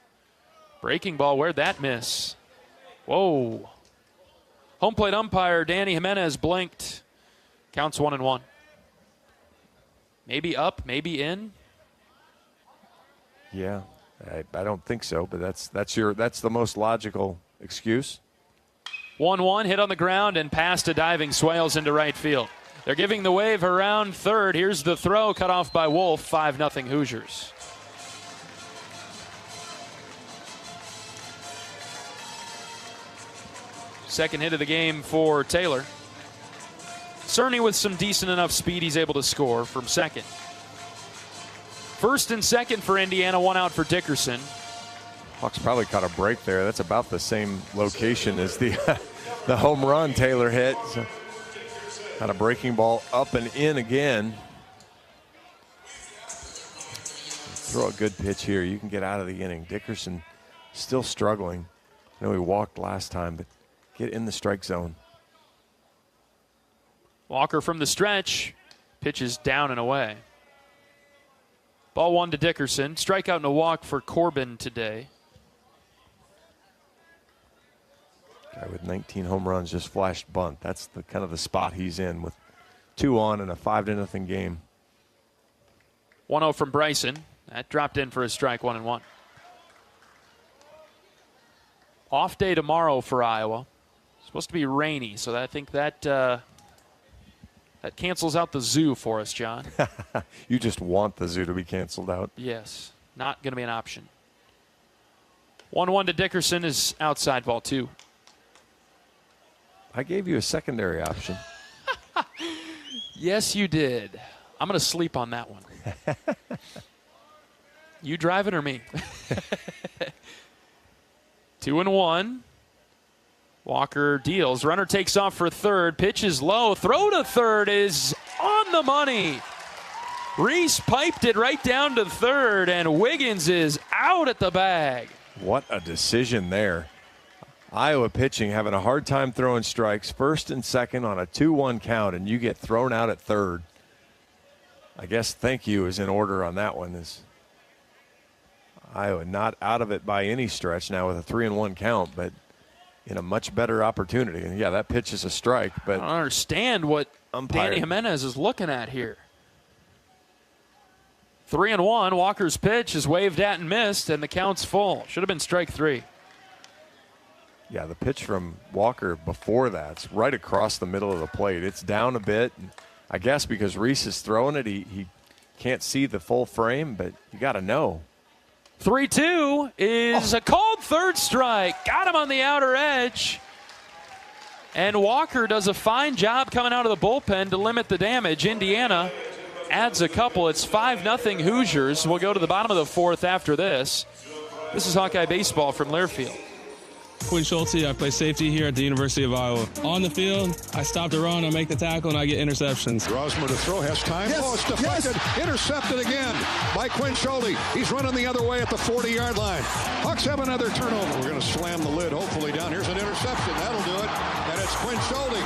C: Breaking ball, where'd that miss? Whoa. Home plate umpire Danny Jimenez blinked. Counts 1-1. Maybe up, maybe in.
H: Yeah, I don't think so, but that's the most logical excuse.
C: 1-1, hit on the ground and past a diving Swales into right field. They're giving the wave around third. Here's the throw, cut off by Wolf. 5-0 Hoosiers. Second hit of the game for Taylor. Cerny with some decent enough speed, he's able to score from second. First and second for Indiana, 1 out for Dickerson.
H: Hawks probably caught a break there. That's about the same location as the the home run Taylor hit. So, got a breaking ball up and in again. Throw a good pitch here. You can get out of the inning. Dickerson still struggling. I know he walked last time, but get in the strike zone.
C: Walker from the stretch. Pitches down and away. Ball 1 to Dickerson. Strikeout and a walk for Corbin today.
H: Guy with 19 home runs just flashed bunt. That's the kind of the spot he's in with 2 on and a 5-0 game.
C: 1-0 from Bryson. That dropped in for a strike, 1-1. Off day tomorrow for Iowa. Supposed to be rainy, so I think that that cancels out the zoo for us, John.
H: You just want the zoo to be canceled out.
C: Yes, not going to be an option. 1-1 to Dickerson is outside ball 2.
H: I gave you a secondary option.
C: Yes, you did. I'm going to sleep on that one. You driving or me? 2-1. Walker deals. Runner takes off for third. Pitch is low. Throw to third is on the money. Reese piped it right down to third, and Wiggins is out at the bag.
H: What a decision there. Iowa pitching having a hard time throwing strikes. First and second on a 2-1 count, and you get thrown out at third. I guess thank you is in order on that one. Is Iowa not out of it by any stretch now with a 3-1 count, but in a much better opportunity. And yeah, that pitch is a strike, but
C: I don't understand what
H: umpire
C: Danny Jimenez is looking at here. 3-1. Walker's pitch is waved at and missed, and the count's full. Should have been strike 3.
H: Yeah, the pitch from Walker before that's right across the middle of the plate. It's down a bit. I guess because Reese is throwing it, he can't see the full frame, but you got to know.
C: 3-2 is a called third strike. Got him on the outer edge. And Walker does a fine job coming out of the bullpen to limit the damage. Indiana adds a couple. It's 5-0 Hoosiers. We'll go to the bottom of the fourth after this. This is Hawkeye Baseball from Learfield.
S: Quinn Schulte, I play safety here at the University of Iowa. On the field, I stop the run, I make the tackle, and I get interceptions.
T: Rosmer to throw, has time.
I: Yes,
T: it's deflected, intercepted again by Quinn Schulte. He's running the other way at the 40-yard line. Hawks have another turnover. We're going to slam the lid, hopefully, down. Here's an interception. That'll do it. And it's Quinn Schulte.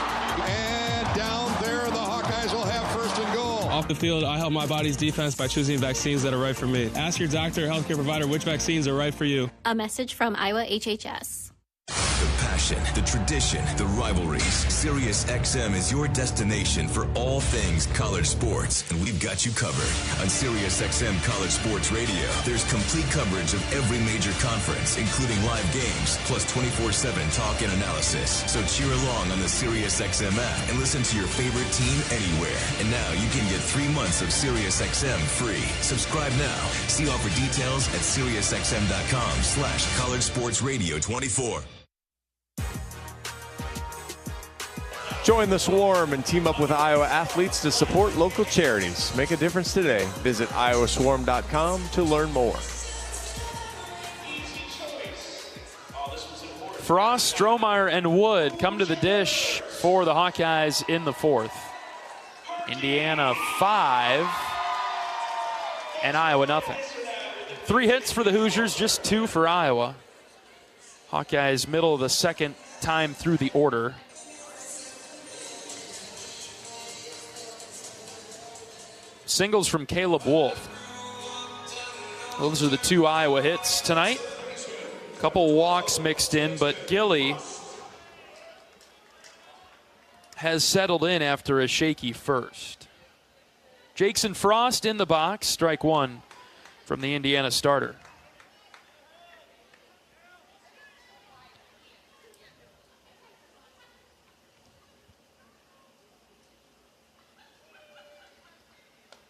T: And down there, the Hawkeyes will have first and goal.
S: Off the field, I help my body's defense by choosing vaccines that are right for me. Ask your doctor or healthcare provider which vaccines are right for you.
M: A message from Iowa HHS.
U: The passion, the tradition, the rivalries. SiriusXM is your destination for all things college sports, and we've got you covered. On SiriusXM College Sports Radio, there's complete coverage of every major conference, including live games, plus 24/7 talk and analysis. So cheer along on the SiriusXM app and listen to your favorite team anywhere. And now you can get 3 months of SiriusXM free. Subscribe now. See offer details at SiriusXM.com/College Sports Radio 24.
H: Join the swarm and team up with Iowa athletes to support local charities. Make a difference today. Visit iowaswarm.com to learn more.
C: Frost, Strohmeyer, and Wood come to the dish for the Hawkeyes in the fourth. Indiana 5 and Iowa nothing. 3 hits for the Hoosiers, just 2 for Iowa. Hawkeyes middle of the second time through the order. Singles from Caleb Wolf. Those are the 2 Iowa hits tonight. A couple walks mixed in, but Gilly has settled in after a shaky first. Jackson Frost in the box, strike 1 from the Indiana starter.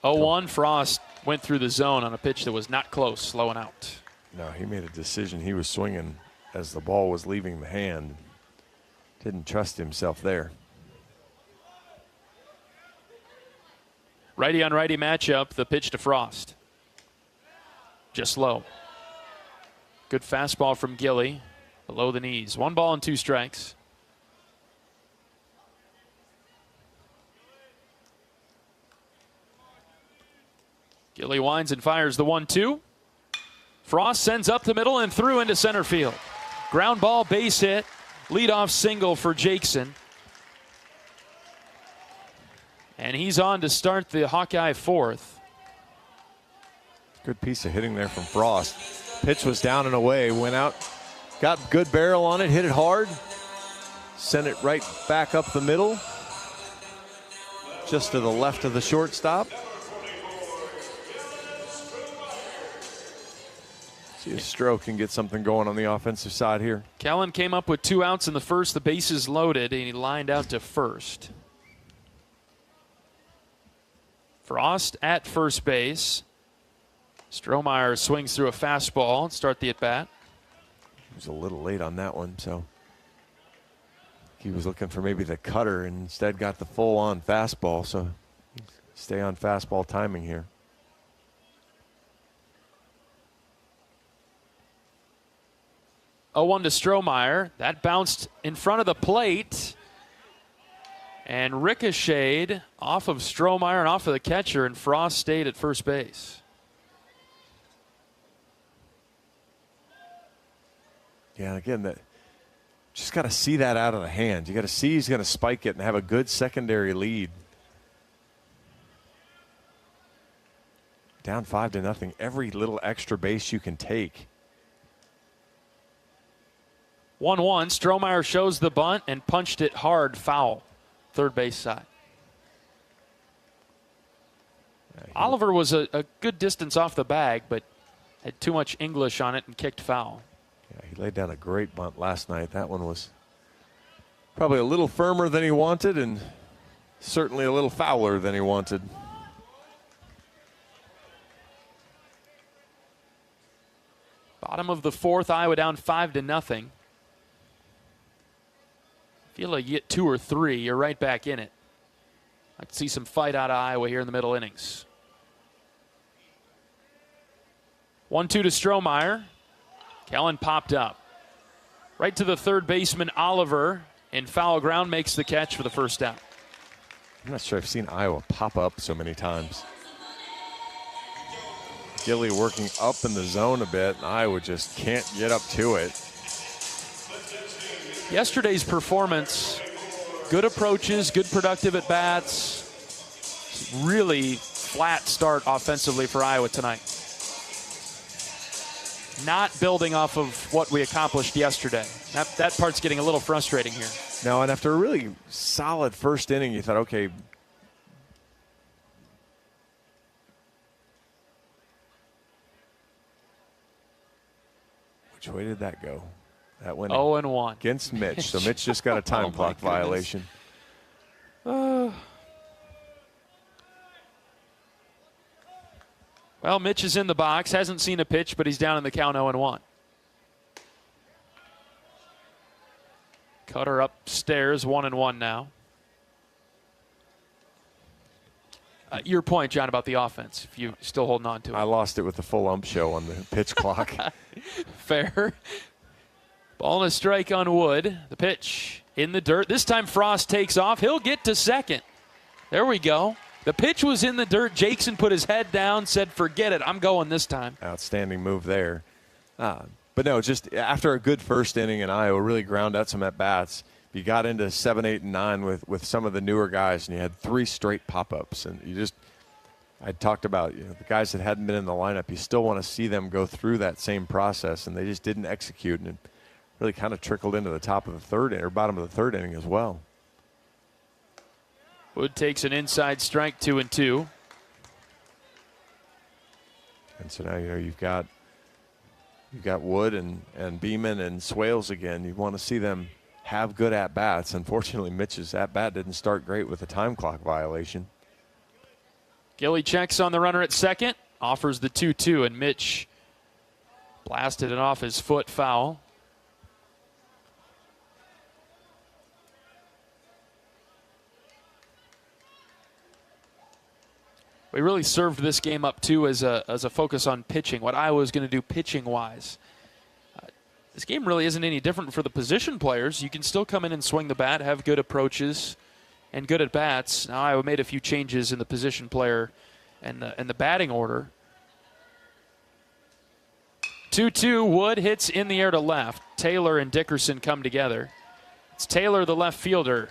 C: Oh, Frost went through the zone on a pitch that was not close, slowing out.
H: No, he made a decision. He was swinging as the ball was leaving the hand. Didn't trust himself there.
C: Righty on righty matchup, the pitch to Frost. Just low. Good fastball from Gilly, below the knees. 1 ball and 2 strikes. Gilly winds and fires the 1-2. Frost sends up the middle and through into center field. Ground ball, base hit, leadoff single for Jackson. And he's on to start the Hawkeye fourth.
H: Good piece of hitting there from Frost. Pitch was down and away, went out, got good barrel on it, hit it hard, sent it right back up the middle, just to the left of the shortstop. See a stroke and get something going on the offensive side here.
C: Kellen came up with 2 outs in the first. The bases loaded, and he lined out to first. Frost at first base. Strohmeyer swings through a fastball and start the at-bat.
H: He was a little late on that one, so he was looking for maybe the cutter and instead got the full-on fastball, so stay on fastball timing here.
C: 0-1 to Strohmeyer. That bounced in front of the plate and ricocheted off of Strohmeyer and off of the catcher, and Frost stayed at first base.
H: Yeah, again, that just got to see that out of the hand. You got to see he's going to spike it and have a good secondary lead. Down 5-0. Every little extra base you can take.
C: 1-1. Strohmeyer shows the bunt and punched it hard, foul. Third base side. Oliver was a good distance off the bag, but had too much English on it and kicked foul.
H: Yeah, he laid down a great bunt last night. That one was probably a little firmer than he wanted and certainly a little fouler than he wanted.
C: Bottom of the fourth, Iowa down 5-0. Feel like you get 2 or 3, you're right back in it. I can see some fight out of Iowa here in the middle innings. 1-2 to Strohmeyer. Kellen popped up. Right to the third baseman, Oliver, in foul ground, makes the catch for the first out.
H: I'm not sure I've seen Iowa pop up so many times. Gilly working up in the zone a bit, and Iowa just can't get up to it.
C: Yesterday's performance, good approaches, good productive at-bats. Really flat start offensively for Iowa tonight. Not building off of what we accomplished yesterday. That part's getting a little frustrating here.
H: No, and after a really solid first inning, you thought, okay, which way did that go? That went
C: 0-1
H: against Mitch. So Mitch just got a time clock violation.
C: Well, Mitch is in the box, hasn't seen a pitch, but he's down in the count 0-1. Cutter upstairs, 1-1 now. Your point, John, about the offense, if you're still holding on to it.
H: I lost it with the full ump show on the pitch clock.
C: Fair. Ball and a strike on Wood. The pitch in the dirt. This time Frost takes off. He'll get to second. There we go. The pitch was in the dirt. Jackson put his head down, said, forget it, I'm going this time.
H: Outstanding move there. But no, just after a good first inning and Iowa really ground out some at-bats, you got into 7, 8, and 9 with some of the newer guys, and you had 3 straight pop-ups. And I talked about the guys that hadn't been in the lineup, you still want to see them go through that same process, and they just didn't execute, and it really kind of trickled into the top of the third inning, or bottom of the third inning as well.
C: Wood takes an inside strike, 2-2.
H: And so now you've got Wood and Beeman and Swales again. You want to see them have good at-bats. Unfortunately, Mitch's at-bat didn't start great with a time clock violation.
C: Gilly checks on the runner at second, offers the 2-2, and Mitch blasted it off his foot, foul. We really served this game up, too, as a focus on pitching, what Iowa is going to do pitching-wise. This game really isn't any different for the position players. You can still come in and swing the bat, have good approaches, and good at-bats. Now, Iowa made a few changes in the position player and the batting order. 2-2, Wood hits in the air to left. Taylor and Dickerson come together. It's Taylor, the left fielder,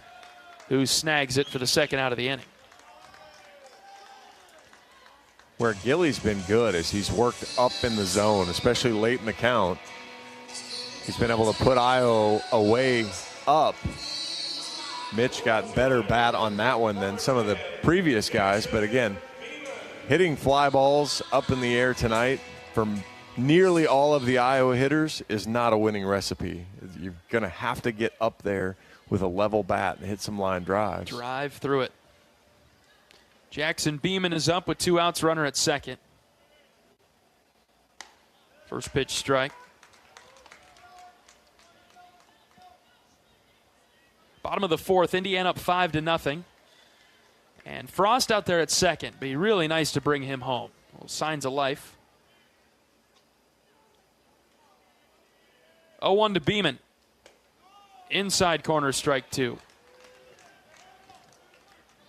C: who snags it for the second out of the inning.
H: Where Gilly's been good is he's worked up in the zone, especially late in the count. He's been able to put Iowa away up. Mitch got better bat on that one than some of the previous guys, but again, hitting fly balls up in the air tonight from nearly all of the Iowa hitters is not a winning recipe. You're going to have to get up there with a level bat and hit some line drives.
C: Drive through it. Jackson Beeman is up with 2 outs, runner at second. First pitch strike. Bottom of the fourth, Indiana up 5-0. And Frost out there at second. Be really nice to bring him home. Well, signs of life. 0-1 to Beeman. Inside corner, strike 2.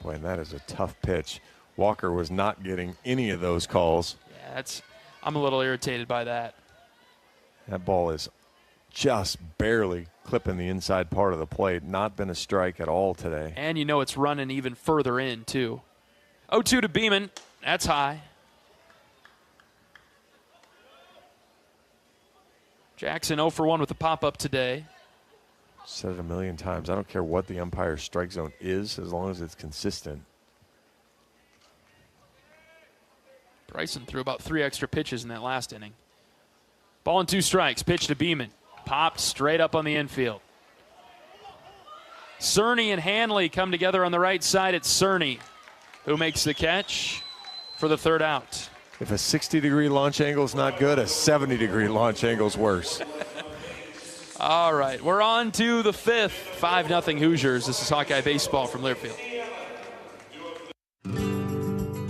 H: Boy, and that is a tough pitch. Walker was not getting any of those calls.
C: Yeah, I'm a little irritated by that.
H: That ball is just barely clipping the inside part of the plate. Not been a strike at all today.
C: And you know it's running even further in, too. 0-2 to Beeman. That's high. Jackson 0 for 1 with the pop-up today.
H: Said it a million times. I don't care what the umpire's strike zone is as long as it's consistent.
C: Bryson threw about 3 extra pitches in that last inning. Ball and 2 strikes. Pitch to Beeman. Popped straight up on the infield. Cerny and Hanley come together on the right side. It's Cerny who makes the catch for the third out.
H: If a 60-degree launch angle is not good, a 70-degree launch angle is worse.
C: All right, we're on to the fifth. 5-0 Hoosiers. This is Hawkeye Baseball from Learfield.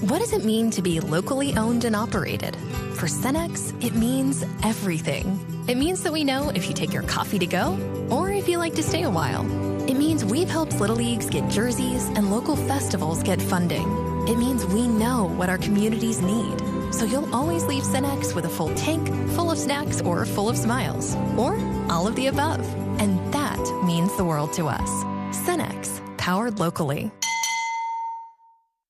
I: What does it mean to be locally owned and operated? For Cenex, it means everything. It means that we know if you take your coffee to go or if you like to stay a while. It means we've helped Little Leagues get jerseys and local festivals get funding. It means we know what our communities need. So you'll always leave Cenex with a full tank, full of snacks, or full of smiles. Or all of the above. And that means the world to us. Cenex, powered locally.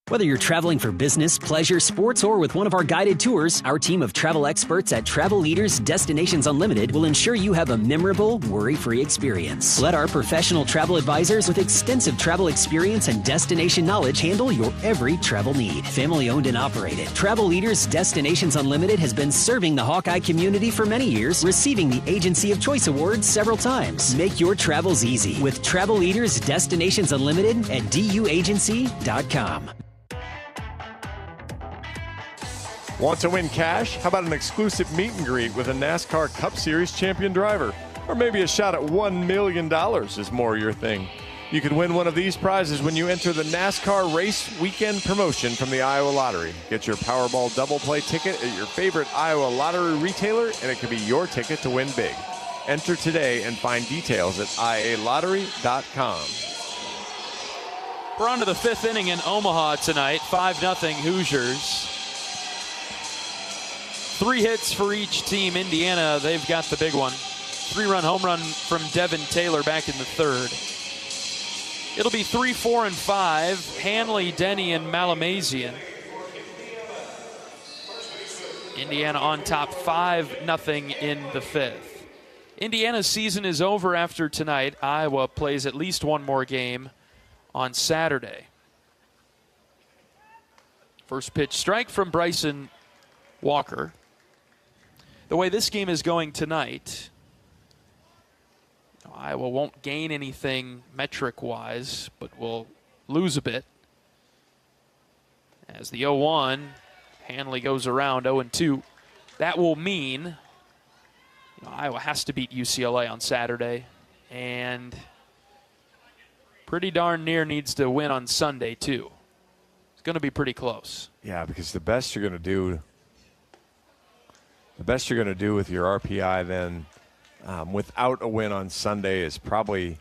E: Whether you're traveling for business, pleasure, sports, or with one of our guided tours, our team of travel experts at Travel Leaders Destinations Unlimited will ensure you have a memorable, worry-free experience. Let our professional travel advisors with extensive travel experience and destination knowledge handle your every travel need. Family-owned and operated, Travel Leaders Destinations Unlimited has been serving the Hawkeye community for many years, receiving the Agency of Choice Award several times. Make your travels easy with Travel Leaders Destinations Unlimited at duagency.com.
H: Want to win cash? How about an exclusive meet and greet with a NASCAR Cup Series champion driver? Or maybe a shot at $1 million is more your thing. You can win one of these prizes when you enter the NASCAR Race Weekend promotion from the Iowa Lottery. Get your Powerball double play ticket at your favorite Iowa Lottery retailer, and it could be your ticket to win big. Enter today and find details at ialottery.com.
C: We're on to the fifth inning in Omaha tonight. 5-0 Hoosiers. 3 hits for each team. Indiana, they've got the big one. 3-run home run from Devin Taylor back in the third. It'll be 3, 4, and 5. Hanley, Denny, and Malamazian. Indiana on top 5-0 in the fifth. Indiana's season is over after tonight. Iowa plays at least one more game on Saturday. First pitch strike from Bryson Walker. The way this game is going tonight, Iowa won't gain anything metric-wise, but will lose a bit. As the 0-1, Hanley goes around 0-2. That will mean Iowa has to beat UCLA on Saturday, and pretty darn near needs to win on Sunday, too. It's going to be pretty close.
H: Yeah, because the best you're going to do with your RPI then without a win on Sunday is probably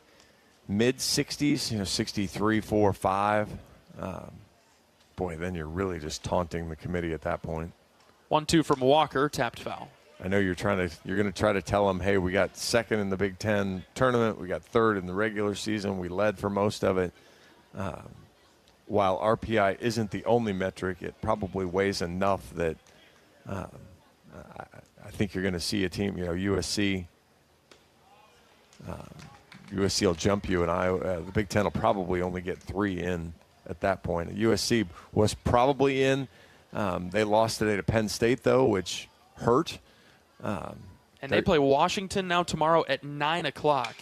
H: mid-60s, 63, 4, 5. Boy, then you're really just taunting the committee at that point.
C: 1-2 from Walker, tapped foul.
H: I know you're going to try to tell them, hey, we got second in the Big Ten tournament, we got third in the regular season, we led for most of it. While RPI isn't the only metric, it probably weighs enough that I think you're going to see a team, USC. USC will jump you, and the Big Ten will probably only get 3 in at that point. USC was probably in. They lost today to Penn State, though, which hurt.
C: And they play Washington now tomorrow at 9 o'clock.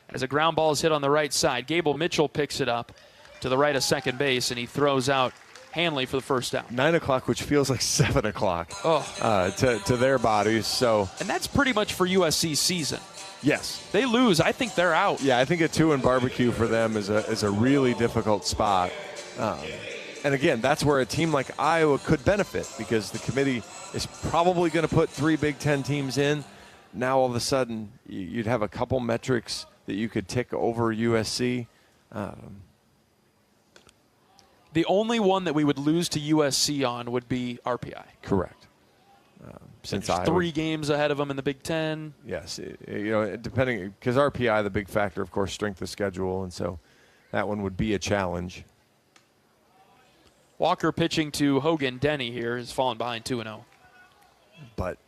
C: As a ground ball is hit on the right side, Gable Mitchell picks it up to the right of second base, and he throws out Hanley for the first out.
H: 9 o'clock, which feels like 7 o'clock to their bodies.
C: And that's pretty much for USC's season.
H: Yes.
C: They lose, I think they're out.
H: Yeah, I think a 2 in barbecue for them is a really difficult spot. And again, that's where a team like Iowa could benefit, because the committee is probably going to put 3 Big Ten teams in. Now all of a sudden you'd have a couple metrics that you could tick over USC.
C: The only one that we would lose to USC on would be RPI.
H: Correct. Since
C: Iowa, 3 games ahead of them in the Big Ten.
H: Yes, depending, because RPI, the big factor, of course, strength of schedule, and so that one would be a challenge.
C: Walker pitching to Hogan Denny here has fallen behind 2-0.
H: But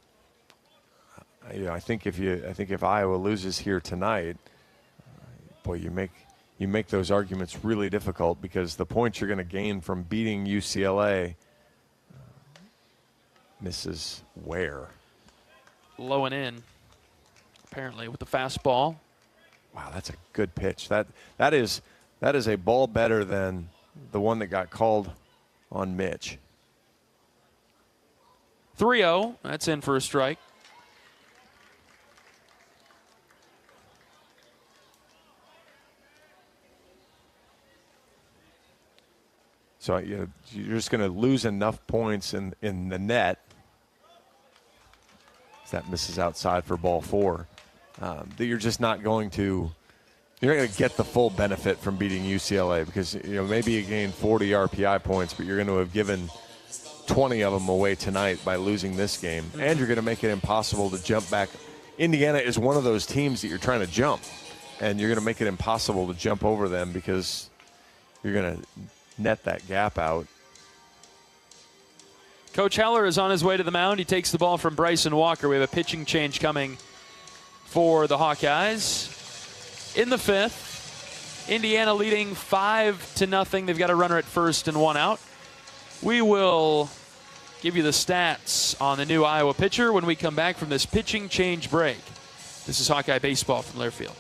H: I think if Iowa loses here tonight, boy, you make those arguments really difficult, because the points you're going to gain from beating UCLA misses where?
C: Low and in, apparently, with the fastball.
H: Wow, that's a good pitch. That is a ball better than the one that got called on Mitch.
C: 3-0. That's in for a strike.
H: So you're just going to lose enough points in the net. That misses outside for ball 4. That you're just not going to. You're not going to get the full benefit from beating UCLA because maybe you gain 40 RPI points, but you're going to have given 20 of them away tonight by losing this game, and you're going to make it impossible to jump back. Indiana is one of those teams that you're trying to jump, and you're going to make it impossible to jump over them because you're going to net that gap out.
C: Coach Heller is on his way to the mound. He takes the ball from Bryson Walker. We have a pitching change coming for the Hawkeyes. In the 5th, Indiana leading 5-0. They've got a runner at first and one out. We will give you the stats on the new Iowa pitcher when we come back from this pitching change break. This is Hawkeye Baseball from Learfield.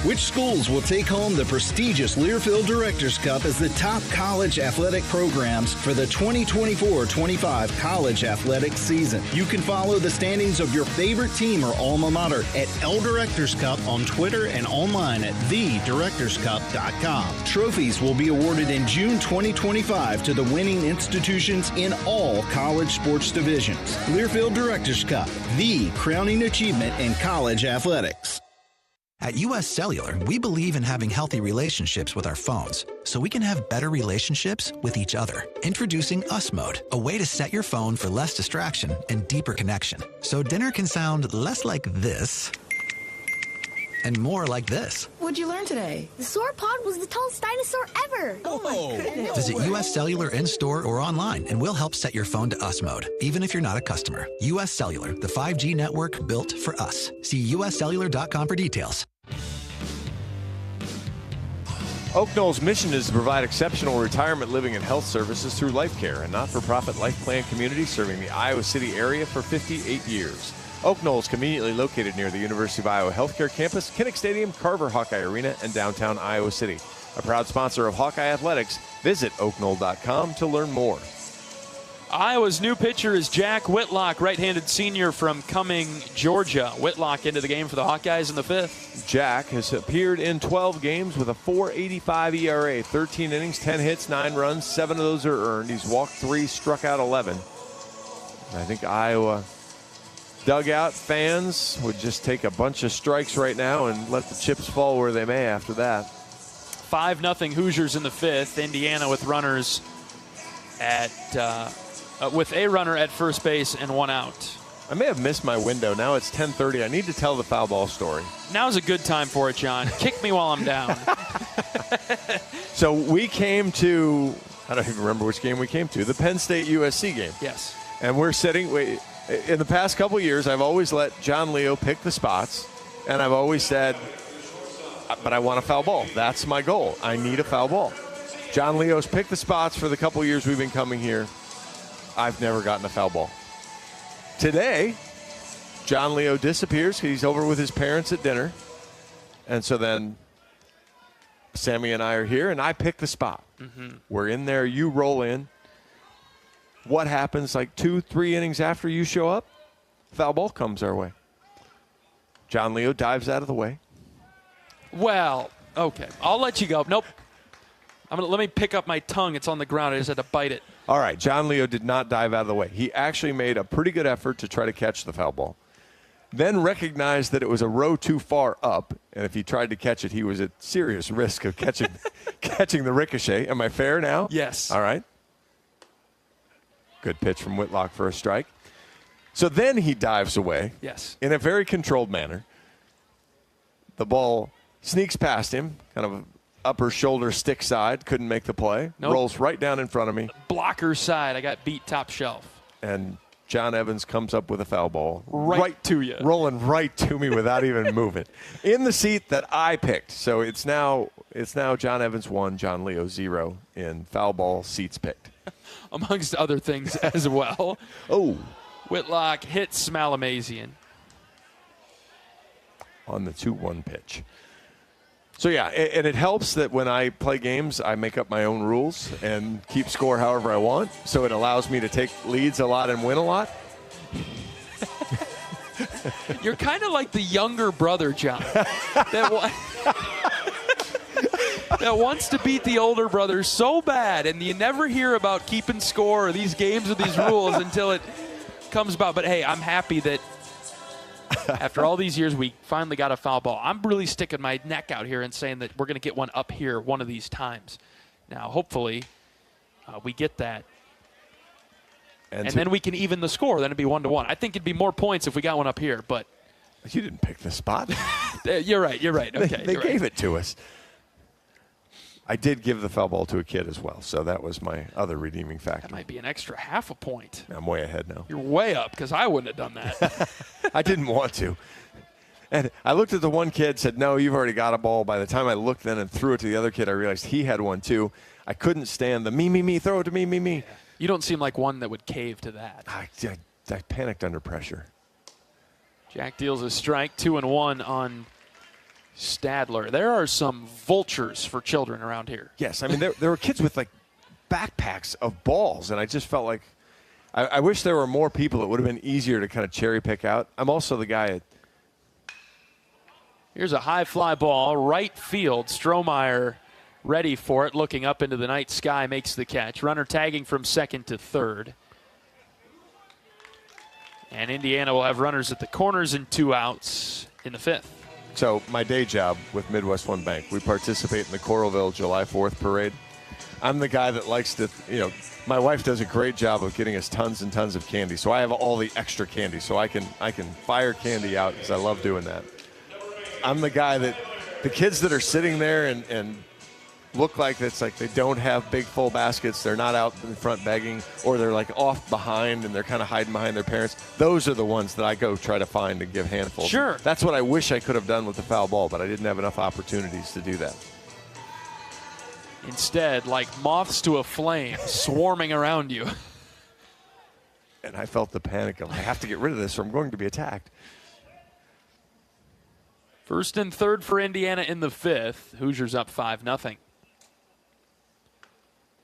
N: Which schools will take home the prestigious Learfield Directors Cup as the top college athletic programs for the 2024-25 college athletic season? You can follow the standings of your favorite team or alma mater at L Directors Cup on Twitter and online at thedirectorscup.com. Trophies will be awarded in June 2025 to the winning institutions in all college sports divisions. Learfield Directors Cup, the crowning achievement in college athletics.
O: At U.S. Cellular, we believe in having healthy relationships with our phones so we can have better relationships with each other. Introducing US Mode, a way to set your phone for less distraction and deeper connection. So dinner can sound less like this and more like this.
P: What'd you learn today? The sauropod was the tallest dinosaur ever. Oh my goodness.
O: Visit U.S. Cellular in-store or online, and we'll help set your phone to US Mode, even if you're not a customer. U.S. Cellular, the 5G network built for us. See uscellular.com for details.
H: Oak Knoll's mission is to provide exceptional retirement living and health services through Life Care, a not-for-profit life plan community serving the Iowa City area for 58 years. Oak Knoll is conveniently located near the University of Iowa Healthcare Campus, Kinnick Stadium, Carver Hawkeye Arena, and downtown Iowa City. A proud sponsor of Hawkeye Athletics, visit oakknoll.com to learn more.
C: Iowa's new pitcher is Jack Whitlock, right-handed senior from Cumming, Georgia. Whitlock into the game for the Hawkeyes in the 5th.
H: Jack has appeared in 12 games with a .485 ERA, 13 innings, 10 hits, 9 runs, 7 of those are earned. He's walked 3, struck out 11. I think Iowa dugout fans would just take a bunch of strikes right now and let the chips fall where they may after that.
C: 5-0 Hoosiers in the 5th. Indiana with runners at with a runner at first base and one out.
H: I may have missed my window. Now it's 10:30. I need to tell the foul ball story.
C: Now's a good time for it, John. Kick me while I'm down.
H: So we came to, I don't even remember which game we came to, the Penn State USC game.
C: Yes.
H: And we're sitting, in the past couple of years, I've always let John Leo pick the spots, and I've always said, but I want a foul ball. That's my goal. I need a foul ball. John Leo's picked the spots for the couple of years we've been coming here. I've never gotten a foul ball. Today, John Leo disappears. He's over with his parents at dinner. And so then Sammy and I are here, and I pick the spot.
C: Mm-hmm.
H: We're in there. You roll in. What happens like 2-3 innings after you show up? Foul ball comes our way. John Leo dives out of the way.
C: Well, okay. I'll let you go. Nope. Let me pick up my tongue. It's on the ground. I just had to bite it.
H: All right. John Leo did not dive out of the way. He actually made a pretty good effort to try to catch the foul ball. Then recognized that it was a row too far up, and if he tried to catch it, he was at serious risk of catching the ricochet. Am I fair now?
C: Yes.
H: All right. Good pitch from Whitlock for a strike. So then he dives away.
C: Yes.
H: In a very controlled manner. The ball sneaks past him, kind of upper shoulder stick side, couldn't make the play.
C: Nope.
H: Rolls right down in front of me.
C: Blocker side, I got beat top shelf.
H: And John Evans comes up with a foul ball.
C: Right to you.
H: Rolling right to me without even moving. In the seat that I picked. So it's now John Evans 1, John Leo 0 in foul ball seats picked.
C: Amongst other things as well.
H: Oh.
C: Whitlock hits Malamazian.
H: On the 2-1 pitch. So, yeah, and it helps that when I play games, I make up my own rules and keep score however I want. So it allows me to take leads a lot and win a lot.
C: You're kind of like the younger brother, John, that wants to beat the older brother so bad, and you never hear about keeping score or these games or these rules until it comes about. But, hey, I'm happy that after all these years, we finally got a foul ball. I'm really sticking my neck out here and saying that we're going to get one up here one of these times. Now, hopefully, we get that. And then we can even the score. Then it'd be 1-1. I think it'd be more points if we got one up here. But
H: you didn't pick the spot.
C: You're right. Okay,
H: they gave it to us. I did give the foul ball to a kid as well, so that was my other redeeming factor.
C: That might be an extra half a point.
H: I'm way ahead now.
C: You're way up because I wouldn't have done that.
H: I didn't want to. And I looked at the one kid, said, no, you've already got a ball. By the time I looked then and threw it to the other kid, I realized he had one too. I couldn't stand the me, throw it to me.
C: Yeah. You don't seem like one that would cave to that.
H: I panicked under pressure.
C: Jack deals a strike, 2-1 on Stadler. There are some vultures for children around here.
H: Yes, I mean, there were kids with, like, backpacks of balls, and I just felt like I wish there were more people. It would have been easier to kind of cherry pick out. I'm also the guy
C: Here's a high fly ball, right field. Strohmeyer ready for it, looking up into the night sky, makes the catch. Runner tagging from second to third. And Indiana will have runners at the corners and 2 outs in the 5th.
H: So my day job with Midwest One Bank, we participate in the Coralville July 4th parade. I'm the guy that likes to, my wife does a great job of getting us tons and tons of candy. So I have all the extra candy, so I can fire candy out because I love doing that. I'm the guy that the kids that are sitting there and look like it's like they don't have big full baskets, they're not out in front begging, or they're like off behind and they're kind of hiding behind their parents. Those are the ones that I go try to find and give handfuls.
C: Sure.
H: That's what I wish I could have done with the foul ball, but I didn't have enough opportunities to do that.
C: Instead, like moths to a flame, swarming around you.
H: And I felt the panic of, I have to get rid of this or I'm going to be attacked.
C: First and third for Indiana in the 5th. Hoosiers up 5-0.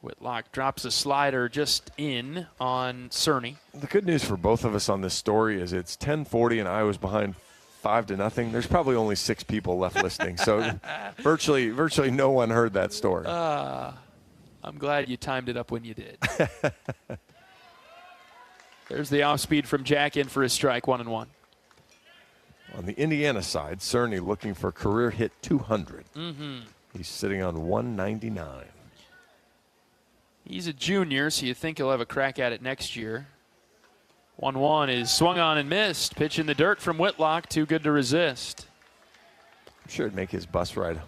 C: Whitlock drops a slider just in on Cerny.
H: The good news for both of us on this story is it's 10:40 and Iowa's behind 5-0. There's probably only 6 people left listening, so virtually no one heard that story.
C: I'm glad you timed it up when you did. There's the off speed from Jack in for a strike, 1-1.
H: On the Indiana side, Cerny looking for career hit 200.
C: Mm-hmm.
H: He's sitting on 199.
C: He's a junior, so you think he'll have a crack at it next year. 1-1 is swung on and missed. Pitch in the dirt from Whitlock, too good to resist.
H: I'm sure it'd make his bus ride.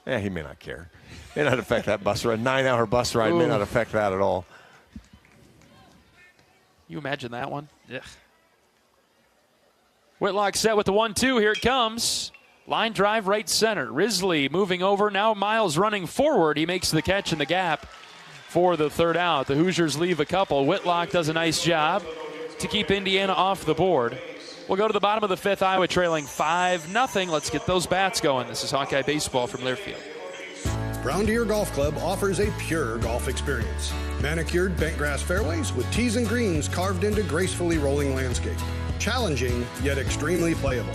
H: He may not care. May not affect that bus ride. 9-hour bus ride may not affect that at all.
C: You imagine that one? Ugh. Whitlock set with the 1-2. Here it comes. Line drive right center. Risley moving over. Now Miles running forward. He makes the catch in the gap for the third out. The Hoosiers leave a couple. Whitlock does a nice job to keep Indiana off the board. We'll go to the bottom of the 5th. Iowa trailing 5-0. Let's get those bats going. This is Hawkeye Baseball from Learfield.
F: Brown Deer Golf Club offers a pure golf experience. Manicured bentgrass fairways with tees and greens carved into gracefully rolling landscape. Challenging, yet extremely playable.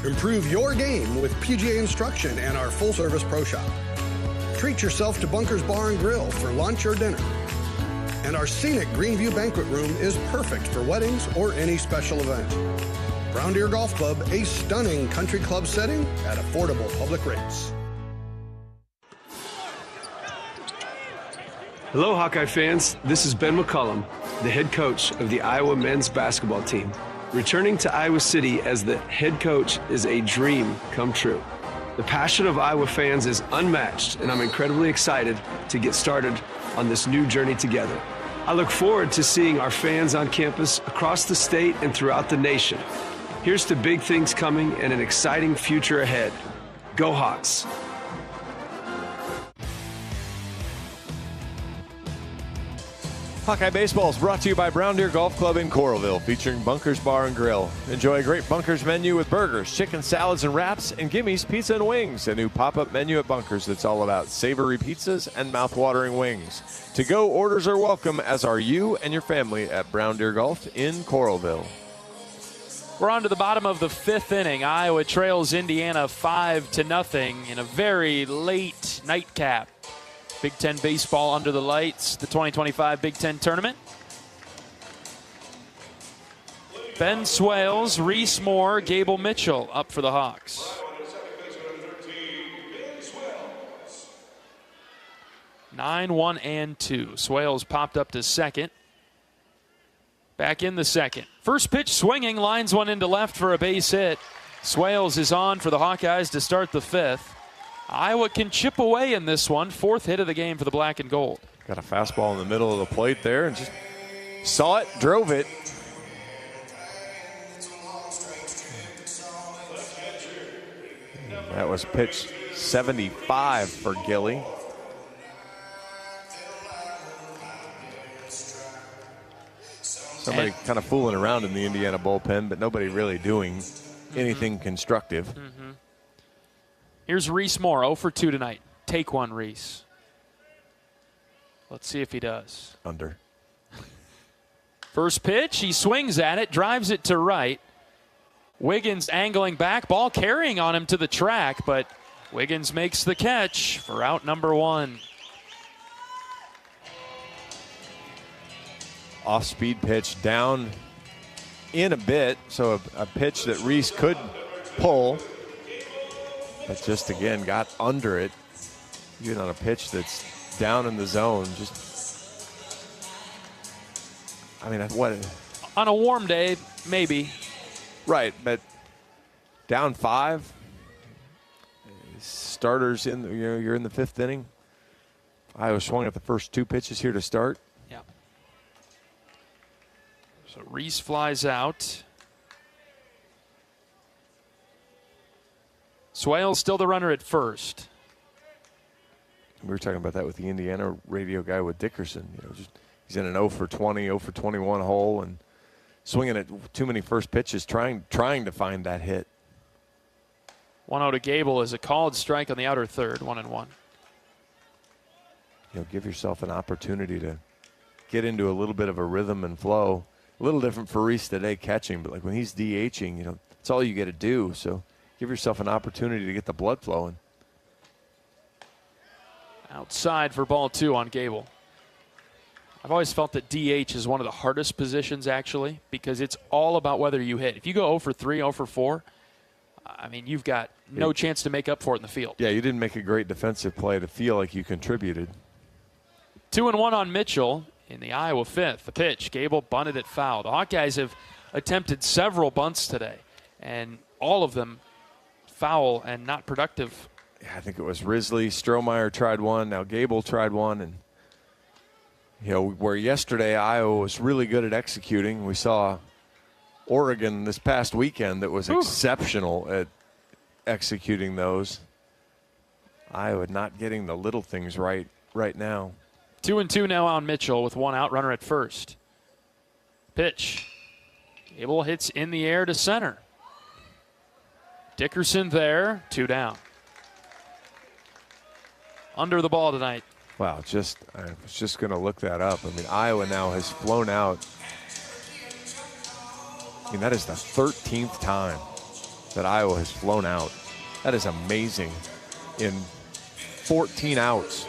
F: Improve your game with PGA instruction and our full-service pro shop. Treat yourself to Bunker's Bar and Grill for lunch or dinner. And our scenic Greenview Banquet Room is perfect for weddings or any special event. Brown Deer Golf Club, a stunning country club setting at affordable public rates.
B: Hello, Hawkeye fans. This is Ben McCullum, the head coach of the Iowa men's basketball team. Returning to Iowa City as the head coach is a dream come true. The passion of Iowa fans is unmatched, and I'm incredibly excited to get started on this new journey together. I look forward to seeing our fans on campus across the state and throughout the nation. Here's to big things coming and an exciting future ahead. Go Hawks!
H: Hawkeye Baseball is brought to you by Brown Deer Golf Club in Coralville, featuring Bunkers Bar and Grill. Enjoy a great Bunkers menu with burgers, chicken salads and wraps, and Gimmy's Pizza and Wings, a new pop-up menu at Bunkers that's all about savory pizzas and mouth-watering wings. To-go orders are welcome, as are you and your family at Brown Deer Golf in Coralville.
C: We're on to the bottom of the 5th inning. Iowa trails Indiana 5-0 in a very late nightcap. Big Ten baseball under the lights, the 2025 Big Ten tournament. Ben Swales, Reese Moore, Gable Mitchell up for the Hawks. Nine, 1, and 2. Swales popped up to second. Back in the second. First pitch swinging, lines one into left for a base hit. Swales is on for the Hawkeyes to start the 5th. Iowa can chip away in this one. 4th hit of the game for the black and gold.
H: Got a fastball in the middle of the plate there and just saw it, drove it. That was pitch 75 for Gilly. Somebody kind of fooling around in the Indiana bullpen, but nobody really doing anything constructive.
C: Here's Reese Moore, 0 for 2 tonight. Take one, Reese. Let's see if he does.
H: Under.
C: First pitch, he swings at it, drives it to right. Wiggins angling back, ball carrying on him to the track, but Wiggins makes the catch for out number 1.
H: Off-speed pitch down in a bit, so a pitch that Reese could pull, but just again got under it. Even on a pitch that's down in the zone, I mean, what?
C: On a warm day, maybe.
H: Right, but down 5. Starters you're in the 5th inning. Iowa swung at the first 2 pitches here to start.
C: Yeah. So Reese flies out. Swales still the runner at first.
H: We were talking about that with the Indiana radio guy with Dickerson. He's in an 0 for 20, 0 for 21 hole and swinging at too many first pitches, trying to find that hit.
C: 1-0 to Gable is a called strike on the outer third, 1-1.
H: Give yourself an opportunity to get into a little bit of a rhythm and flow. A little different for Reese today catching, but like when he's DHing, it's all you got to do. So give yourself an opportunity to get the blood flowing.
C: Outside for ball 2 on Gable. I've always felt that DH is one of the hardest positions, actually, because it's all about whether you hit. If you go 0 for 3, 0 for 4, I mean, you've got no chance to make up for it in the field.
H: Yeah, you didn't make a great defensive play to feel like you contributed.
C: 2-1 on Mitchell in the Iowa 5th. The pitch, Gable bunted it foul. The Hawkeyes have attempted several bunts today, and all of them foul and not productive.
H: Yeah, I think it was Risley, Strohmeyer tried one, now Gable tried one, and where yesterday Iowa was really good at executing. We saw Oregon this past weekend that was exceptional at executing those. Iowa not getting the little things right now.
C: 2-2 now on Mitchell with 1 out, runner at first. Pitch. Gable hits in the air to center. Dickerson there, 2 down. Under the ball tonight.
H: Wow, I was just going to look that up. I mean, Iowa now has flown out. I mean, that is the 13th time that Iowa has flown out. That is amazing. In 14 outs.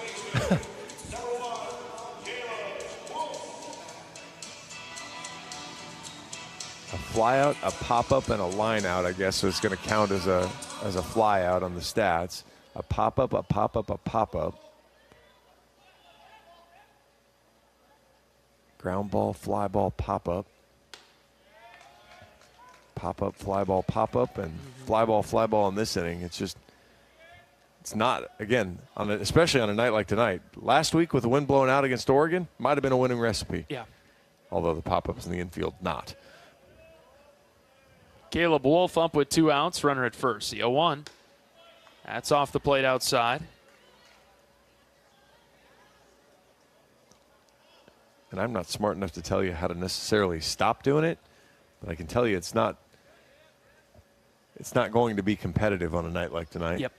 H: A fly out, a pop up, and a line out, I guess, is going to count as a fly out on the stats. A pop up, a pop up, a pop up. Ground ball, fly ball, pop up. Pop up, fly ball, pop up, and fly ball in this inning. It's not, again, especially on a night like tonight. Last week with the wind blowing out against Oregon, might have been a winning recipe.
C: Yeah.
H: Although the pop ups in the infield, not.
C: Caleb Wolf up with 2 outs, runner at first. The 0-1. That's off the plate outside.
H: and I'm not smart enough to tell you how to necessarily stop doing it, but I can tell you it's not going to be competitive on a night like tonight.
C: Yep.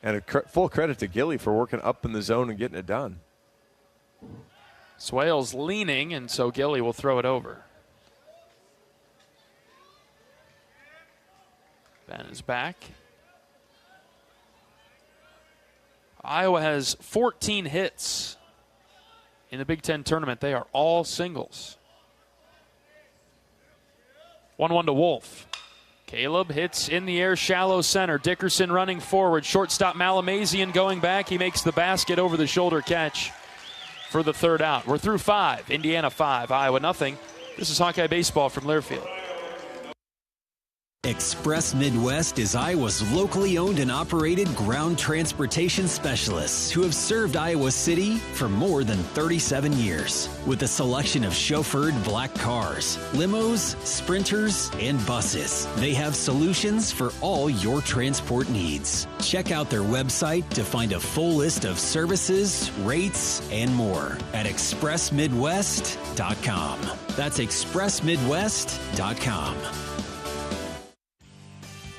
H: And full credit to Gilly for working up in the zone and getting it done.
C: Swales leaning, and so Gilly will throw it over. Ben is back. Iowa has 14 hits in the Big Ten tournament. They are all singles. 1-1 to Wolf. Caleb hits in the air, shallow center. Dickerson running forward. Shortstop Malamazian going back. He makes the basket over the shoulder catch for the third out. We're through 5. Indiana 5, Iowa nothing. This is Hawkeye Baseball from Learfield.
E: Express Midwest is Iowa's locally owned and operated ground transportation specialists who have served Iowa City for more than 37 years. With a selection of chauffeured black cars, limos, sprinters, and buses, they have solutions for all your transport needs. Check out their website to find a full list of services, rates, and more at expressmidwest.com. That's expressmidwest.com.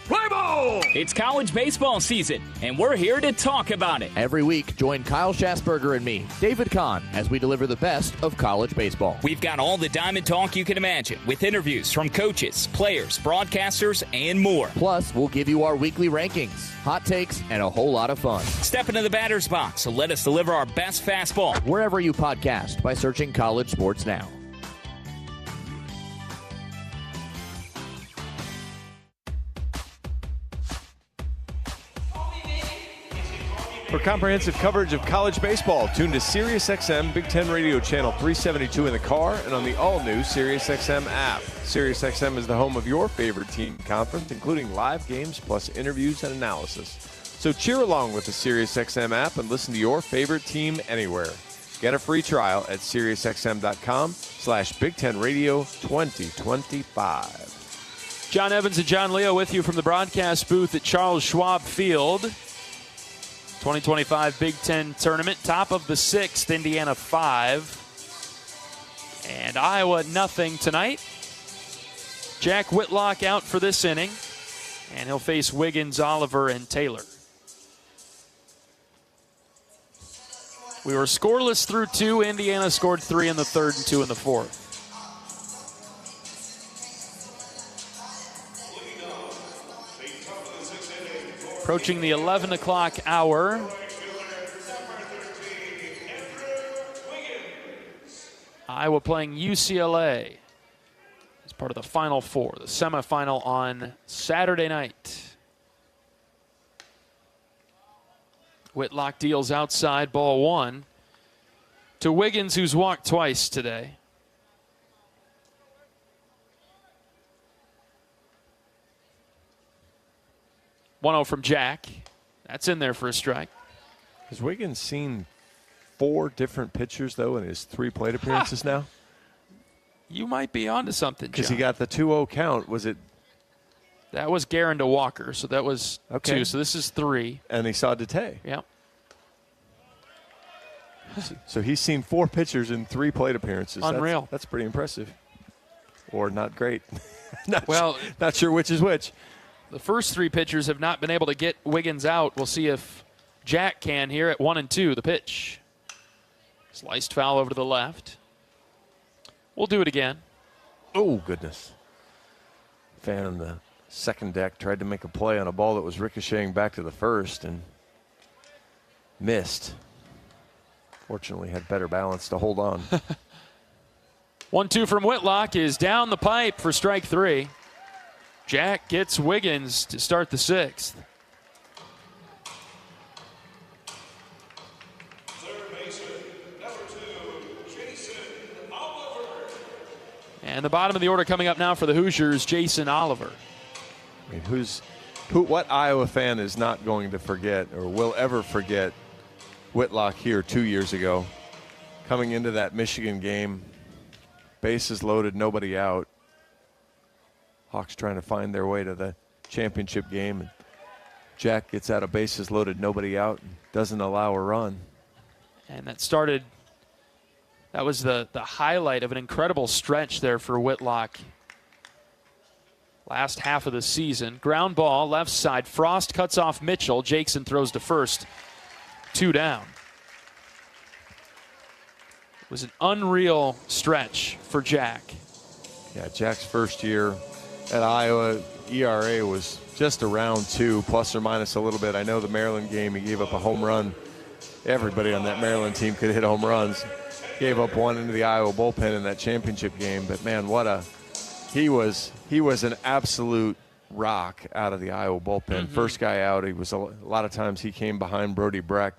G: Play ball! It's college baseball season, and we're here to talk about it.
Q: Every week, join Kyle Schassberger and me, David Kahn, as we deliver the best of college baseball.
G: We've got all the diamond talk you can imagine, with interviews from coaches, players, broadcasters, and more.
Q: Plus, we'll give you our weekly rankings, hot takes, and a whole lot of fun.
G: Step into the batter's box and let us deliver our best fastball.
Q: Wherever you podcast by searching College Sports Now.
H: For comprehensive coverage of college baseball, tune to SiriusXM Big Ten Radio Channel 372 in the car and on the all-new SiriusXM app. SiriusXM is the home of your favorite team conference, including live games plus interviews and analysis. So cheer along with the SiriusXM app and listen to your favorite team anywhere. Get a free trial at SiriusXM.com/Big Ten Radio 2025.
C: John Evans and John Leo with you from the broadcast booth at Charles Schwab Field. 2025 Big Ten Tournament, top of the 6th, Indiana 5. And Iowa nothing tonight. Jack Whitlock out for this inning, and he'll face Wiggins, Oliver, and Taylor. We were scoreless through 2. Indiana scored 3 in the 3rd and 2 in the 4th. Approaching the 11 o'clock hour. Iowa playing UCLA as part of the Final Four, the semifinal on Saturday night. Whitlock deals outside, ball 1 to Wiggins, who's walked twice today. .1-0 from Jack. That's in there for a strike.
H: Has Wiggins seen 4 different pitchers, though, in his 3 plate appearances now?
C: You might be onto something,
H: because he got the 2-0 count. Was it?
C: That was Guerin to Walker, so that was 2. So this is 3.
H: And he saw Dete.
C: Yep.
H: So he's seen 4 pitchers in 3 plate appearances.
C: Unreal.
H: That's pretty impressive. Or not great. Not sure which is which.
C: The first 3 pitchers have not been able to get Wiggins out. We'll see if Jack can here at 1 and 2. The pitch. Sliced foul over to the left. We'll do it again.
H: Oh, goodness. Fan on the second deck tried to make a play on a ball that was ricocheting back to the first and missed. Fortunately, had better balance to hold on.
C: 1-2 from Whitlock is down the pipe for strike 3. Jack gets Wiggins to start the 6th. And the bottom of the order coming up now for the Hoosiers, Jason Oliver.
H: I mean, what Iowa fan is not going to forget or will ever forget Whitlock here 2 years ago, coming into that Michigan game, bases loaded, nobody out. Hawks trying to find their way to the championship game. And Jack gets out of bases loaded, nobody out, and doesn't allow a run.
C: And that started That was the highlight of an incredible stretch there for Whitlock. Last half of the season. Ground ball, left side. Frost cuts off Mitchell. Jackson throws to first. 2 down. It was an unreal stretch for Jack.
H: Yeah, Jack's first year at Iowa, ERA was just around 2, plus or minus a little bit. I know the Maryland game, he gave up a home run. Everybody on that Maryland team could hit home runs. Gave up one into the Iowa bullpen in that championship game. But, man, he was an absolute rock out of the Iowa bullpen.
C: Mm-hmm.
H: First guy out. He was a lot of times he came behind Brody Breck,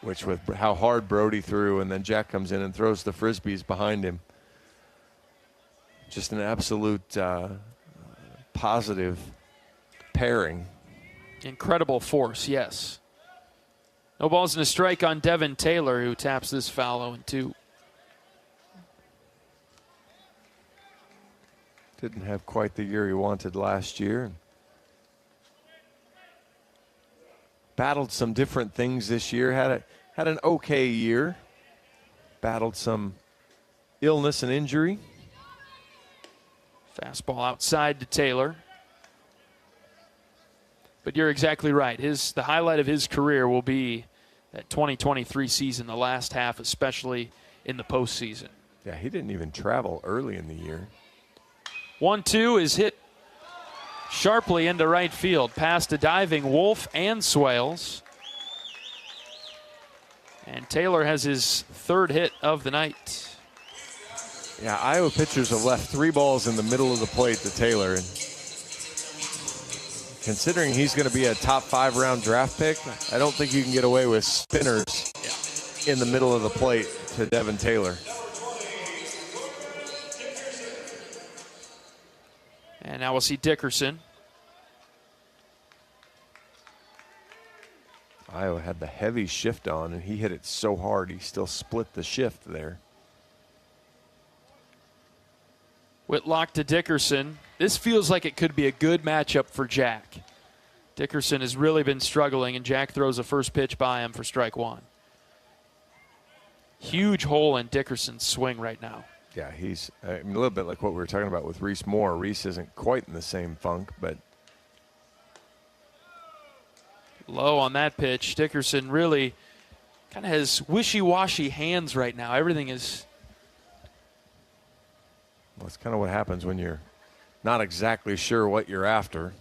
H: which with how hard Brody threw, and then Jack comes in and throws the Frisbees behind him. Just an absolute positive pairing.
C: Incredible force, yes. No balls and a strike on Devin Taylor, who taps this foul 0-2.
H: Didn't have quite the year he wanted last year. Battled some different things this year. Had an okay year. Battled some illness and injury.
C: Fastball outside to Taylor. But you're exactly right. The highlight of his career will be that 2023 season, the last half, especially in the postseason.
H: Yeah, he didn't even travel early in the year.
C: 1-2 is hit sharply into right field, past a diving Wolf and Swales. And Taylor has his third hit of the night.
H: Yeah, Iowa pitchers have left 3 balls in the middle of the plate to Taylor. And considering he's going to be a top 5 round draft pick, I don't think you can get away with spinners in the middle of the plate to Devin Taylor.
C: And now we'll see Dickerson.
H: Iowa had the heavy shift on, and he hit it so hard he still split the shift there.
C: Whitlock to Dickerson. This feels like it could be a good matchup for Jack. Dickerson has really been struggling, and Jack throws a first pitch by him for strike 1. Huge hole in Dickerson's swing right now.
H: Yeah, he's a little bit like what we were talking about with Reese Moore. Reese isn't quite in the same funk, but
C: low on that pitch. Dickerson really kind of has wishy-washy hands right now. Everything is...
H: Well, it's kind of what happens when you're not exactly sure what you're after.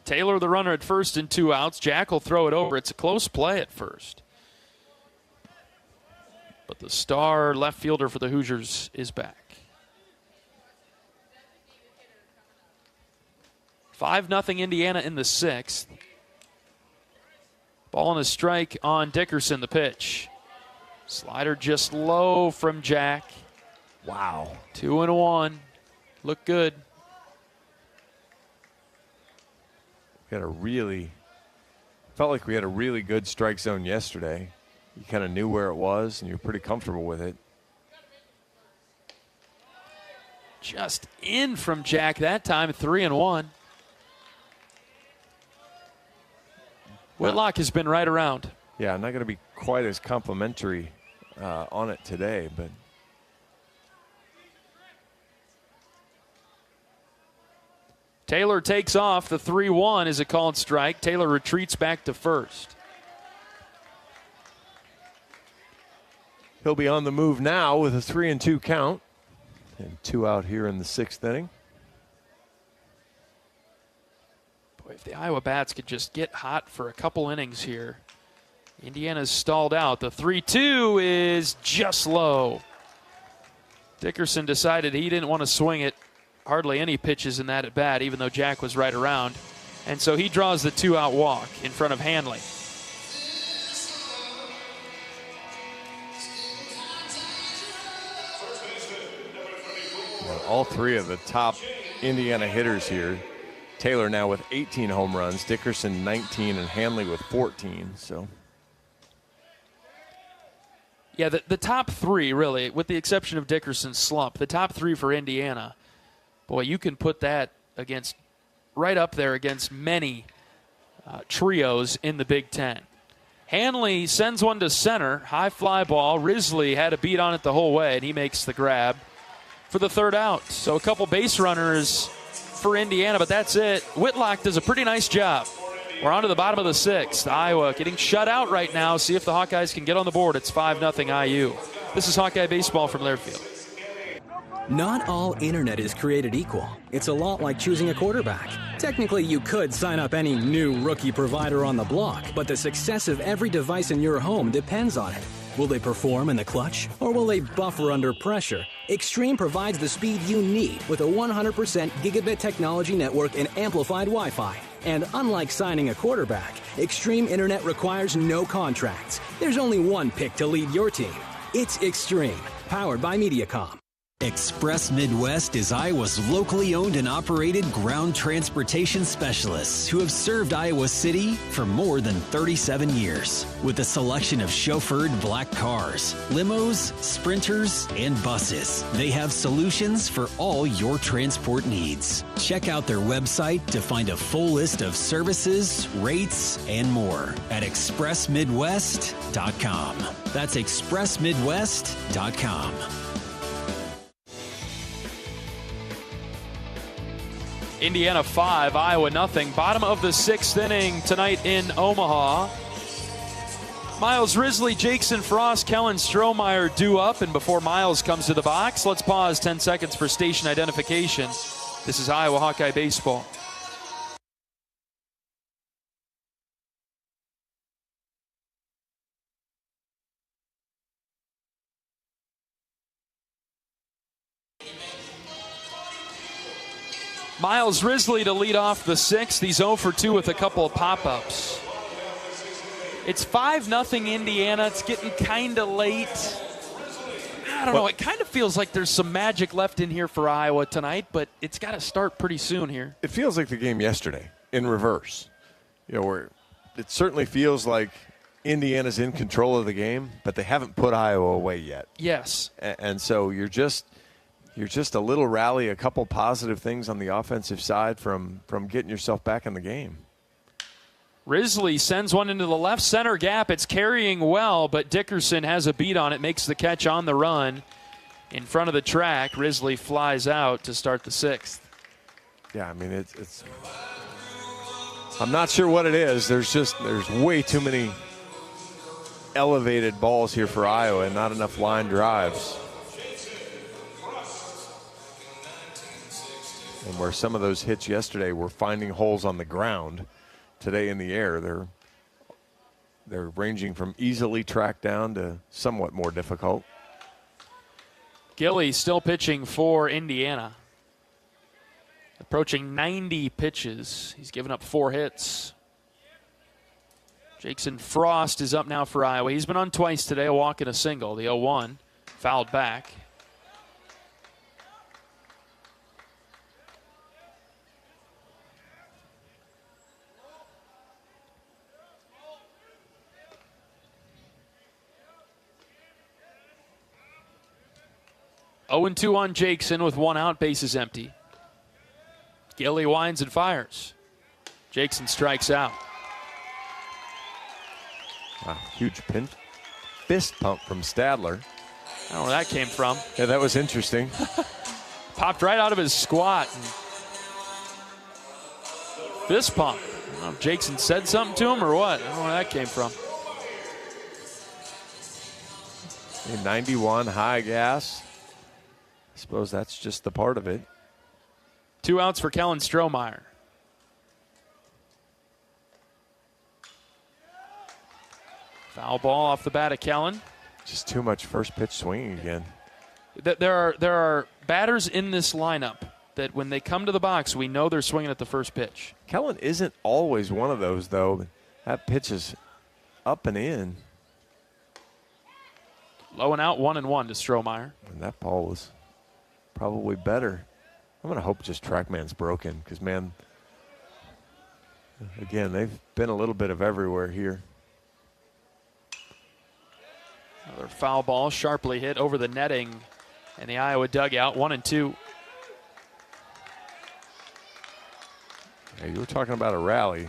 C: Taylor, the runner at first and 2 outs. Jack will throw it over. It's a close play at first. But the star left fielder for the Hoosiers is back. 5-0 Indiana in the 6th. Ball and a strike on Dickerson, the pitch. Slider just low from Jack.
H: Wow.
C: 2-1. Look good.
H: Felt like we had a really good strike zone yesterday. You kind of knew where it was, and you're pretty comfortable with it.
C: Just in from Jack that time, 3-1. Whitlock has been right around.
H: Yeah, not going to be quite as complimentary on it today, but
C: Taylor takes off. The 3-1 is a called strike. Taylor retreats back to first.
H: he'll be on the move now with a 3-2 count. And 2 out here in the 6th inning.
C: Boy, if the Iowa bats could just get hot for a couple innings here. Indiana's stalled out. The 3-2 is just low. Dickerson decided he didn't want to swing it. Hardly any pitches in that at bat, even though Jack was right around. And so he draws the 2-out walk in front of Hanley.
H: All 3 of the top Indiana hitters here. Taylor now with 18 home runs, Dickerson 19, and Hanley with 14. So,
C: yeah, the top 3, really, with the exception of Dickerson's slump, the top 3 for Indiana, boy, you can put that against, right up there against many trios in the Big Ten. Hanley sends one to center. High fly ball. Risley had a beat on it the whole way, and he makes the grab for the third out. So a couple base runners for Indiana, but that's it. Whitlock does a pretty nice job. We're on to the bottom of the sixth. Iowa getting shut out right now. See if the Hawkeyes can get on the board. It's 5-0 IU. This is Hawkeye Baseball from Learfield.
R: Not all internet is created equal. It's a lot like choosing a quarterback. Technically, you could sign up any new rookie provider on the block, but the success of every device in your home depends on it. Will they perform in the clutch, or will they buffer under pressure? Extreme provides the speed you need with a 100% gigabit technology network and amplified Wi-Fi. And unlike signing a quarterback, Extreme Internet requires no contracts. There's only one pick to lead your team. It's Extreme, powered by Mediacom.
E: Express Midwest is Iowa's locally owned and operated ground transportation specialists who have served Iowa City for more than 37 years. With a selection of chauffeured black cars, limos, sprinters, and buses, they have solutions for all your transport needs. Check out their website to find a full list of services, rates, and more at expressmidwest.com. That's expressmidwest.com.
C: Indiana 5, Iowa nothing. Bottom of the sixth inning tonight in Omaha. Miles Risley, Jackson Frost, Kellen Strohmeyer due up, and before Miles comes to the box, let's pause 10 seconds for station identification. This is Iowa Hawkeye Baseball. Miles Risley to lead off the sixth. He's 0 for 2 with a couple of pop-ups. It's 5-0 Indiana. It's getting kind of late. I don't know. It kind of feels like there's some magic left in here for Iowa tonight, but it's got to start pretty soon here.
H: It feels like the game yesterday in reverse. You know, where it certainly feels like Indiana's in control of the game, but they haven't put Iowa away yet.
C: Yes.
H: And so you're just a little rally, a couple positive things on the offensive side from getting yourself back in the game.
C: Risley sends one into the left center gap. It's carrying well, but Dickerson has a beat on it, makes the catch on the run. In front of the track, Risley flies out to start the sixth.
H: Yeah, I mean, it's I'm not sure what it is. There's way too many elevated balls here for Iowa and not enough line drives. And where some of those hits yesterday were finding holes on the ground, today in the air, they're ranging from easily tracked down to somewhat more difficult.
C: Gilly still pitching for Indiana. Approaching 90 pitches. He's given up 4 hits. Jackson Frost is up now for Iowa. He's been on twice today, a walk and a single. The 0-1 fouled back. Oh and 2 on Jackson with 1 out, bases empty. Gilly winds and fires. Jackson strikes out.
H: Wow, huge fist pump from Stadler.
C: I don't know where that came from.
H: Yeah, that was interesting.
C: Popped right out of his squat. And fist pump. I don't know if Jackson said something to him or what. I don't know where that came from.
H: 91 high gas. I suppose that's just the part of it.
C: 2 outs for Kellen Strohmeyer. Foul ball off the bat of Kellen.
H: Just too much first pitch swinging again.
C: There are batters in this lineup that when they come to the box, we know they're swinging at the first pitch.
H: Kellen isn't always one of those, though. That pitch is up and in.
C: Low and out, 1-1 to Strohmeyer.
H: And that ball was probably better. I'm going to hope just TrackMan's broken because, man, again, they've been a little bit of everywhere here.
C: Another foul ball sharply hit over the netting in the Iowa dugout, 1-2.
H: Hey, you were talking about a rally.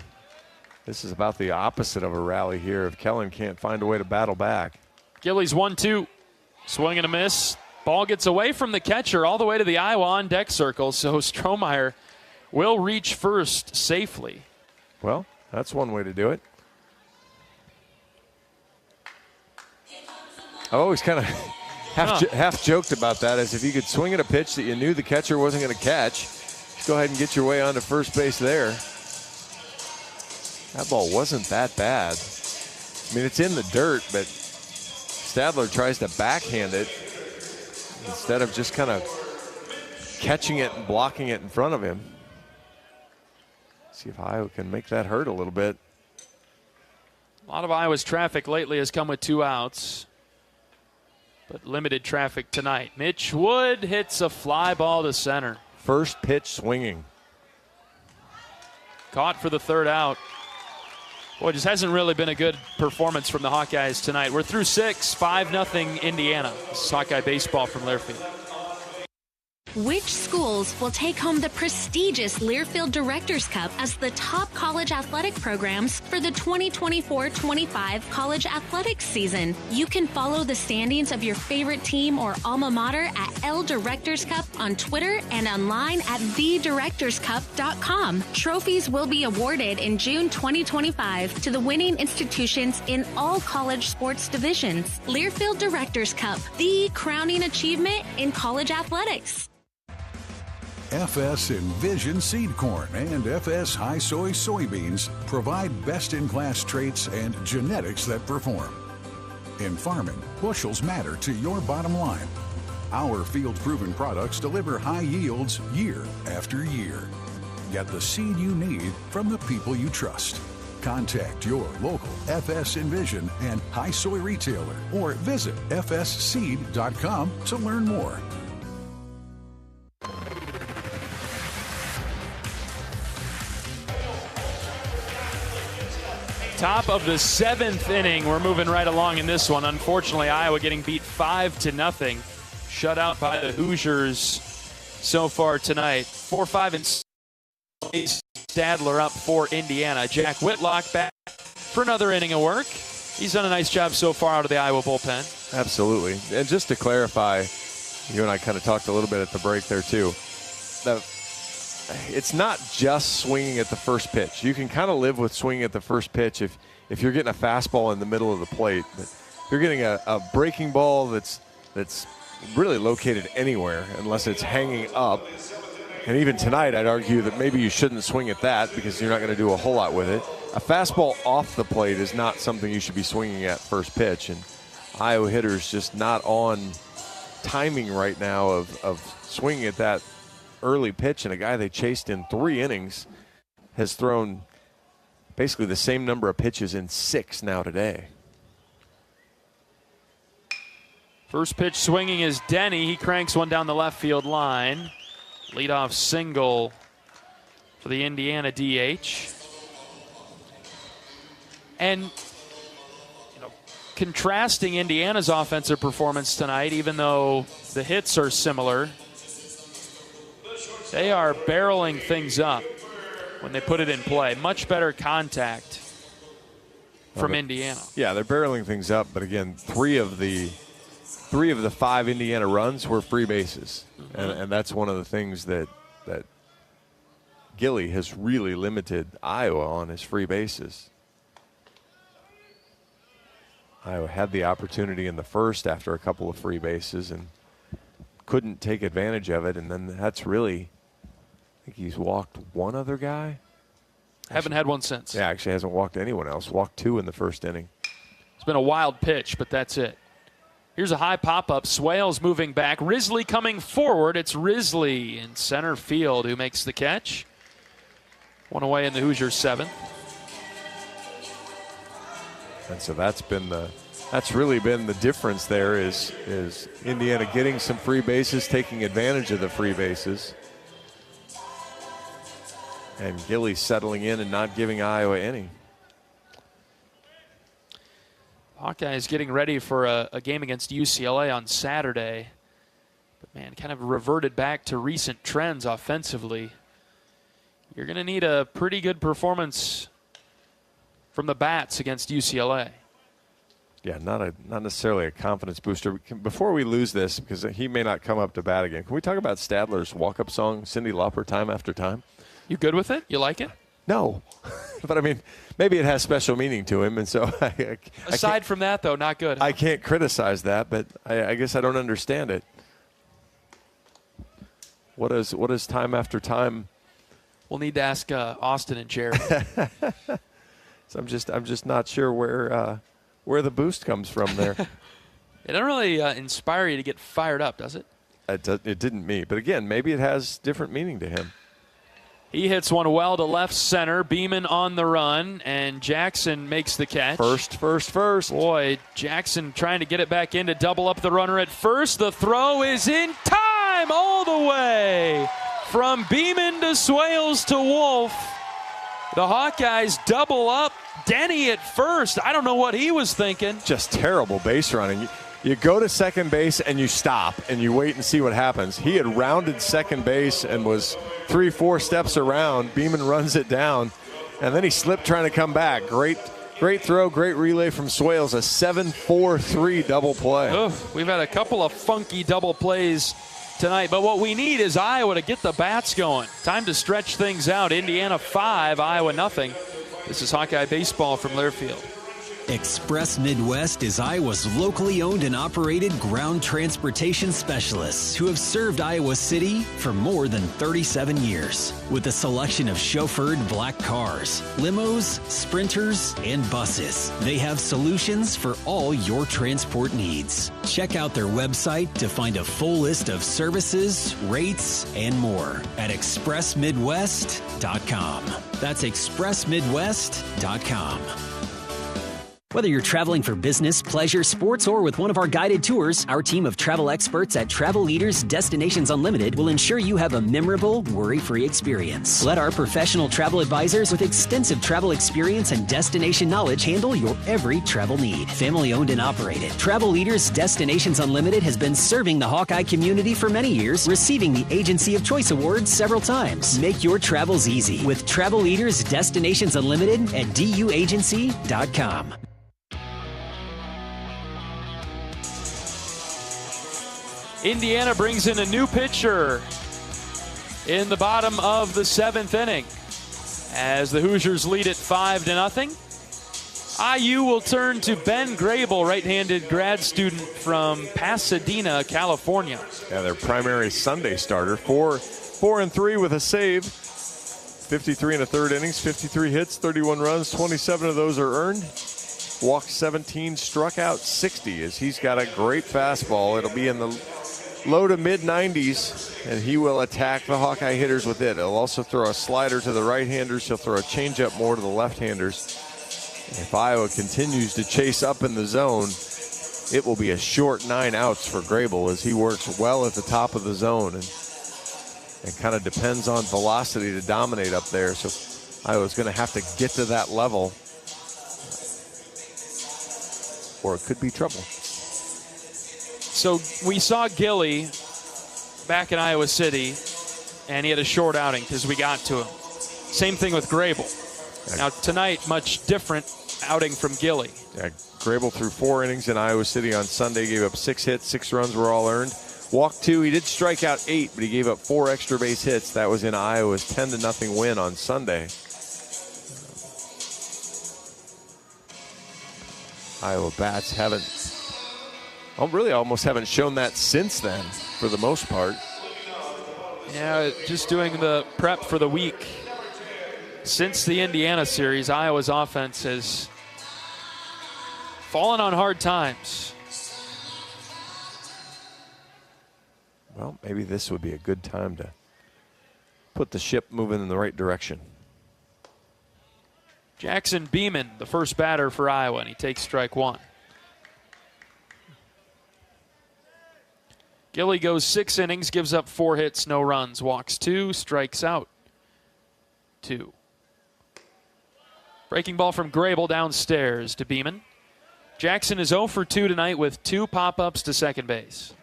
H: This is about the opposite of a rally here if Kellen can't find a way to battle back.
C: Gillies 1-2. Swing and a miss. Ball gets away from the catcher all the way to the Iowa on-deck circle, so Strohmeyer will reach first safely.
H: Well, that's one way to do it. I always kind of half joked about that, as if you could swing at a pitch that you knew the catcher wasn't going to catch, just go ahead and get your way onto first base there. That ball wasn't that bad. I mean, it's in the dirt, but Stadler tries to backhand it instead of just kind of catching it and blocking it in front of him. See if Iowa can make that hurt a little bit.
C: A lot of Iowa's traffic lately has come with 2 outs, but limited traffic tonight. Mitch Wood hits a fly ball to center.
H: First pitch swinging.
C: Caught for the 3rd out. Boy, just hasn't really been a good performance from the Hawkeyes tonight. We're through 6, 5-0 Indiana. This is Hawkeye baseball from Learfield.
A: Which schools will take home the prestigious Learfield Directors Cup as the top college athletic programs for the 2024-25 college athletics season? You can follow the standings of your favorite team or alma mater at L Directors Cup on Twitter and online at thedirectorscup.com. Trophies will be awarded in June 2025 to the winning institutions in all college sports divisions. Learfield Directors Cup, the crowning achievement in college athletics.
V: FS Envision Seed Corn and FS High Soy Soybeans provide best-in-class traits and genetics that perform. In farming, bushels matter to your bottom line. Our field-proven products deliver high yields year after year. Get the seed you need from the people you trust. Contact your local FS Envision and High Soy retailer or visit fsseed.com to learn more.
C: Top of the 7th inning. We're moving right along in this one. Unfortunately, Iowa getting beat 5-0. Shut out by the Hoosiers so far tonight. 4-5 and Stadler up for Indiana. Jack Whitlock back for another inning of work. He's done a nice job so far out of the Iowa bullpen.
H: Absolutely. And just to clarify, you and I kind of talked a little bit at the break there too. It's not just swinging at the first pitch. You can kind of live with swinging at the first pitch if you're getting a fastball in the middle of the plate. But if you're getting a breaking ball that's really located anywhere unless it's hanging up. And even tonight, I'd argue that maybe you shouldn't swing at that because you're not going to do a whole lot with it. A fastball off the plate is not something you should be swinging at first pitch. And Iowa hitters just not on timing right now of swinging at that early pitch, and a guy they chased in 3 innings has thrown basically the same number of pitches in 6 now today.
C: First pitch swinging is Denny. He cranks one down the left field line. Leadoff single for the Indiana DH. And contrasting Indiana's offensive performance tonight, even though the hits are similar, they are barreling things up when they put it in play. Much better contact from Indiana.
H: Yeah, they're barreling things up, but again, three of the 5 Indiana runs were free bases. Mm-hmm. And that's one of the things that Gilly has really limited Iowa on, his free bases. Iowa had the opportunity in the first after a couple of free bases and couldn't take advantage of it, and then that's really, I think he's walked one other guy.
C: Haven't had one since.
H: Yeah, actually hasn't walked anyone else. Walked 2 in the first inning.
C: It's been a wild pitch, but that's it. Here's a high pop-up. Swales moving back. Risley coming forward. It's Risley in center field who makes the catch. One away in the Hoosiers' 7th.
H: And so that's really been the difference there is Indiana getting some free bases, taking advantage of the free bases. And Gilly settling in and not giving Iowa any.
C: Hawkeyes getting ready for a game against UCLA on Saturday. But, man, kind of reverted back to recent trends offensively. You're going to need a pretty good performance from the bats against UCLA.
H: Yeah, not necessarily a confidence booster. Before we lose this, because he may not come up to bat again, can we talk about Stadler's walk-up song, Cyndi Lauper, Time After Time?
C: You good with it? You like it?
H: No. But, I mean, maybe it has special meaning to him, and so
C: Aside from that, though, not good.
H: I can't criticize that, but I guess I don't understand it. What is Time After Time?
C: We'll need to ask Austin and Jerry.
H: So I'm just not sure where the boost comes from there.
C: It doesn't really inspire you to get fired up, does it?
H: It didn't me. But again, maybe it has different meaning to him.
C: He hits one well to left center. Beeman on the run, and Jackson makes the catch.
H: First.
C: Boy, Jackson trying to get it back in to double up the runner at first. The throw is in time all the way. From Beeman to Swales to Wolf. The Hawkeyes double up. Denny at first. I don't know what he was thinking.
H: Just terrible base running. You go to second base and you stop and you wait and see what happens. He had rounded second base and was 3-4 steps around. Beeman runs it down, and then he slipped trying to come back. Great throw, great relay from Swales. A 7-4-3 double play.
C: We've had a couple of funky double plays tonight, but what we need is Iowa to get the bats going. Time to stretch things out. Indiana 5, Iowa nothing. This is Hawkeye Baseball from Learfield.
E: Express Midwest is Iowa's locally owned and operated ground transportation specialists who have served Iowa City for more than 37 years. With a selection of chauffeured black cars, limos, sprinters, and buses, they have solutions for all your transport needs. Check out their website to find a full list of services, rates, and more at expressmidwest.com. That's expressmidwest.com. Whether you're traveling for business, pleasure, sports, or with one of our guided tours, our team of travel experts at Travel Leaders Destinations Unlimited will ensure you have a memorable, worry-free experience. Let our professional travel advisors with extensive travel experience and destination knowledge handle your every travel need. Family-owned and operated, Travel Leaders Destinations Unlimited has been serving the Hawkeye community for many years, receiving the Agency of Choice Award several times. Make your travels easy with Travel Leaders Destinations Unlimited at duagency.com.
C: Indiana brings in a new pitcher in the bottom of the 7th inning as the Hoosiers lead it 5-0. IU will turn to Ben Grable, right-handed grad student from Pasadena, California.
H: Yeah, their primary Sunday starter, 4-3 with a save, 53 in the third innings, 53 hits, 31 runs, 27 of those are earned. Walked 17, struck out 60 as he's got a great fastball. It'll be in the low to mid-90s, and he will attack the Hawkeye hitters with it. He'll also throw a slider to the right-handers. He'll throw a changeup more to the left-handers. If Iowa continues to chase up in the zone, it will be a short 9 outs for Grable as he works well at the top of the zone and kind of depends on velocity to dominate up there. So Iowa's going to have to get to that level, or it could be trouble.
C: So we saw Gilly back in Iowa City, and he had a short outing because we got to him. Same thing with Grable. Now tonight, much different outing from Gilly.
H: Yeah, Grable threw 4 innings in Iowa City on Sunday, gave up 6 hits, 6 runs were all earned. Walked 2, he did strike out 8, but he gave up 4 extra base hits. That was in Iowa's 10-0 win on Sunday. Iowa bats almost haven't shown that since then, for the most part.
C: Yeah, just doing the prep for the week. Since the Indiana series, Iowa's offense has fallen on hard times.
H: Well, maybe this would be a good time to put the ship moving in the right direction.
C: Jackson Beeman, the first batter for Iowa, and he takes strike 1. Gilly goes 6 innings, gives up 4 hits, no runs, walks 2, strikes out 2. Breaking ball from Grable downstairs to Beeman. Jackson is 0 for 2 tonight with 2 pop-ups to second base.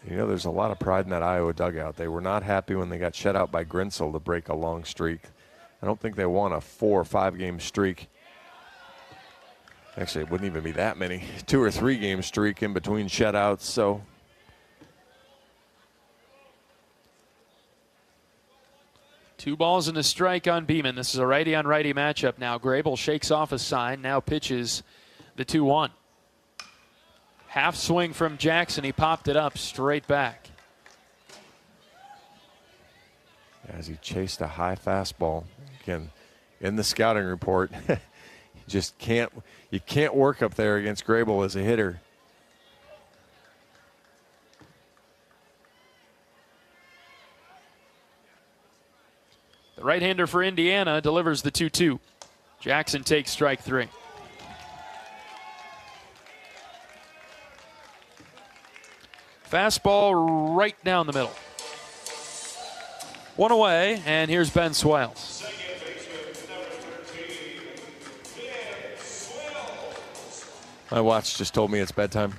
H: You know, there's a lot of pride in that Iowa dugout. They were not happy when they got shut out by Grinsell to break a long streak. I don't think they won a 4 or 5 game streak Actually, it wouldn't even be that many. 2 or 3 game streak in between shutouts. So
C: 2 balls and a strike on Beeman. This is a righty-on-righty matchup now. Grable shakes off a sign, now pitches the 2-1. Half swing from Jackson. He popped it up straight back.
H: As he chased a high fastball. Again, in the scouting report, you can't work up there against Grable as a hitter.
C: The right-hander for Indiana delivers the 2-2. Jackson takes strike 3. Fastball right down the middle. 1 away, and here's Ben Swales.
H: My watch just told me it's bedtime.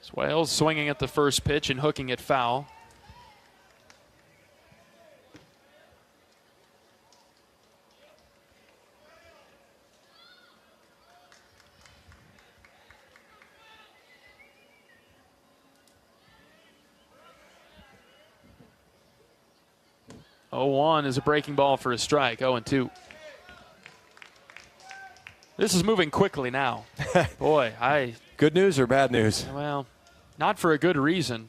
C: Swales swinging at the first pitch and hooking it foul. Oh, 0-1 is a breaking ball for a strike. 0-2. This is moving quickly now. Boy,
H: Good news or bad news?
C: Well, not for a good reason.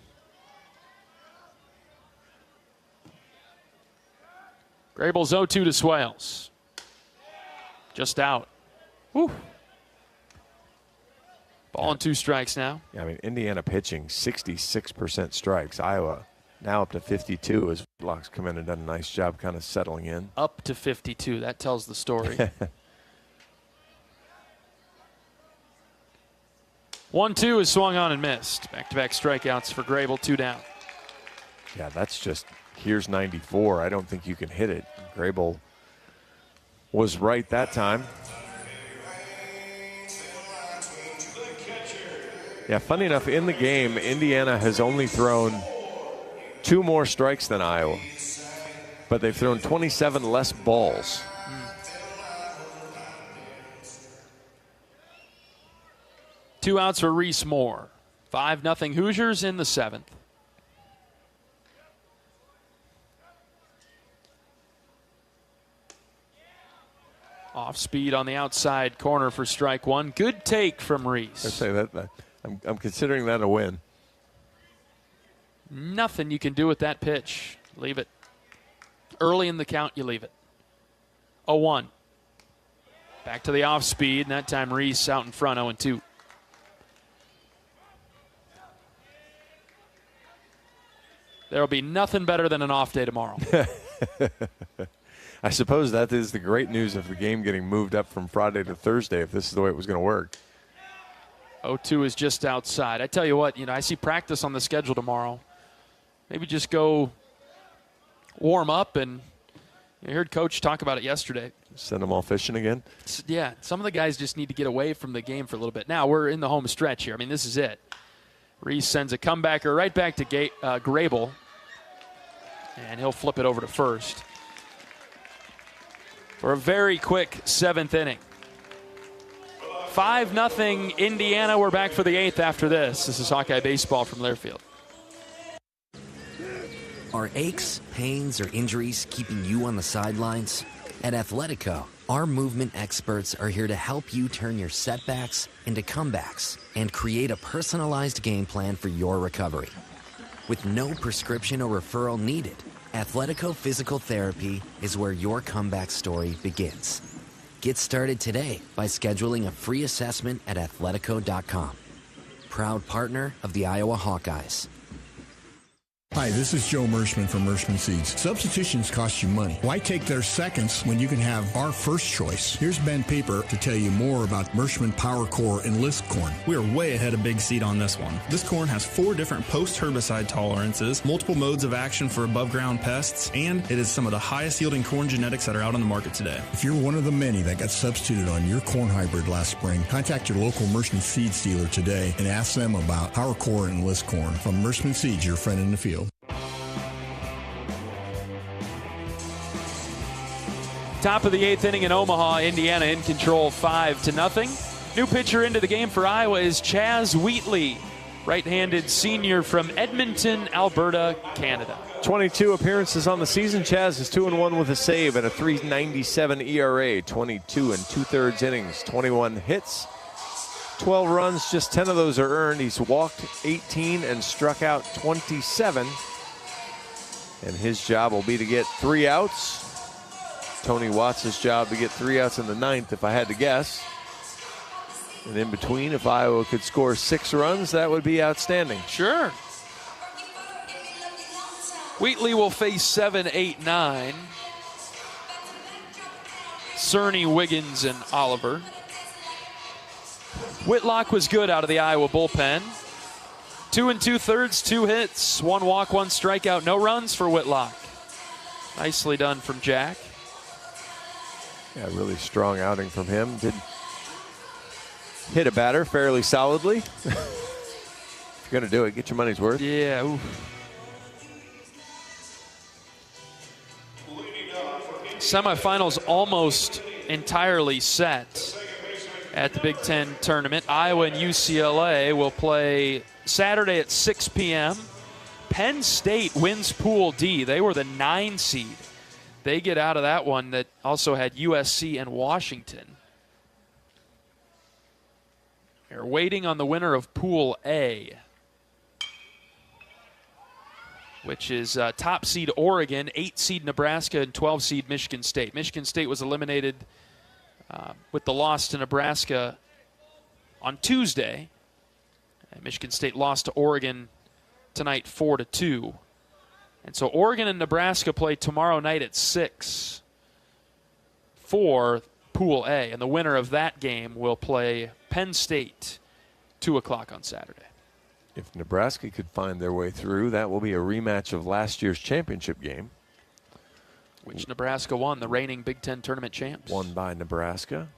C: Grable's 0-2 to Swales. Just out. Whew. Ball and 2 strikes now.
H: Yeah, I mean, Indiana pitching 66% strikes. Iowa now up to 52 as Whitlock's come in and done a nice job kind of settling in.
C: Up to 52. That tells the story. 1-2 is swung on and missed. Back-to-back strikeouts for Grable, 2 down.
H: Yeah, that's just, here's 94. I don't think you can hit it. Grable was right that time. Yeah, funny enough, in the game, Indiana has only thrown 2 more strikes than Iowa, but they've thrown 27 less balls.
C: 2 outs for Reese Moore. 5-0 Hoosiers in the 7th. Off speed on the outside corner for strike 1. Good take from Reese.
H: I say that I'm considering that a win.
C: Nothing you can do with that pitch. Leave it. Early in the count, you leave it. 0-1. Back to the off speed, and that time Reese out in front, 0-2. There'll be nothing better than an off day tomorrow.
H: I suppose that is the great news of the game getting moved up from Friday to Thursday if this is the way it was going to work.
C: 0-2 is just outside. I tell you what, I see practice on the schedule tomorrow. Maybe just go warm up, and I heard Coach talk about it yesterday.
H: Send them all fishing again?
C: Yeah, some of the guys just need to get away from the game for a little bit. Now we're in the home stretch here. I mean, this is it. Reese sends a comebacker right back to Grable, and he'll flip it over to first for a very quick 7th inning. 5-0 Indiana. We're back for the 8th after this. This is Hawkeye Baseball from Learfield.
D: Are aches, pains, or injuries keeping you on the sidelines? At Athletico, our movement experts are here to help you turn your setbacks into comebacks and create a personalized game plan for your recovery. With no prescription or referral needed, Athletico Physical Therapy is where your comeback story begins. Get started today by scheduling a free assessment at athletico.com. Proud partner of the Iowa Hawkeyes.
K: Hi, this is Joe Mershman from Mershman Seeds. Substitutions cost you money. Why take their seconds when you can have our first choice? Here's Ben Pieper to tell you more about Mershman Power Core Enlist corn.
W: We are way ahead of Big Seed on this one. This corn has 4 different post-herbicide tolerances, multiple modes of action for above-ground pests, and it is some of the highest-yielding corn genetics that are out on the market today.
K: If you're one of the many that got substituted on your corn hybrid last spring, contact your local Mershman Seeds dealer today and ask them about Power Core Enlist corn. From Mershman Seeds, your friend in the field.
C: Top of the 8th inning in Omaha, Indiana in control 5-0. New pitcher into the game for Iowa is Chaz Wheatley, right-handed senior from Edmonton, Alberta, Canada.
H: 22 appearances on the season. Chaz is 2-1 with a save and a .397 ERA. 22 2/3 innings, 21 hits, 12 runs. Just 10 of those are earned. He's walked 18 and struck out 27. And his job will be to get 3 outs. Tony Watts' job to get 3 outs in the 9th, if I had to guess. And in between, if Iowa could score 6 runs, that would be outstanding.
C: Sure. Wheatley will face 7, 8, 9. Cerny, Wiggins, and Oliver. Whitlock was good out of the Iowa bullpen. 2 2/3, 2 hits, 1 walk, 1 strikeout, no runs for Whitlock. Nicely done from Jack.
H: Yeah, really strong outing from him. Did hit a batter fairly solidly. If you're going to do it, get your money's worth.
C: Yeah. Oof. Semifinals almost entirely set at the Big Ten tournament. Iowa and UCLA will play Saturday at 6 p.m. Penn State wins Pool D. They were the 9 seed. They get out of that one that also had USC and Washington. They're waiting on the winner of Pool A, which is top seed Oregon, 8 seed Nebraska, and 12 seed Michigan State. Michigan State was eliminated with the loss to Nebraska on Tuesday. And Michigan State lost to Oregon tonight 4-2. And so Oregon and Nebraska play tomorrow night at 6 for Pool A. And the winner of that game will play Penn State 2 o'clock on Saturday.
H: If Nebraska could find their way through, that will be a rematch of last year's championship game,
C: which Nebraska won, the reigning Big Ten tournament champs.
H: Won by Nebraska.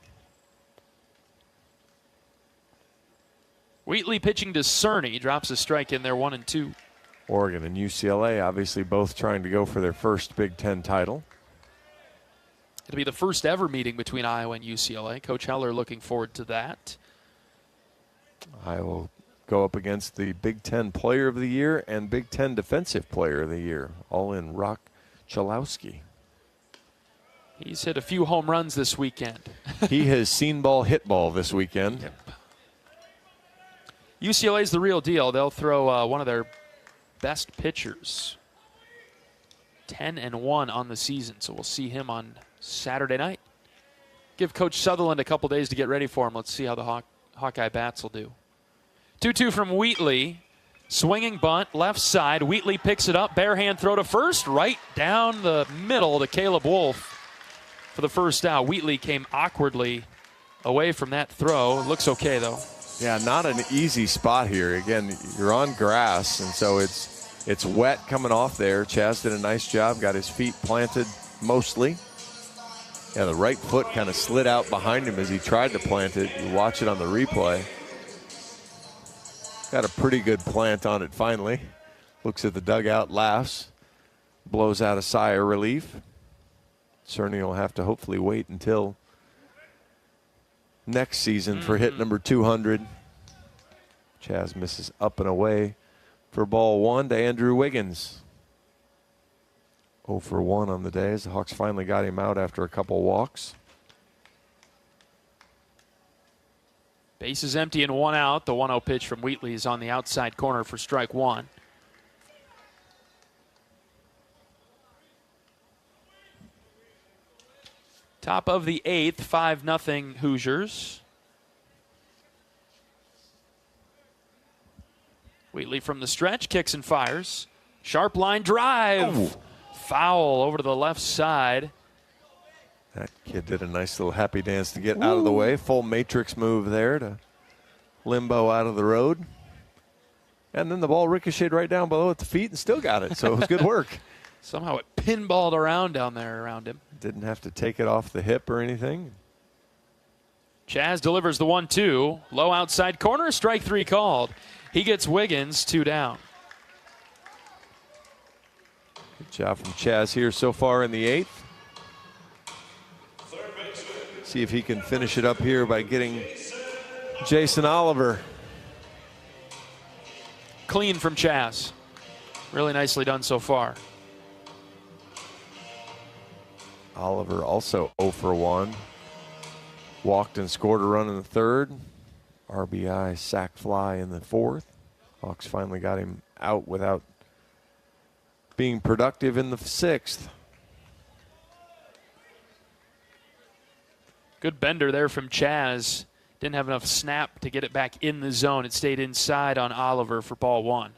C: Wheatley pitching to Cerny, drops a strike in there, 1-2.
H: Oregon and UCLA obviously both trying to go for their first Big Ten title.
C: It'll be the first ever meeting between Iowa and UCLA. Coach Heller looking forward to that.
H: Iowa will go up against the Big Ten Player of the Year and Big Ten Defensive Player of the Year, all in Rock Chalowski.
C: He's hit a few home runs this weekend.
H: He has seen ball, hit ball this weekend.
C: Yep. UCLA's the real deal. They'll throw one of their best pitchers, 10-1 on the season. So we'll see him on Saturday night. Give Coach Sutherland a couple days to get ready for him. Let's see how the Hawkeye bats will do. 2-2 from Wheatley. Swinging bunt, left side. Wheatley picks it up. Bare hand throw to first. Right down the middle to Caleb Wolf for the first out. Wheatley came awkwardly away from that throw. It looks okay, though.
H: Yeah, not an easy spot here. Again, you're on grass, and so it's wet coming off there. Chaz did a nice job, got his feet planted mostly. Yeah, the right foot kind of slid out behind him as he tried to plant it. You watch it on the replay. Got a pretty good plant on it finally. Looks at the dugout, laughs, blows out a sigh of relief. Cerny will have to hopefully wait until next season for hit number 200. Chaz misses up and away for ball 1 to Andrew Wiggins. 0 for 1 on the day as the Hawks finally got him out after a couple walks.
C: Bases empty and 1 out. The 1-0 pitch from Wheatley is on the outside corner for strike 1. Top of the 8th, 5-0 Hoosiers. Wheatley from the stretch, kicks and fires. Sharp line drive. Oh. Foul over to the left side.
H: That kid did a nice little happy dance to get out of the way. Full matrix move there to limbo out of the road. And then the ball ricocheted right down below at the feet and still got it. So it was good work.
C: Somehow it pinballed around down there around him.
H: Didn't have to take it off the hip or anything.
C: Chaz delivers the 1-2. Low outside corner, strike 3 called. He gets Wiggins, 2 down.
H: Good job from Chaz here so far in the 8th. See if he can finish it up here by getting Jason Oliver.
C: Clean from Chaz. Really nicely done so far.
H: Oliver also 0 for 1. Walked and scored a run in the third. RBI sac fly in the fourth. Hawks finally got him out without being productive in the sixth.
C: Good bender there from Chaz. Didn't have enough snap to get it back in the zone. It stayed inside on Oliver for ball one.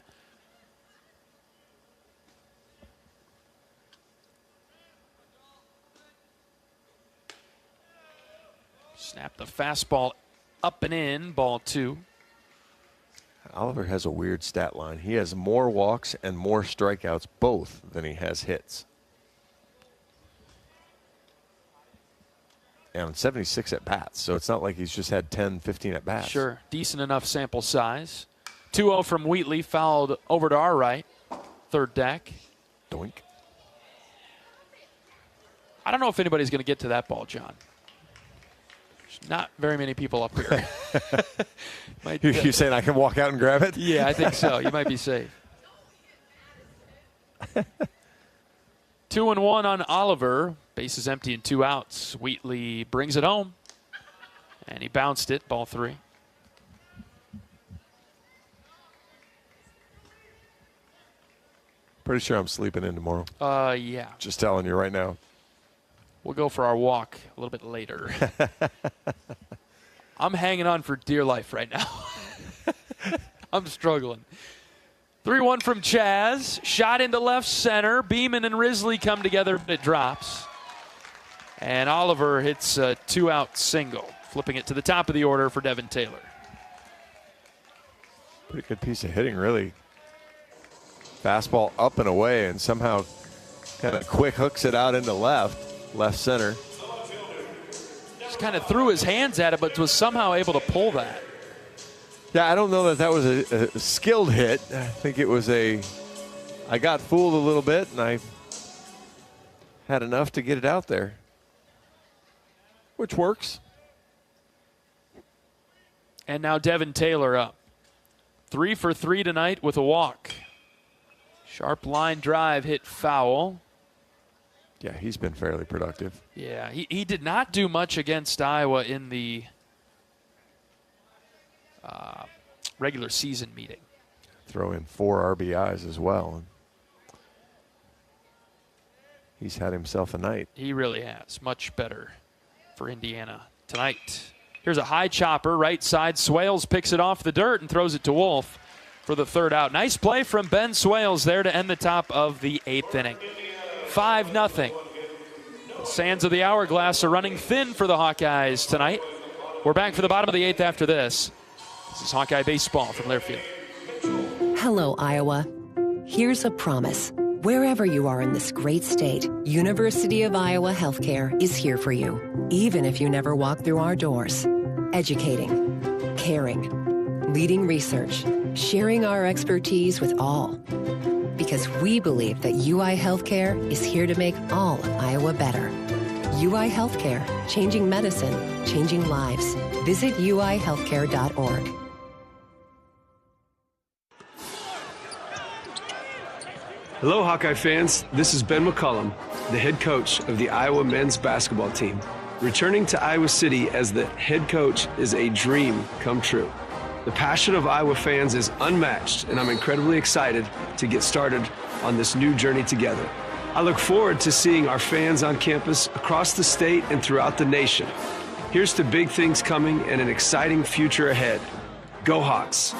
C: Snap the fastball up and in, ball two.
H: Oliver has a weird stat line. He has more walks and more strikeouts both than he has hits. And 76 at bats, so it's not like he's just had 10, 15 at bats.
C: Sure, decent enough sample size. 2-0 from Wheatley, fouled over to our right. Third deck.
H: Doink.
C: I don't know if anybody's going to get to that ball, John. There's not very many people up here.
H: You saying I can walk out and grab it?
C: Yeah, I think so. You might be safe. 2-1 on Oliver. Bases empty and 2 outs. Wheatley brings it home. And he bounced it, ball three.
H: Pretty sure I'm sleeping in tomorrow.
C: Yeah.
H: Just telling you right now.
C: We'll go for our walk a little bit later. I'm hanging on for dear life right now. I'm struggling. 3-1 from Chaz. Shot into left center. Beeman and Risley come together, but it drops. And Oliver hits a 2-out single, flipping it to the top of the order for Devin Taylor.
H: Pretty good piece of hitting, really. Fastball up and away, and somehow kind of quick hooks it out into left center.
C: Just kind of threw his hands at it, but was somehow able to pull that.
H: Yeah, I don't know that was a skilled hit. I think it was I got fooled a little bit, and I had enough to get it out there, which works.
C: And now Devin Taylor up. 3 for 3 tonight with a walk. Sharp line drive hit foul.
H: Yeah, he's been fairly productive.
C: Yeah, he did not do much against Iowa in the regular season meeting.
H: Throw in 4 RBIs as well. He's had himself a night.
C: He really has. Much better for Indiana tonight. Here's a high chopper, right side. Swales picks it off the dirt and throws it to Wolf for the 3rd out. Nice play from Ben Swales there to end the top of the 8th inning. 5-0. The sands of the hourglass are running thin for the Hawkeyes tonight. We're back for the bottom of the 8th after this. This is Hawkeye Baseball from Learfield.
J: Hello, Iowa. Here's a promise. Wherever you are in this great state, University of Iowa Healthcare is here for you, even if you never walk through our doors. Educating, caring, leading research, sharing our expertise with all. Because we believe that UI Healthcare is here to make all of Iowa better. UI Healthcare, changing medicine, changing lives. Visit uihealthcare.org.
B: Hello, Hawkeye fans. This is Ben McCullum, the head coach of the Iowa men's basketball team. Returning to Iowa City as the head coach is a dream come true. The passion of Iowa fans is unmatched, and I'm incredibly excited to get started on this new journey together. I look forward to seeing our fans on campus across the state and throughout the nation. Here's to big things coming and an exciting future ahead. Go Hawks!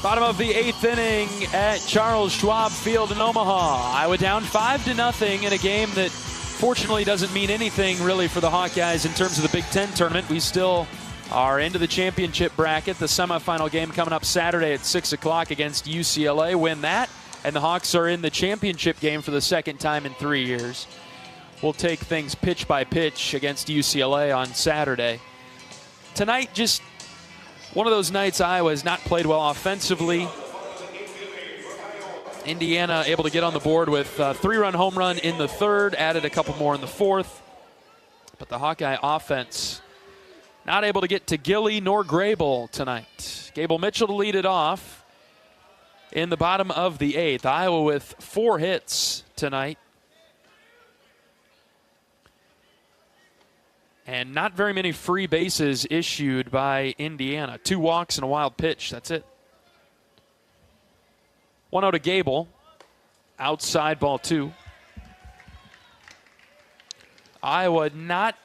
C: Bottom of the 8th inning at Charles Schwab Field in Omaha. Iowa down 5-0 in a game that fortunately doesn't mean anything really for the Hawkeyes in terms of the Big Ten tournament. We still are into the championship bracket. The semifinal game coming up Saturday at 6 o'clock against UCLA. Win that, and the Hawks are in the championship game for the 2nd time in 3 years. We'll take things pitch by pitch against UCLA on Saturday. Tonight, just one of those nights Iowa has not played well offensively. Indiana able to get on the board with a 3-run home run in the third, added a couple more in the fourth. But the Hawkeye offense not able to get to Gilly nor Grable tonight. Gable Mitchell to lead it off in the bottom of the 8th. Iowa with 4 hits tonight. And not very many free bases issued by Indiana. 2 walks and a wild pitch. That's it. 1-0 to Gable. Outside ball 2. Iowa not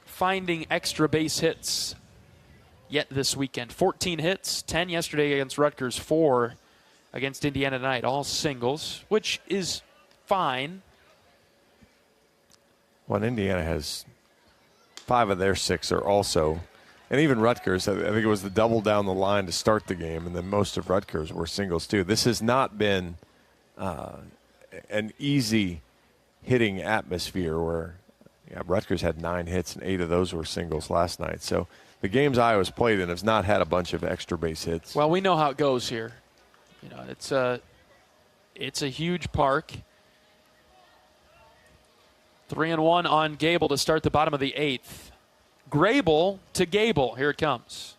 C: finding extra base hits yet this weekend. 14 hits, 10 yesterday against Rutgers, 4 against Indiana tonight. All singles, which is fine.
H: Well, Indiana has 5 of their 6 are also, and even Rutgers, I think it was the double down the line to start the game, and then most of Rutgers were singles too. This has not been an easy hitting atmosphere where Rutgers had 9 hits and 8 of those were singles last night. So the games Iowa's played in has not had a bunch of extra base hits.
C: Well, we know how it goes here. You know, it's a huge park. 3-1 on Gable to start the bottom of the 8th. Grable to Gable. Here it comes.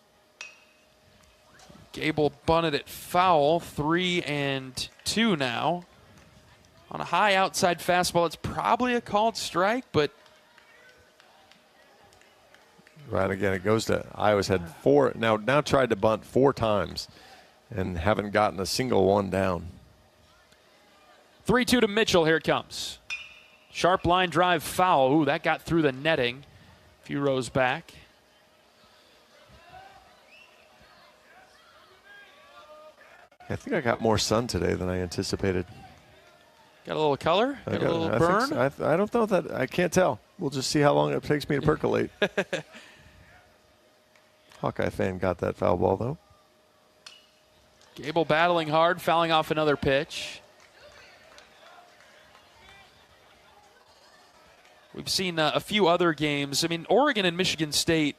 C: Gable bunted it foul. 3-2 now. On a high outside fastball, it's probably a called strike, but
H: right, again, it goes to Iowa's had 4, now tried to bunt 4 times and haven't gotten a single one down.
C: 3-2 to Mitchell. Here it comes. Sharp line drive foul. Ooh, that got through the netting. A few rows back.
H: I think I got more sun today than I anticipated.
C: Got a little color? Got a little burn?
H: So. I don't know that. I can't tell. We'll just see how long it takes me to percolate. Hawkeye fan got that foul ball, though.
C: Gable battling hard, fouling off another pitch. We've seen a few other games. I mean, Oregon and Michigan State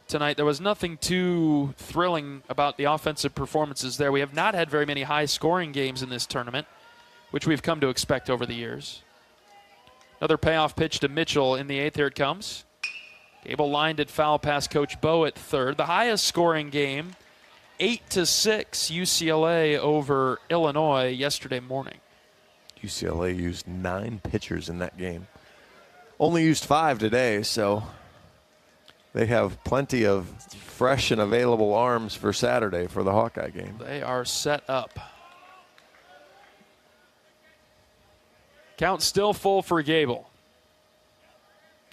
C: tonight, there was nothing too thrilling about the offensive performances there. We have not had very many high-scoring games in this tournament, which we've come to expect over the years. Another payoff pitch to Mitchell in the 8th. Here it comes. Gable lined it foul past Coach Bowe at third. The highest scoring game, 8-6 UCLA over Illinois yesterday morning.
H: UCLA used 9 pitchers in that game. Only used 5 today, so they have plenty of fresh and available arms for Saturday for the Hawkeye game.
C: They are set up. Count still full for Gable.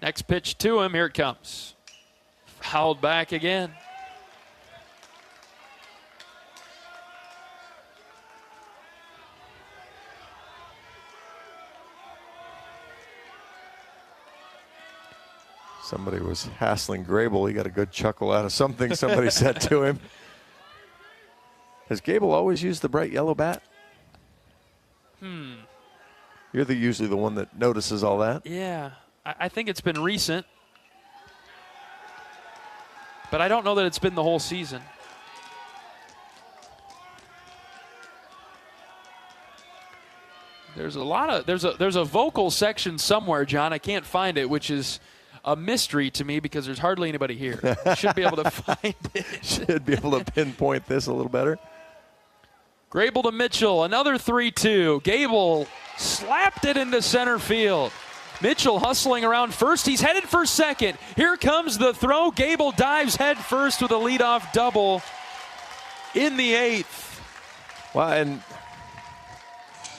C: Next pitch to him. Here it comes. Fouled back again.
H: Somebody was hassling Grable. He got a good chuckle out of something somebody said to him. Has Gable always used the bright yellow bat? You're usually the one that notices all that.
C: Yeah, I think it's been recent. But I don't know that it's been the whole season. There's a vocal section somewhere, John. I can't find it, which is a mystery to me because there's hardly anybody here. Should be able to find it.
H: Should be able to pinpoint this a little better.
C: Grable to Mitchell, another 3-2. Gable slapped it into center field. Mitchell hustling around first. He's headed for second. Here comes the throw. Gable dives head first with a leadoff double in the 8th.
H: Well, and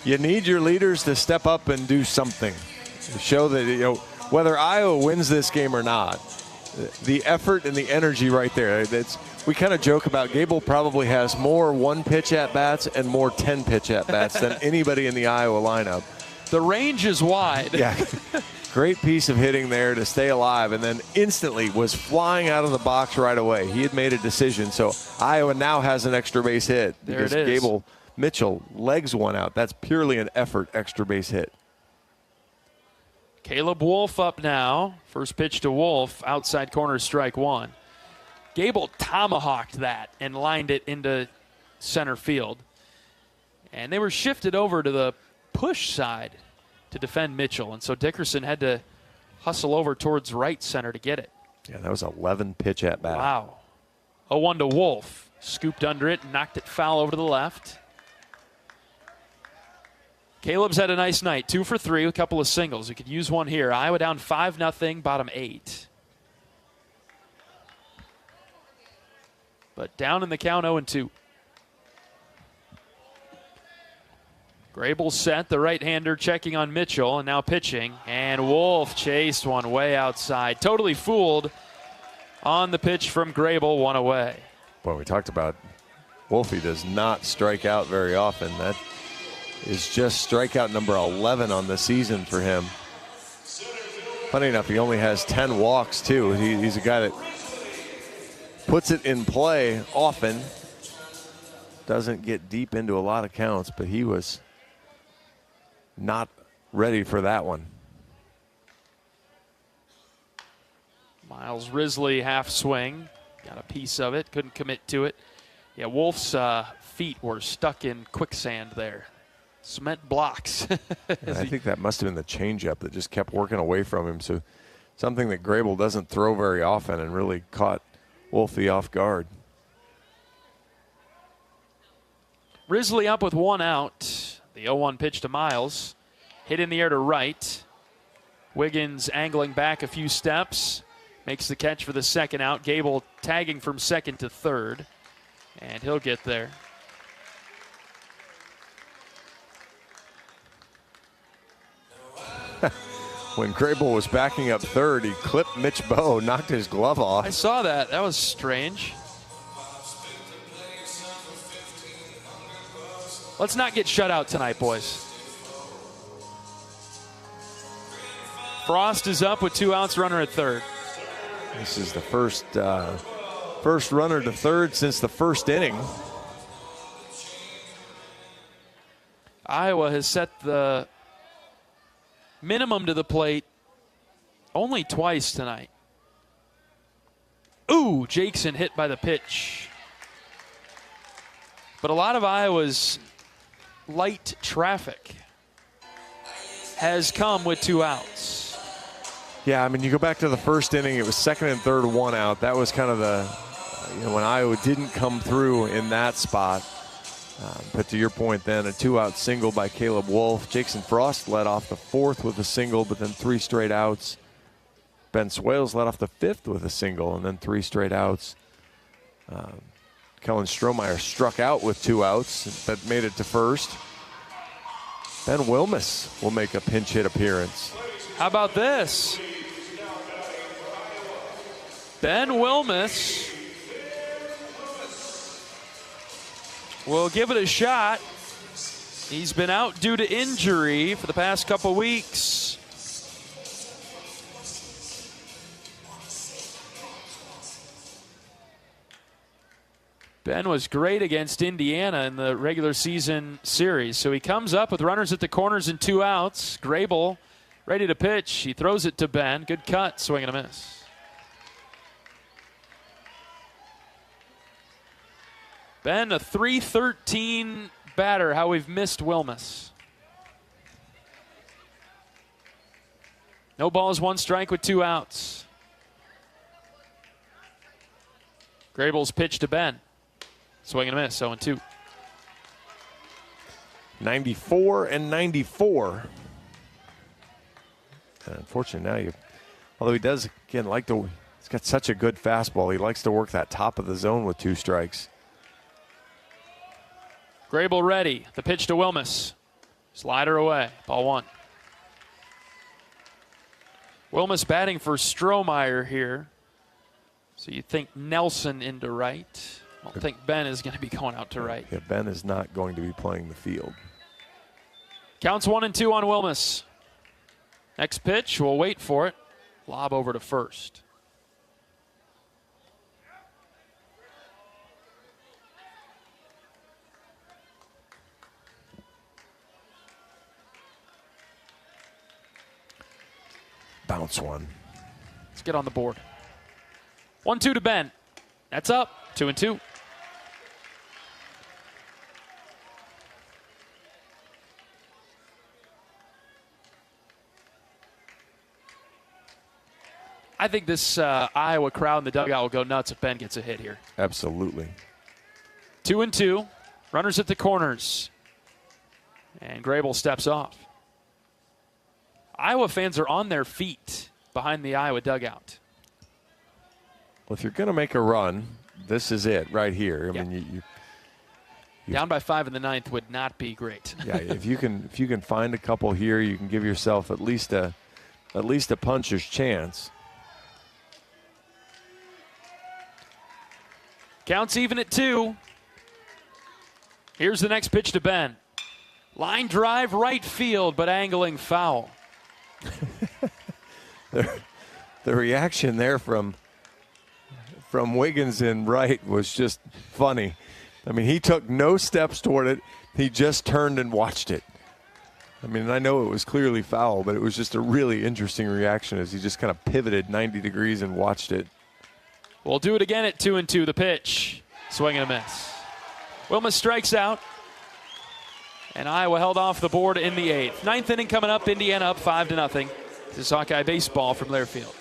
H: you need your leaders to step up and do something to show that, whether Iowa wins this game or not, the effort and the energy right there. We kind of joke about Gable probably has more 1-pitch at-bats and more 10-pitch at-bats than anybody in the Iowa lineup.
C: The range is wide.
H: Yeah, great piece of hitting there to stay alive, and then instantly was flying out of the box right away. He had made a decision, so Iowa now has an extra base hit.
C: There it is.
H: Gable Mitchell legs one out. That's purely an effort extra base hit.
C: Caleb Wolf up now. First pitch to Wolf, outside corner, strike 1. Gable tomahawked that and lined it into center field. And they were shifted over to the push side to defend Mitchell. And so Dickerson had to hustle over towards right center to get it.
H: Yeah, that was 11 pitch at bat.
C: Wow. 0-1 to Wolf. Scooped under it, knocked it foul over to the left. Caleb's had a nice night. 2 for 3 with a couple of singles. He could use one here. Iowa down 5-0, bottom 8. But down in the count, 0-2. Grable set, the right-hander checking on Mitchell, and now pitching. And Wolf chased one way outside. Totally fooled on the pitch from Grable, one away.
H: Boy, we talked about Wolfie does not strike out very often. That is just strikeout number 11 on the season for him. Funny enough, he only has 10 walks, too. He's a guy that puts it in play often. Doesn't get deep into a lot of counts, but he was not ready for that one.
C: Miles Risley half swing. Got a piece of it. Couldn't commit to it. Yeah, Wolf's feet were stuck in quicksand there. Cement blocks.
H: I think that must have been the changeup that just kept working away from him. So something that Grable doesn't throw very often and really caught Wolfie off guard.
C: Risley up with 1 out. The 0-1 pitch to Miles. Hit in the air to right. Wiggins angling back a few steps. Makes the catch for the second out. Gable tagging from second to third. And he'll get there.
H: When Grable was backing up third, he clipped Mitch Bowe, knocked his glove off.
C: I saw that. That was strange. Let's not get shut out tonight, boys. Frost is up with 2 outs, runner at third.
H: This is the first runner to third since the first inning.
C: Iowa has set the minimum to the plate only twice tonight. Ooh, Jackson hit by the pitch. But a lot of Iowa's light traffic has come with 2 outs.
H: Yeah, I mean, you go back to the first inning, it was second and third, 1 out. That was kind of the, when Iowa didn't come through in that spot. But to your point then, a 2-out single by Caleb Wolf. Jackson Frost led off the 4th with a single, but then 3 straight outs. Ben Swales led off the 5th with a single, and then 3 straight outs. Kellen Strohmeyer struck out with 2 outs, but made it to first. Ben Wilmus will make a pinch hit appearance.
C: How about this? Ben Wilmus will give it a shot. He's been out due to injury for the past couple weeks. Ben was great against Indiana in the regular season series. So he comes up with runners at the corners and 2 outs. Grable ready to pitch. He throws it to Ben. Good cut, swing and a miss. Ben, a .313 batter, how we've missed Wilmus. No balls, 1 strike with 2 outs. Grable's pitch to Ben. Swing and a miss, 0-2.
H: 94 and 94. And unfortunately now although he does, again, he's got such a good fastball. He likes to work that top of the zone with 2 strikes.
C: Grable ready. The pitch to Wilmus. Slider away. Ball 1. Wilmus batting for Strohmeyer here. So you think Nelson into right. I don't think Ben is going to be going out to right.
H: Yeah, Ben is not going to be playing the field.
C: Counts 1-2 on Wilmus. Next pitch, we'll wait for it. Lob over to first.
H: Bounce one.
C: Let's get on the board. 1-2 to Ben. That's up. 2-2. I think this Iowa crowd in the dugout will go nuts if Ben gets a hit here.
H: Absolutely.
C: 2-2. Runners at the corners. And Grable steps off. Iowa fans are on their feet behind the Iowa dugout.
H: Well, if you're going to make a run, this is it right here. I mean, you
C: down by 5 in the ninth would not be great.
H: Yeah, if you can find a couple here, you can give yourself at least a puncher's chance.
C: Counts even at 2. Here's the next pitch to Ben. Line drive right field, but angling foul.
H: The reaction there from Wiggins in right was just funny. I mean, he took no steps toward it. He just turned and watched it. I mean, I know it was clearly foul, but it was just a really interesting reaction as he just kind of pivoted 90 degrees and watched it.
C: We'll do it again at 2-2. The pitch. Swing and a miss. Wilma strikes out. And Iowa held off the board in the 8th. 9th inning coming up. Indiana up 5-0. This is Hawkeye baseball from Learfield.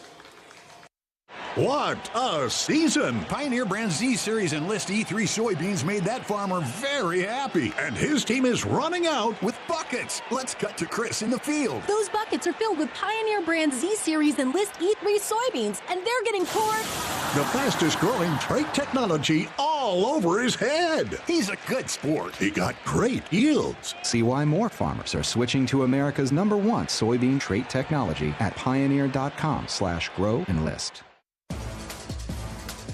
K: What a season! Pioneer brand Z-Series Enlist E3 soybeans made that farmer very happy. And his team is running out with buckets. Let's cut to Chris in the field.
L: Those buckets are filled with Pioneer brand Z-Series Enlist E3 soybeans, and they're getting poured.
K: The fastest growing trait technology all over his head. He's a good sport. He got great yields.
S: See why more farmers are switching to America's #1 soybean trait technology at pioneer.com/grow-enlist.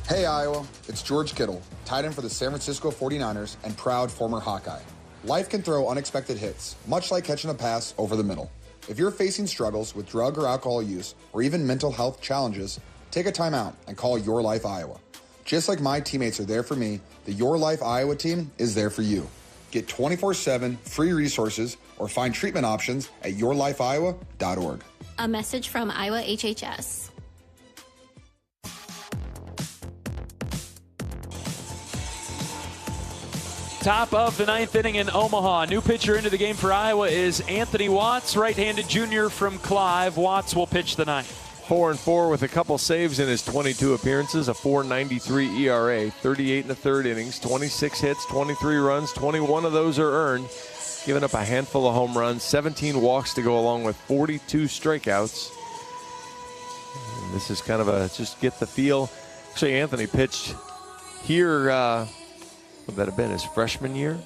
T: Hey Iowa, it's George Kittle, tight end for the San Francisco 49ers and proud former Hawkeye. Life can throw unexpected hits, much like catching a pass over the middle. If you're facing struggles with drug or alcohol use, or even mental health challenges, take a time out and call Your Life Iowa. Just like my teammates are there for me, the Your Life Iowa team is there for you. Get 24/7 free resources or find treatment options at yourlifeiowa.org.
M: A message from Iowa HHS.
C: Top of the 9th inning in Omaha. New pitcher into the game for Iowa is Anthony Watts, right-handed junior from Clive. Watts will pitch the 9th.
H: 4-4 with a couple saves in his 22 appearances, a 4.93 ERA, 38 1/3 innings, 26 hits, 23 runs, 21 of those are earned, giving up a handful of home runs, 17 walks to go along with 42 strikeouts. And this is kind of a just get the feel. Actually, Anthony pitched here. Would that have been his freshman year?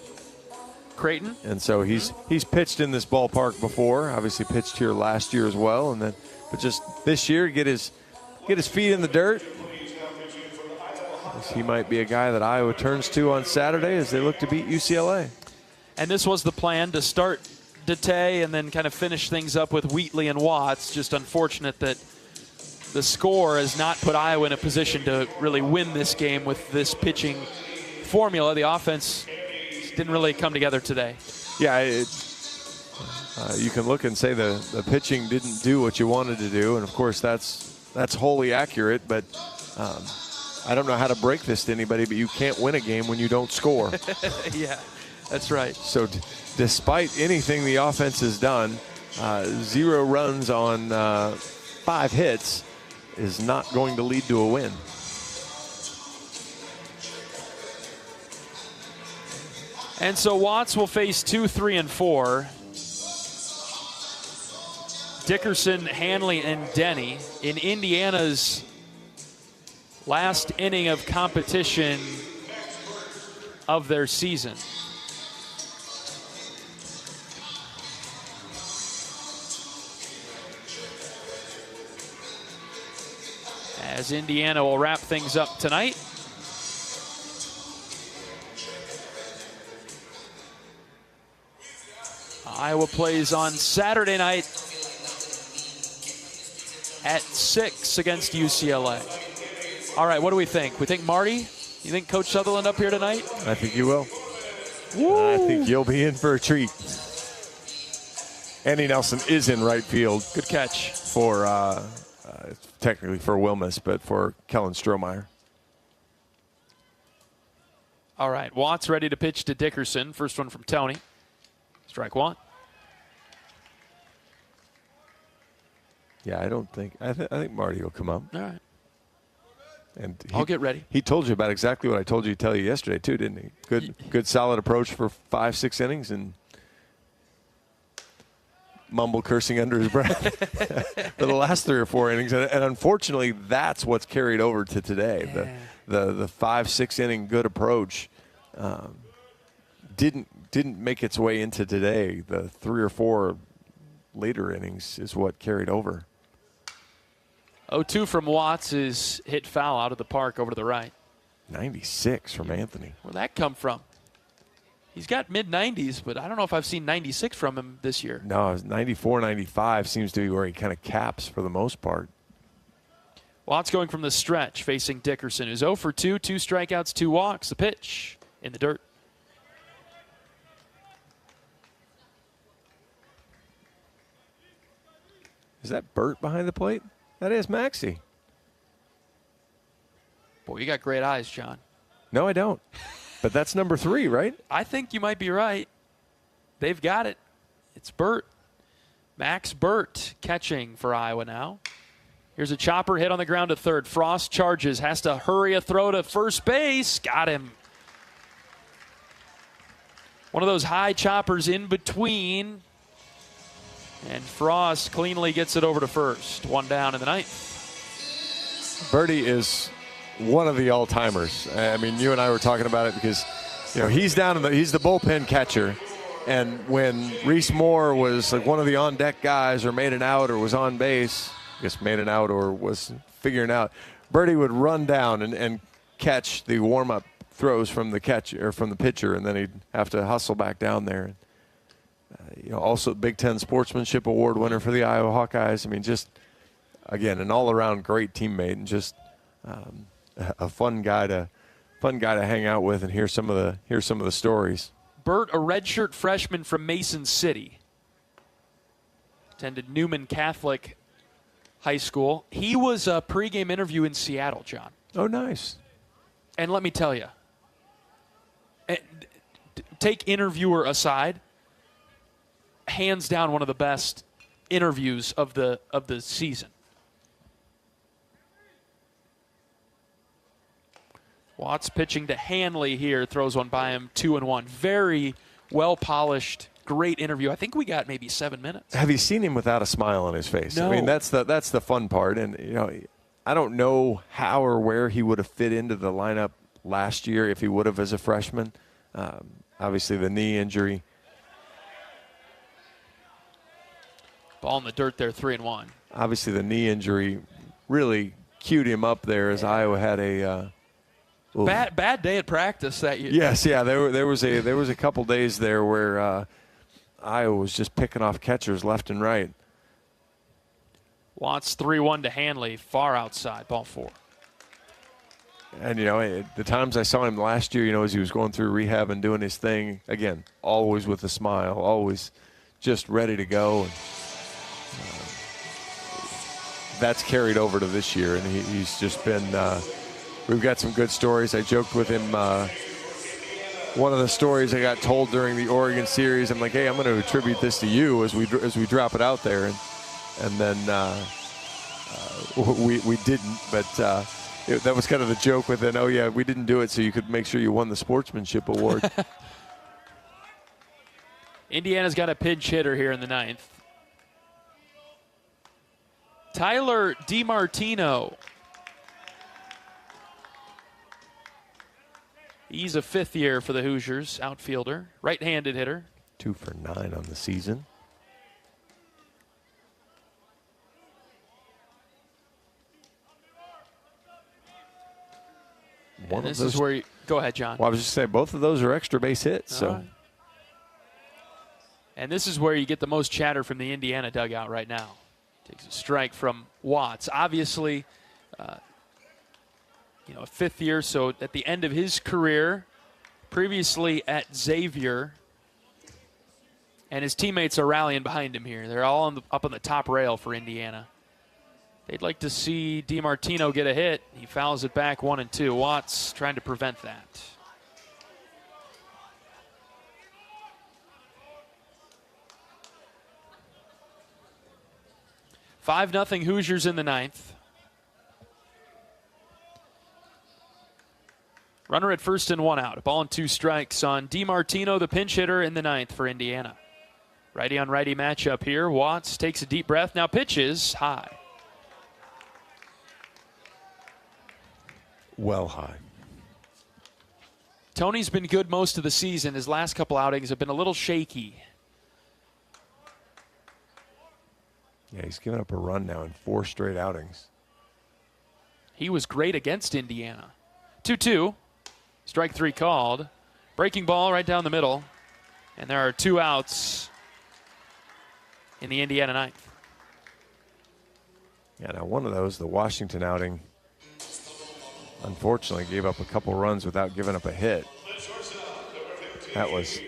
C: Creighton.
H: And so he's pitched in this ballpark before. Obviously pitched here last year as well, and then but just this year get his feet in the dirt. He might be a guy that Iowa turns to on Saturday as they look to beat UCLA.
C: And this was the plan, to start Dete and then kind of finish things up with Wheatley and Watts. Just unfortunate that the score has not put Iowa in a position to really win this game with this pitching formula. The offense didn't really come together today.
H: Yeah, you can look and say the pitching didn't do what you wanted to do, and of course that's wholly accurate, but I don't know how to break this to anybody, but you can't win a game when you don't score.
C: Yeah, that's right.
H: So despite anything the offense has done, 0 runs on 5 hits is not going to lead to a win.
C: And so Watts will face 2, 3, and 4. Dickerson, Hanley, and Denny in Indiana's last inning of competition of their season. As Indiana will wrap things up tonight. Iowa plays on Saturday night at 6 against UCLA. All right, what do we think? We think Marty? You think Coach Sutherland up here tonight?
H: I think you will. I think you'll be in for a treat. Andy Nelson is in right field.
C: Good catch.
H: For, technically for Wilmus, but for Kellen Strohmeyer.
C: All right, Watts ready to pitch to Dickerson. First one from Tony. Strike 1.
H: Yeah, I think Marty will come up.
C: All right.
H: And
C: I'll get ready.
H: He told you about exactly what I told you to tell you yesterday, too, didn't he? Good solid approach for 5-6 innings and mumble cursing under his breath for the last 3 or 4 innings. And unfortunately, that's what's carried over to today. Yeah. The 5-6 inning good approach didn't make its way into today. The 3 or 4 later innings is what carried over.
C: 0-2 from Watts is hit foul out of the park over to the right.
H: 96 from Anthony.
C: Where'd that come from? He's got mid-90s, but I don't know if I've seen 96 from him this year.
H: No, 94, 95 seems to be where he kind of caps for the most part.
C: Watts going from the stretch, facing Dickerson, who's 0 for 2, 2 strikeouts, 2 walks. The pitch in the dirt.
H: Is that Bert behind the plate? That is Maxie.
C: Boy, you got great eyes, John.
H: No, I don't. But that's number 3, right?
C: I think you might be right. They've got it. It's Bert. Max Bert catching for Iowa now. Here's a chopper hit on the ground to third. Frost charges, has to hurry a throw to first base. Got him. One of those high choppers in between. And Frost cleanly gets it over to first. 1 down in the 9th.
H: Birdie is one of the all-timers. I mean, you and I were talking about it because, he's he's the bullpen catcher. And when Reese Moore was like one of the on-deck guys or made an out or was on base, I guess made an out or was figuring out, Birdie would run down and catch the warm-up throws from the catcher or from the pitcher, and then he'd have to hustle back down there. Also Big Ten Sportsmanship Award winner for the Iowa Hawkeyes. I mean, just again an all-around great teammate and just a fun guy to hang out with and hear some of the stories.
C: Bert, a redshirt freshman from Mason City, attended Newman Catholic High School. He was a pregame interview in Seattle, John.
H: Oh, nice.
C: And let me tell you, take interviewer aside, hands down one of the best interviews of the season. Watts pitching to Hanley here, throws one by him, 2-1. Very well-polished, great interview. I think we got maybe 7 minutes.
H: Have you seen him without a smile on his face?
C: No.
H: I mean, that's the fun part. And, I don't know how or where he would have fit into the lineup last year if he would have as a freshman. Obviously, the knee injury.
C: Ball in the dirt there, 3-1.
H: Obviously, the knee injury really queued him up there as Iowa had a
C: bad day at practice that year.
H: Yes, yeah. There was a couple days there where Iowa was just picking off catchers left and right.
C: Watts 3-1 to Hanley, far outside, ball 4.
H: And, the times I saw him last year, as he was going through rehab and doing his thing, again, always with a smile, always just ready to go. And, that's carried over to this year, and he's just been we've got some good stories. I joked with him. One of the stories I got told during the Oregon series, I'm like, hey, I'm going to attribute this to you as we drop it out there. And then we didn't, but that was kind of the joke with it. Oh, yeah, we didn't do it so you could make sure you won the Sportsmanship Award.
C: Indiana's got a pinch hitter here in the 9th. Tyler DiMartino. He's a 5th year for the Hoosiers, outfielder, right-handed hitter.
H: 2 for 9 on the season.
C: This is where you go ahead, John.
H: Well, I was just saying both of those are extra base hits. So.
C: Right. And this is where you get the most chatter from the Indiana dugout right now. Takes a strike from Watts. Obviously, a 5th year, so at the end of his career, previously at Xavier, and his teammates are rallying behind him here. They're all up on the top rail for Indiana. They'd like to see DiMartino get a hit. He fouls it back 1-2. Watts trying to prevent that. 5-0 Hoosiers in the ninth. Runner at first and 1 out. A ball and 2 strikes on DiMartino, the pinch hitter in the ninth for Indiana. Righty on righty matchup here. Watts takes a deep breath, now pitches high.
H: Well high.
C: Tony's been good most of the season. His last couple outings have been a little shaky.
H: Yeah, he's given up a run now in 4 straight outings.
C: He was great against Indiana. 2-2. Strike 3 called. Breaking ball right down the middle. And there are 2 outs in the Indiana ninth.
H: Yeah, now one of those, the Washington outing, unfortunately gave up a couple runs without giving up a hit. That was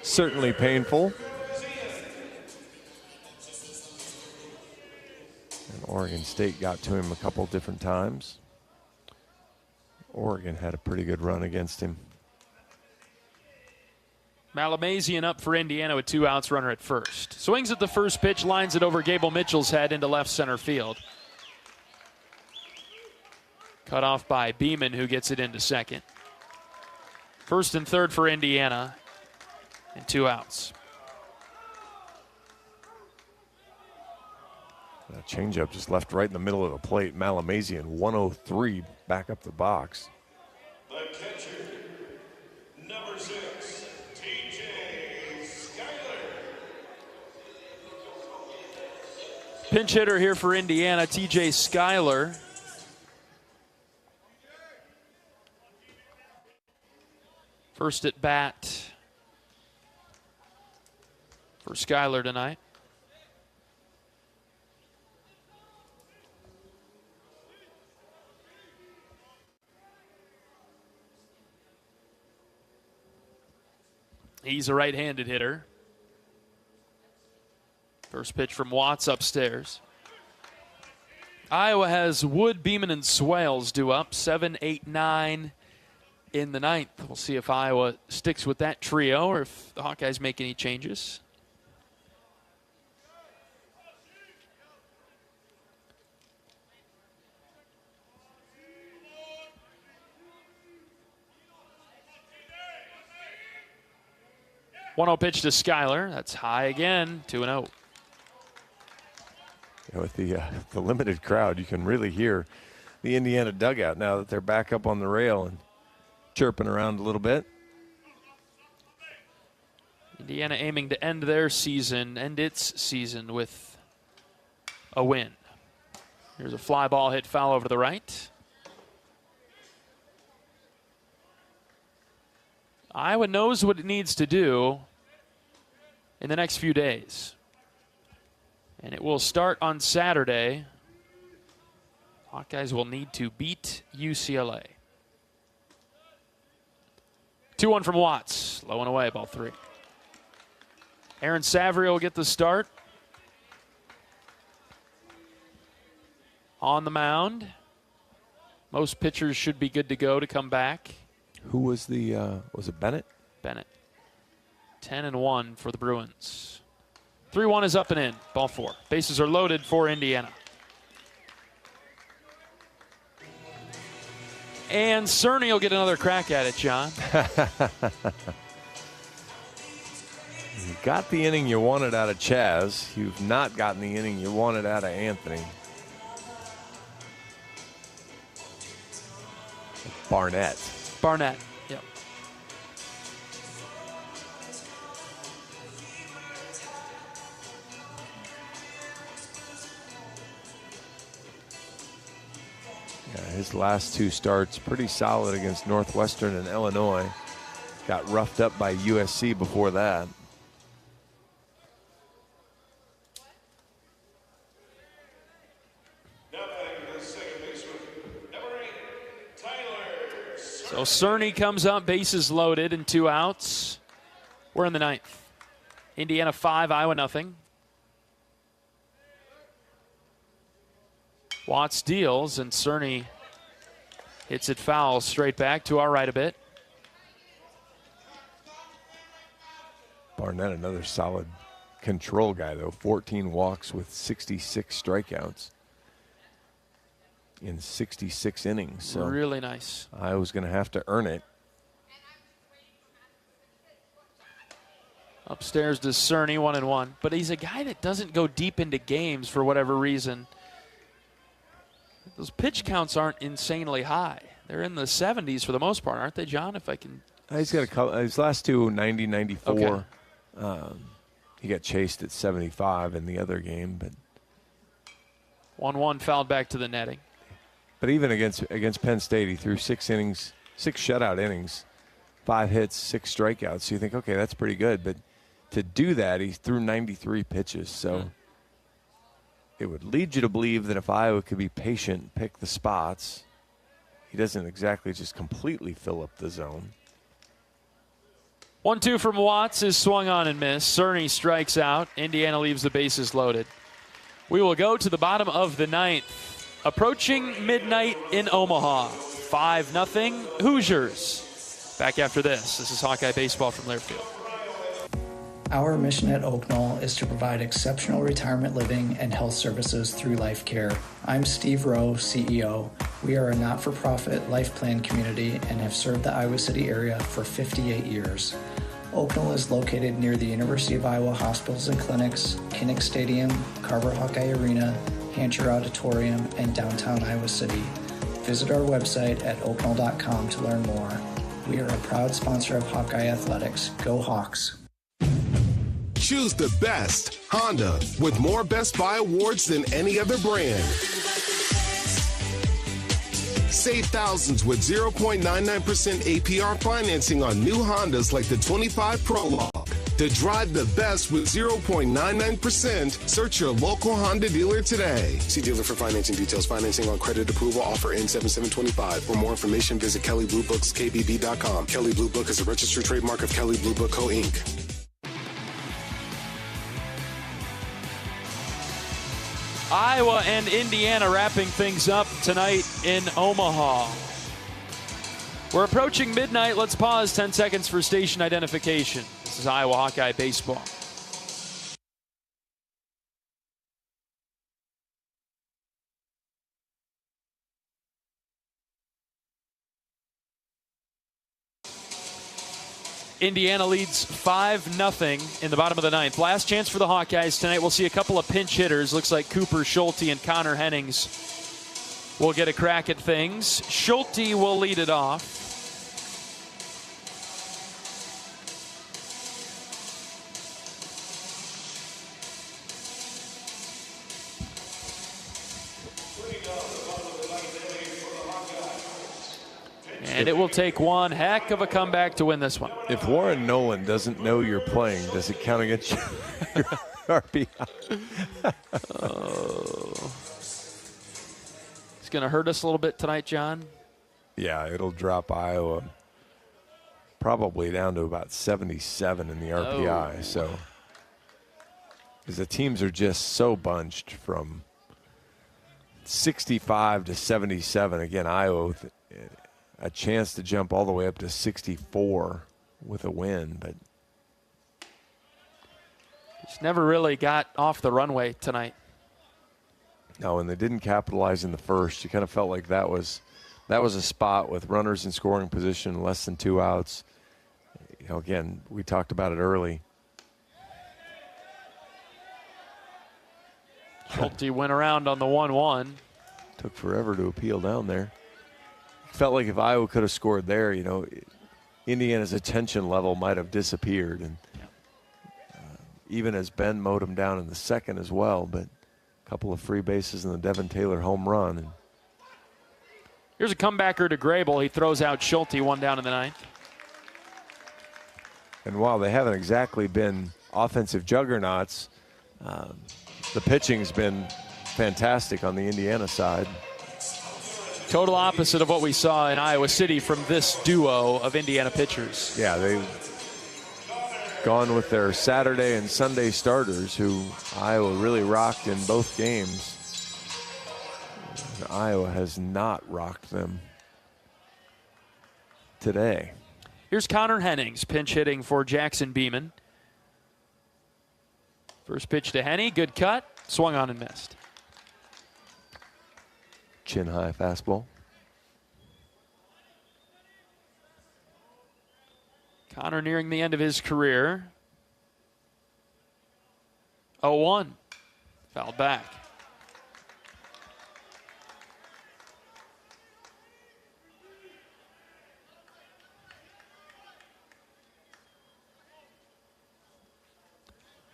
H: certainly painful. And Oregon State got to him a couple different times. Oregon had a pretty good run against him.
C: Malamazian up for Indiana with 2 outs, runner at first. Swings at the first pitch, lines it over Gable Mitchell's head into left center field. Cut off by Beeman, who gets it into second. First and third for Indiana, and 2 outs.
H: That changeup just left right in the middle of the plate. Malamazian, 103 back up the box.
I: The catcher, number 6, TJ Schuyler.
C: Pinch hitter here for Indiana, TJ Schuyler. First at bat for Schuyler tonight. He's a right-handed hitter. First pitch from Watts upstairs. Iowa has Wood, Beeman, and Swales due up 7, 8, 9 in the ninth. We'll see if Iowa sticks with that trio or if the Hawkeyes make any changes. One-0 pitch to Schuyler. That's high again. 2-0.
H: With the limited crowd, you can really hear the Indiana dugout now that they're back up on the rail and chirping around a little bit.
C: Indiana aiming to end its season with a win. Here's a fly ball hit foul over to the right. Iowa knows what it needs to do in the next few days. And it will start on Saturday. Hawkeyes will need to beat UCLA. 2-1 from Watts. Low and away, ball 3. Aaron Savria will get the start. On the mound. Most pitchers should be good to go to come back.
H: Who was was it Bennett?
C: Bennett. 10-1 for the Bruins. 3-1 is up and in. Ball 4. Bases are loaded for Indiana. And Cerny will get another crack at it, John.
H: You got the inning you wanted out of Chaz. You've not gotten the inning you wanted out of Anthony. Barnett.
C: Yep.
H: Yeah, his last 2 starts pretty solid against Northwestern and Illinois. Got roughed up by USC before that.
C: So Cerny comes up, bases loaded, and 2 outs. We're in the ninth. Indiana 5, Iowa nothing. Watts deals, and Cerny hits it foul straight back to our right a bit.
H: Barnett, another solid control guy, though. 14 walks with 66 strikeouts in 66 innings. So
C: really nice.
H: Iowa's going to have to earn it.
C: Upstairs to Cerny, 1-1. But he's a guy that doesn't go deep into games for whatever reason. Those pitch counts aren't insanely high. They're in the 70s for the most part, aren't they, John? If I can.
H: He's got a couple. His last two, 90, 94.
C: Okay.
H: He got chased at 75 in the other game, but
C: 1-1 fouled back to the netting.
H: But even against Penn State, he threw 6 innings, 6 shutout innings, 5 hits, 6 strikeouts. So you think, okay, that's pretty good. But to do that, he threw 93 pitches. So it would lead you to believe that if Iowa could be patient, pick the spots, he doesn't exactly just completely fill up the zone.
C: 1-2 from Watts is swung on and missed. Cerny strikes out. Indiana leaves the bases loaded. We will go to the bottom of the 9th. Approaching midnight in Omaha. 5-0 Hoosiers. Back after this. This is Hawkeye Baseball from Learfield.
N: Our mission at Oak Knoll is to provide exceptional retirement living and health services through life care. I'm Steve Rowe, CEO. We are a not-for-profit life plan community and have served the Iowa City area for 58 years. Oak Knoll is located near the University of Iowa hospitals and clinics, Kinnick Stadium, Carver Hawkeye Arena, Hancher Auditorium, and downtown Iowa City. Visit our website at oakknoll.com to learn more. We are a proud sponsor of Hawkeye Athletics. Go Hawks!
P: Choose the best Honda with more Best Buy awards than any other brand. Save thousands with 0.99% APR financing on new Hondas like the 25 Prologue. To drive the best with 0.99%, search your local Honda dealer today. See dealer for financing details. Financing on credit approval. Offer ends 7/7/25. For more information, visit KellyBlueBooksKBB.com. Kelly Blue Book is a registered trademark of Kelly Blue Book Co. Inc.
C: Iowa and Indiana wrapping things up tonight in Omaha. We're approaching midnight. Let's pause 10 seconds for station identification. This is Iowa Hawkeye Baseball. Indiana leads 5-0 in the bottom of the 9th. Last chance for the Hawkeyes tonight. We'll see a couple of pinch hitters. Looks like Cooper Schulte and Connor Hennings will get a crack at things. Schulte will lead it off. And it will take one heck of a comeback to win this one.
H: If Warren Nolan doesn't know you're playing, does it count against your RBI?
C: It's going to hurt us a little bit tonight, John.
H: Yeah, it'll drop Iowa probably down to about 77 in the RPI. So, because the teams are just so bunched from 65 to 77. Again, Iowa with a chance to jump all the way up to 64 with a win, but
C: just never really got off the runway tonight.
H: No, and they didn't capitalize in the first. You kind of felt like that was a spot with runners in scoring position, less than 2 outs. You know, again, we talked about it early.
C: Schulte went around on the 1-1.
H: Took forever to appeal down there. Felt like if Iowa could have scored there, you know, Indiana's attention level might have disappeared. And even as Ben mowed him down in the second as well, but a couple of free bases and the Devin Taylor home run. And
C: here's a comebacker to Grable. He throws out Schulte, 1 down in the 9th.
H: And while they haven't exactly been offensive juggernauts, the pitching's been fantastic on the Indiana side.
C: Total opposite of what we saw in Iowa City from this duo of Indiana pitchers.
H: Yeah, they've gone with their Saturday and Sunday starters, who Iowa really rocked in both games. And Iowa has not rocked them today.
C: Here's Connor Hennings, pinch hitting for Jackson Beeman. First pitch to Henne, good cut, swung on and missed.
H: Chin high fastball.
C: Connor nearing the end of his career. 0-1. Fouled back.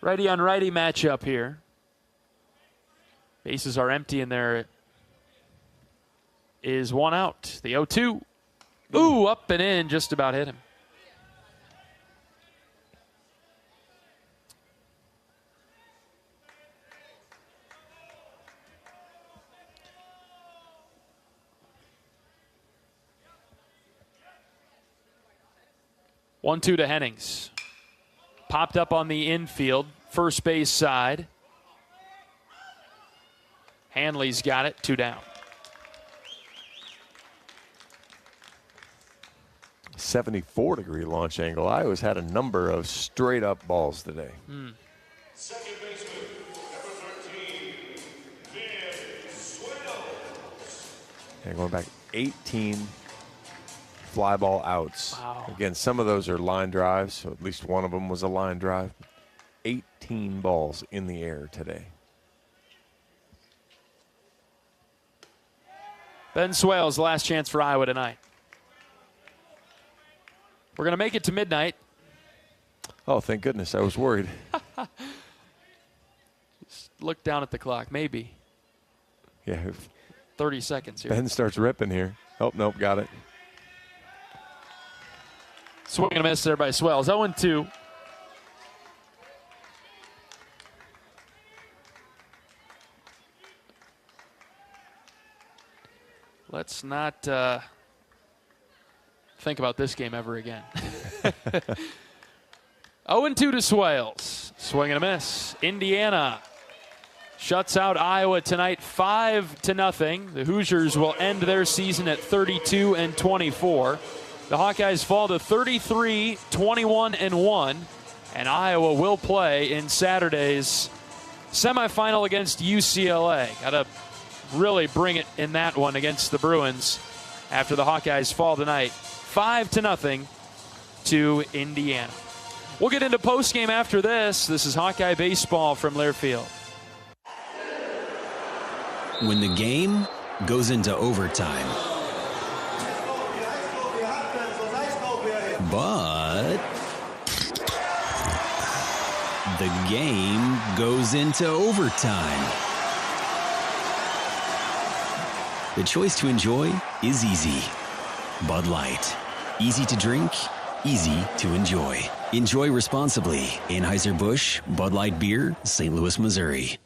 C: Righty on righty matchup here. Bases are empty and there is one out. The 0-2. Ooh, up and in, just about hit him. One-two to Hennings. Popped up on the infield, first base side. Hanley's got it, 2 down.
H: 74-degree launch angle. Iowa's had a number of straight-up balls today.
I: Second baseman, number 13, Ben Swales.
H: And going back 18 fly ball outs.
C: Wow.
H: Again, some of those are line drives, so at least one of them was a line drive. 18 balls in the air today.
C: Ben Swales, last chance for Iowa tonight. We're going to make it to midnight.
H: Oh, thank goodness. I was worried.
C: Just look down at the clock. Maybe.
H: Yeah.
C: 30 seconds here.
H: Ben starts ripping here. Oh, nope, got it.
C: Swing and a miss there by Swales. 0-2. Let's not think about this game ever again. 0-2 to Swales. Swing and a miss. Indiana shuts out Iowa tonight 5-0. The Hoosiers will end their season at 32-24. The Hawkeyes fall to 33-21-1, and Iowa will play in Saturday's semifinal against UCLA. Got to really bring it in that one against the Bruins after the Hawkeyes fall tonight 5-0 to Indiana. We'll get into postgame after this. This is Hawkeye baseball from Learfield.
E: When the game goes into overtime, but the game goes into overtime. The choice to enjoy is easy. Bud Light. Easy to drink, easy to enjoy. Enjoy responsibly. Anheuser-Busch, Bud Light Beer, St. Louis, Missouri.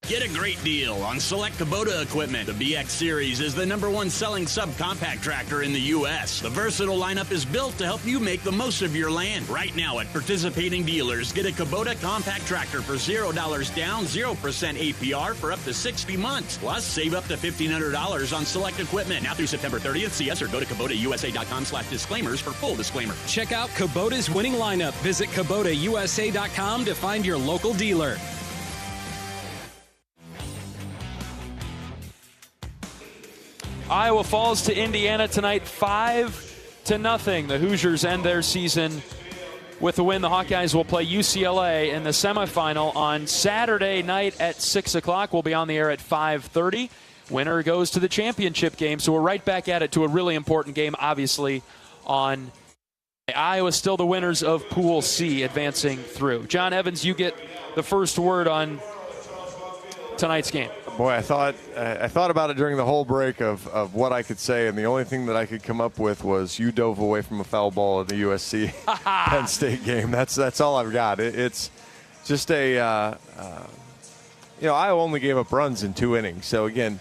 F: Get a great deal on select Kubota equipment. The BX Series is the #1 selling subcompact tractor in the U.S. The versatile lineup is built to help you make the most of your land. Right now at participating dealers, get a Kubota compact tractor for $0 down, 0% APR for up to 60 months. Plus, save up to $1,500 on select equipment. Now through September 30th, see us or go to KubotaUSA.com/disclaimers for full disclaimer.
R: Check out Kubota's winning lineup. Visit KubotaUSA.com to find your local dealer.
C: Iowa falls to Indiana tonight 5-0. The Hoosiers end their season with a win. The Hawkeyes will play UCLA in the semifinal on Saturday night at 6 o'clock. We'll be on the air at 5:30. Winner goes to the championship game. So we're right back at it to a really important game, obviously, on Iowa. Still the winners of Pool C advancing through. John Evans, you get the first word on tonight's game.
H: Boy, I thought about it during the whole break of what I could say, and the only thing that I could come up with was you dove away from a foul ball in the USC Penn State game. That's all I've got. It's just Iowa only gave up runs in 2 innings. So again,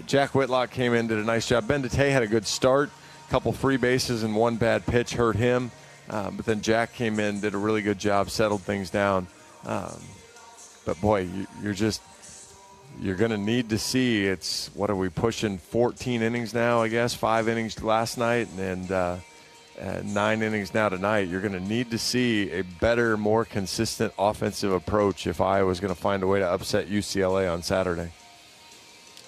H: Jack Whitlock came in, did a nice job. Ben DeTay had a good start, a couple free bases and 1 bad pitch hurt him, but then Jack came in, did a really good job, settled things down. But boy, you're going to need to see. What are we pushing, 14 innings now, I guess, 5 innings last night, and 9 innings now tonight, you're going to need to see a better, more consistent offensive approach if Iowa's going to find a way to upset UCLA on Saturday.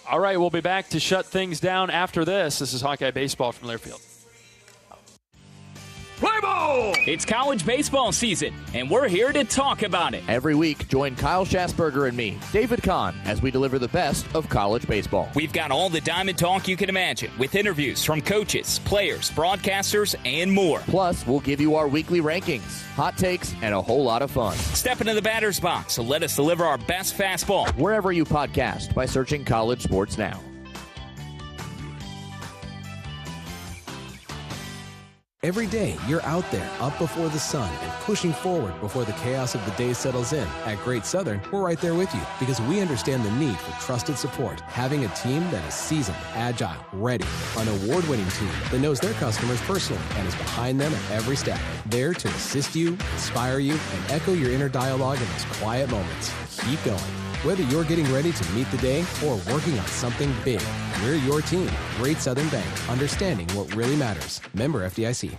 C: All right, we'll be back to shut things down after this. This is Hawkeye Baseball from Learfield.
G: Play ball! It's college baseball season, and we're here to talk about it.
Q: Every week, join Kyle Schassberger and me, David Kahn, as we deliver the best of college baseball.
G: We've got all the diamond talk you can imagine, with interviews from coaches, players, broadcasters, and more.
Q: Plus, we'll give you our weekly rankings, hot takes, and a whole lot of fun.
G: Step into the batter's box, so let us deliver our best fastball.
Q: Wherever you podcast by searching College Sports Now.
O: Every day, you're out there, up before the sun, and pushing forward before the chaos of the day settles in. At Great Southern, we're right there with you because we understand the need for trusted support. Having a team that is seasoned, agile, ready, an award-winning team that knows their customers personally and is behind them at every step. There to assist you, inspire you, and echo your inner dialogue in those quiet moments. Keep going. Whether you're getting ready to meet the day or working on something big, we're your team. Great Southern Bank, understanding what really matters. Member FDIC.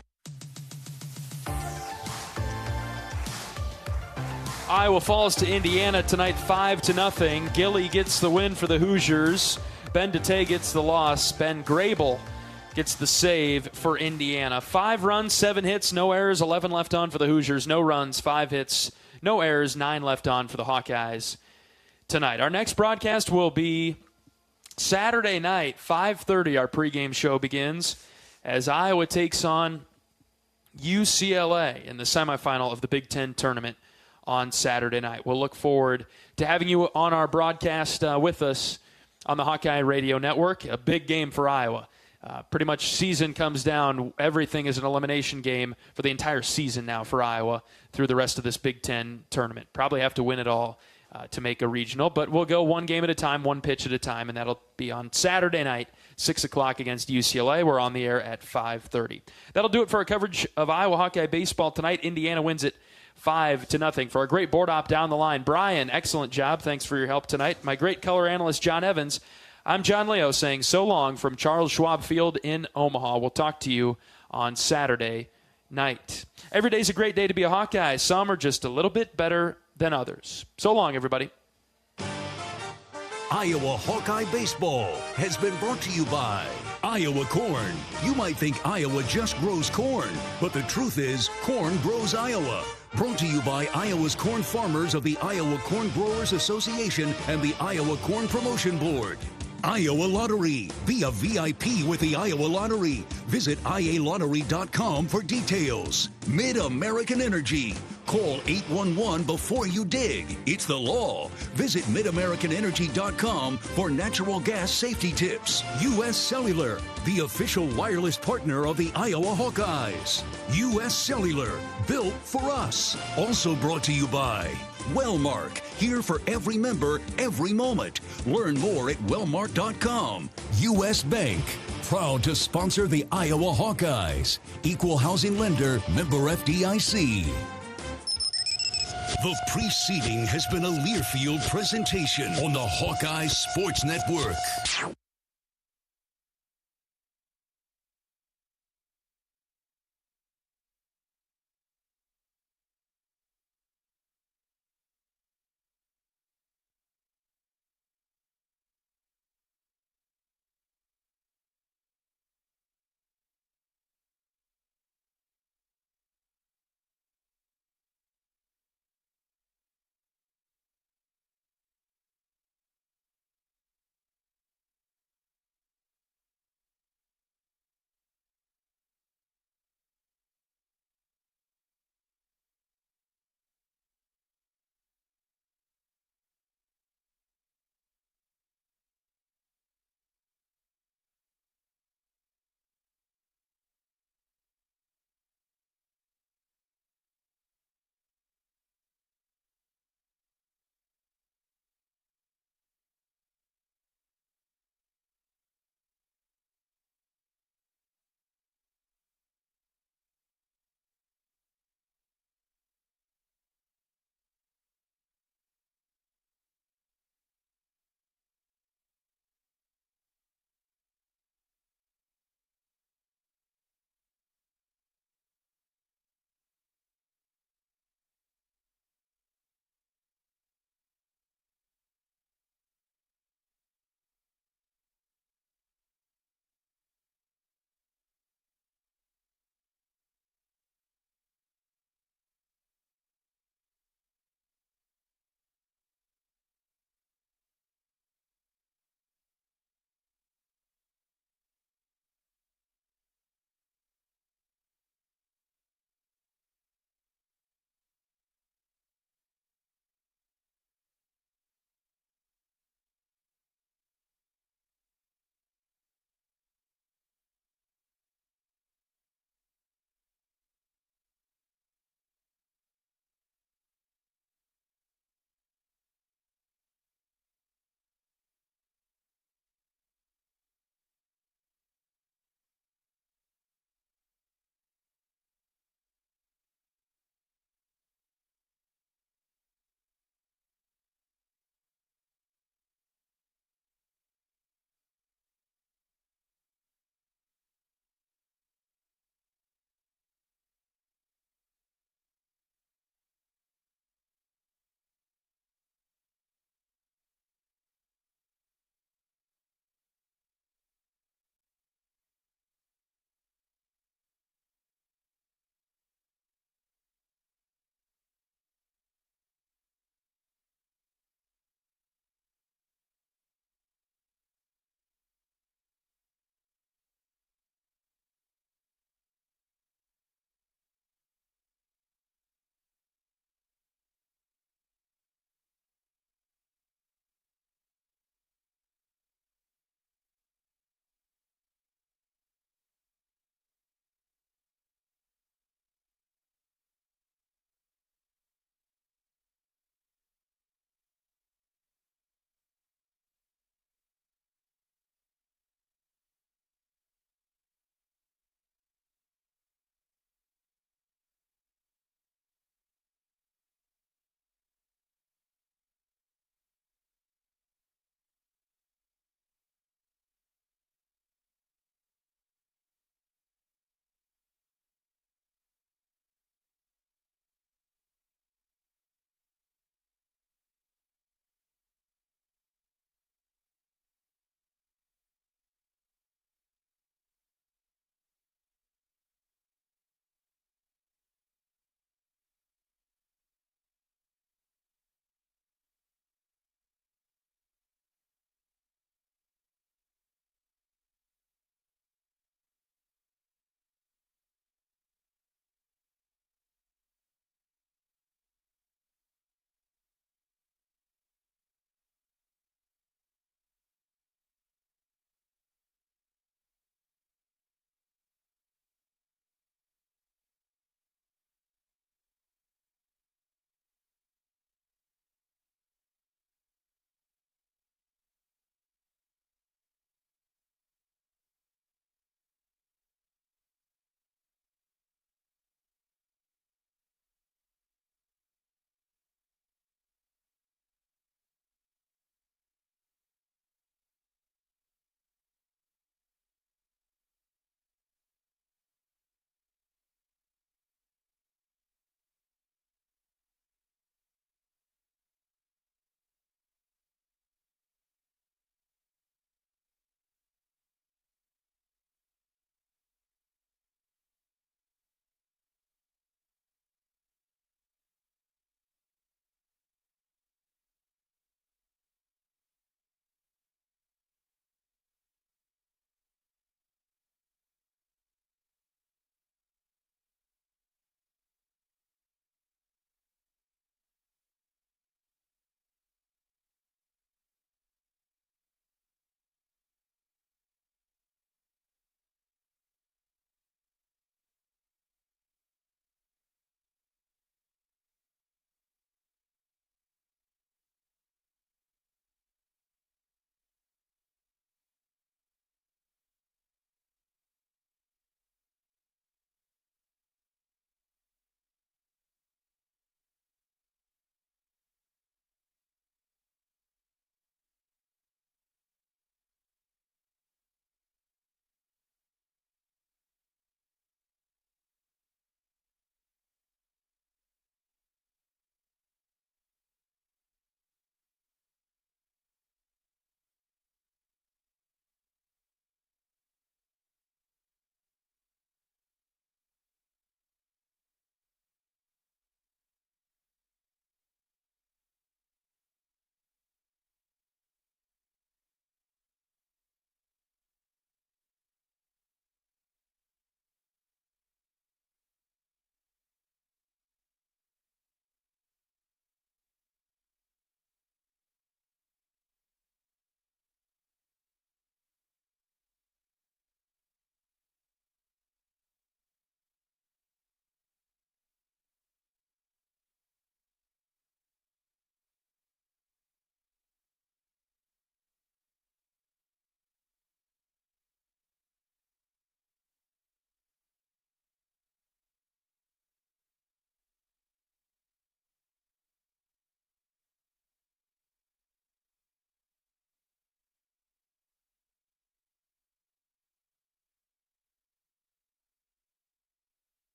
C: Iowa falls to Indiana tonight 5-0. Gilly gets the win for the Hoosiers. Ben DeTay gets the loss. Ben Grable gets the save for Indiana. 5 runs, 7 hits, no errors, 11 left on for the Hoosiers. No runs, 5 hits, no errors, 9 left on for the Hawkeyes tonight. Our next broadcast will be Saturday night, 5:30. Our pregame show begins as Iowa takes on UCLA in the semifinal of the Big Ten tournament on Saturday night. We'll look forward to having you on our broadcast with us on the Hawkeye Radio Network. A big game for Iowa. Pretty much season comes down. Everything is an elimination game for the entire season now for Iowa through the rest of this Big Ten tournament. Probably have to win it all to make a regional, but we'll go one game at a time, one pitch at a time, and that'll be on Saturday night, 6 o'clock against UCLA. We're on the air at 5:30. That'll do it for our coverage of Iowa Hawkeye baseball tonight. Indiana wins it 5-0. For our great board op down the line, Brian, excellent job. Thanks for your help tonight. My great color analyst, John Evans. I'm John Leo saying so long from Charles Schwab Field in Omaha. We'll talk to you on Saturday night. Every day's a great day to be a Hawkeye. Some are just a little bit better than others. So long, everybody.
U: Iowa Hawkeye Baseball has been brought to you by Iowa Corn. You might think Iowa just grows corn, but the truth is corn grows Iowa. Brought to you by Iowa's corn farmers of the Iowa Corn Growers Association and the Iowa Corn Promotion Board. Iowa Lottery. Be a VIP with the Iowa Lottery. Visit ialottery.com for details. Mid-American Energy. Call 811 before you dig. It's the law. Visit midamericanenergy.com for natural gas safety tips. U.S. Cellular, the official wireless partner of the Iowa Hawkeyes. U.S. Cellular, built for us. Also brought to you by Wellmark, here for every member, every moment. Learn more at wellmark.com. U.S. Bank, proud to sponsor the Iowa Hawkeyes. Equal housing lender, member FDIC. The preceding has been a Learfield presentation on the Hawkeye Sports Network.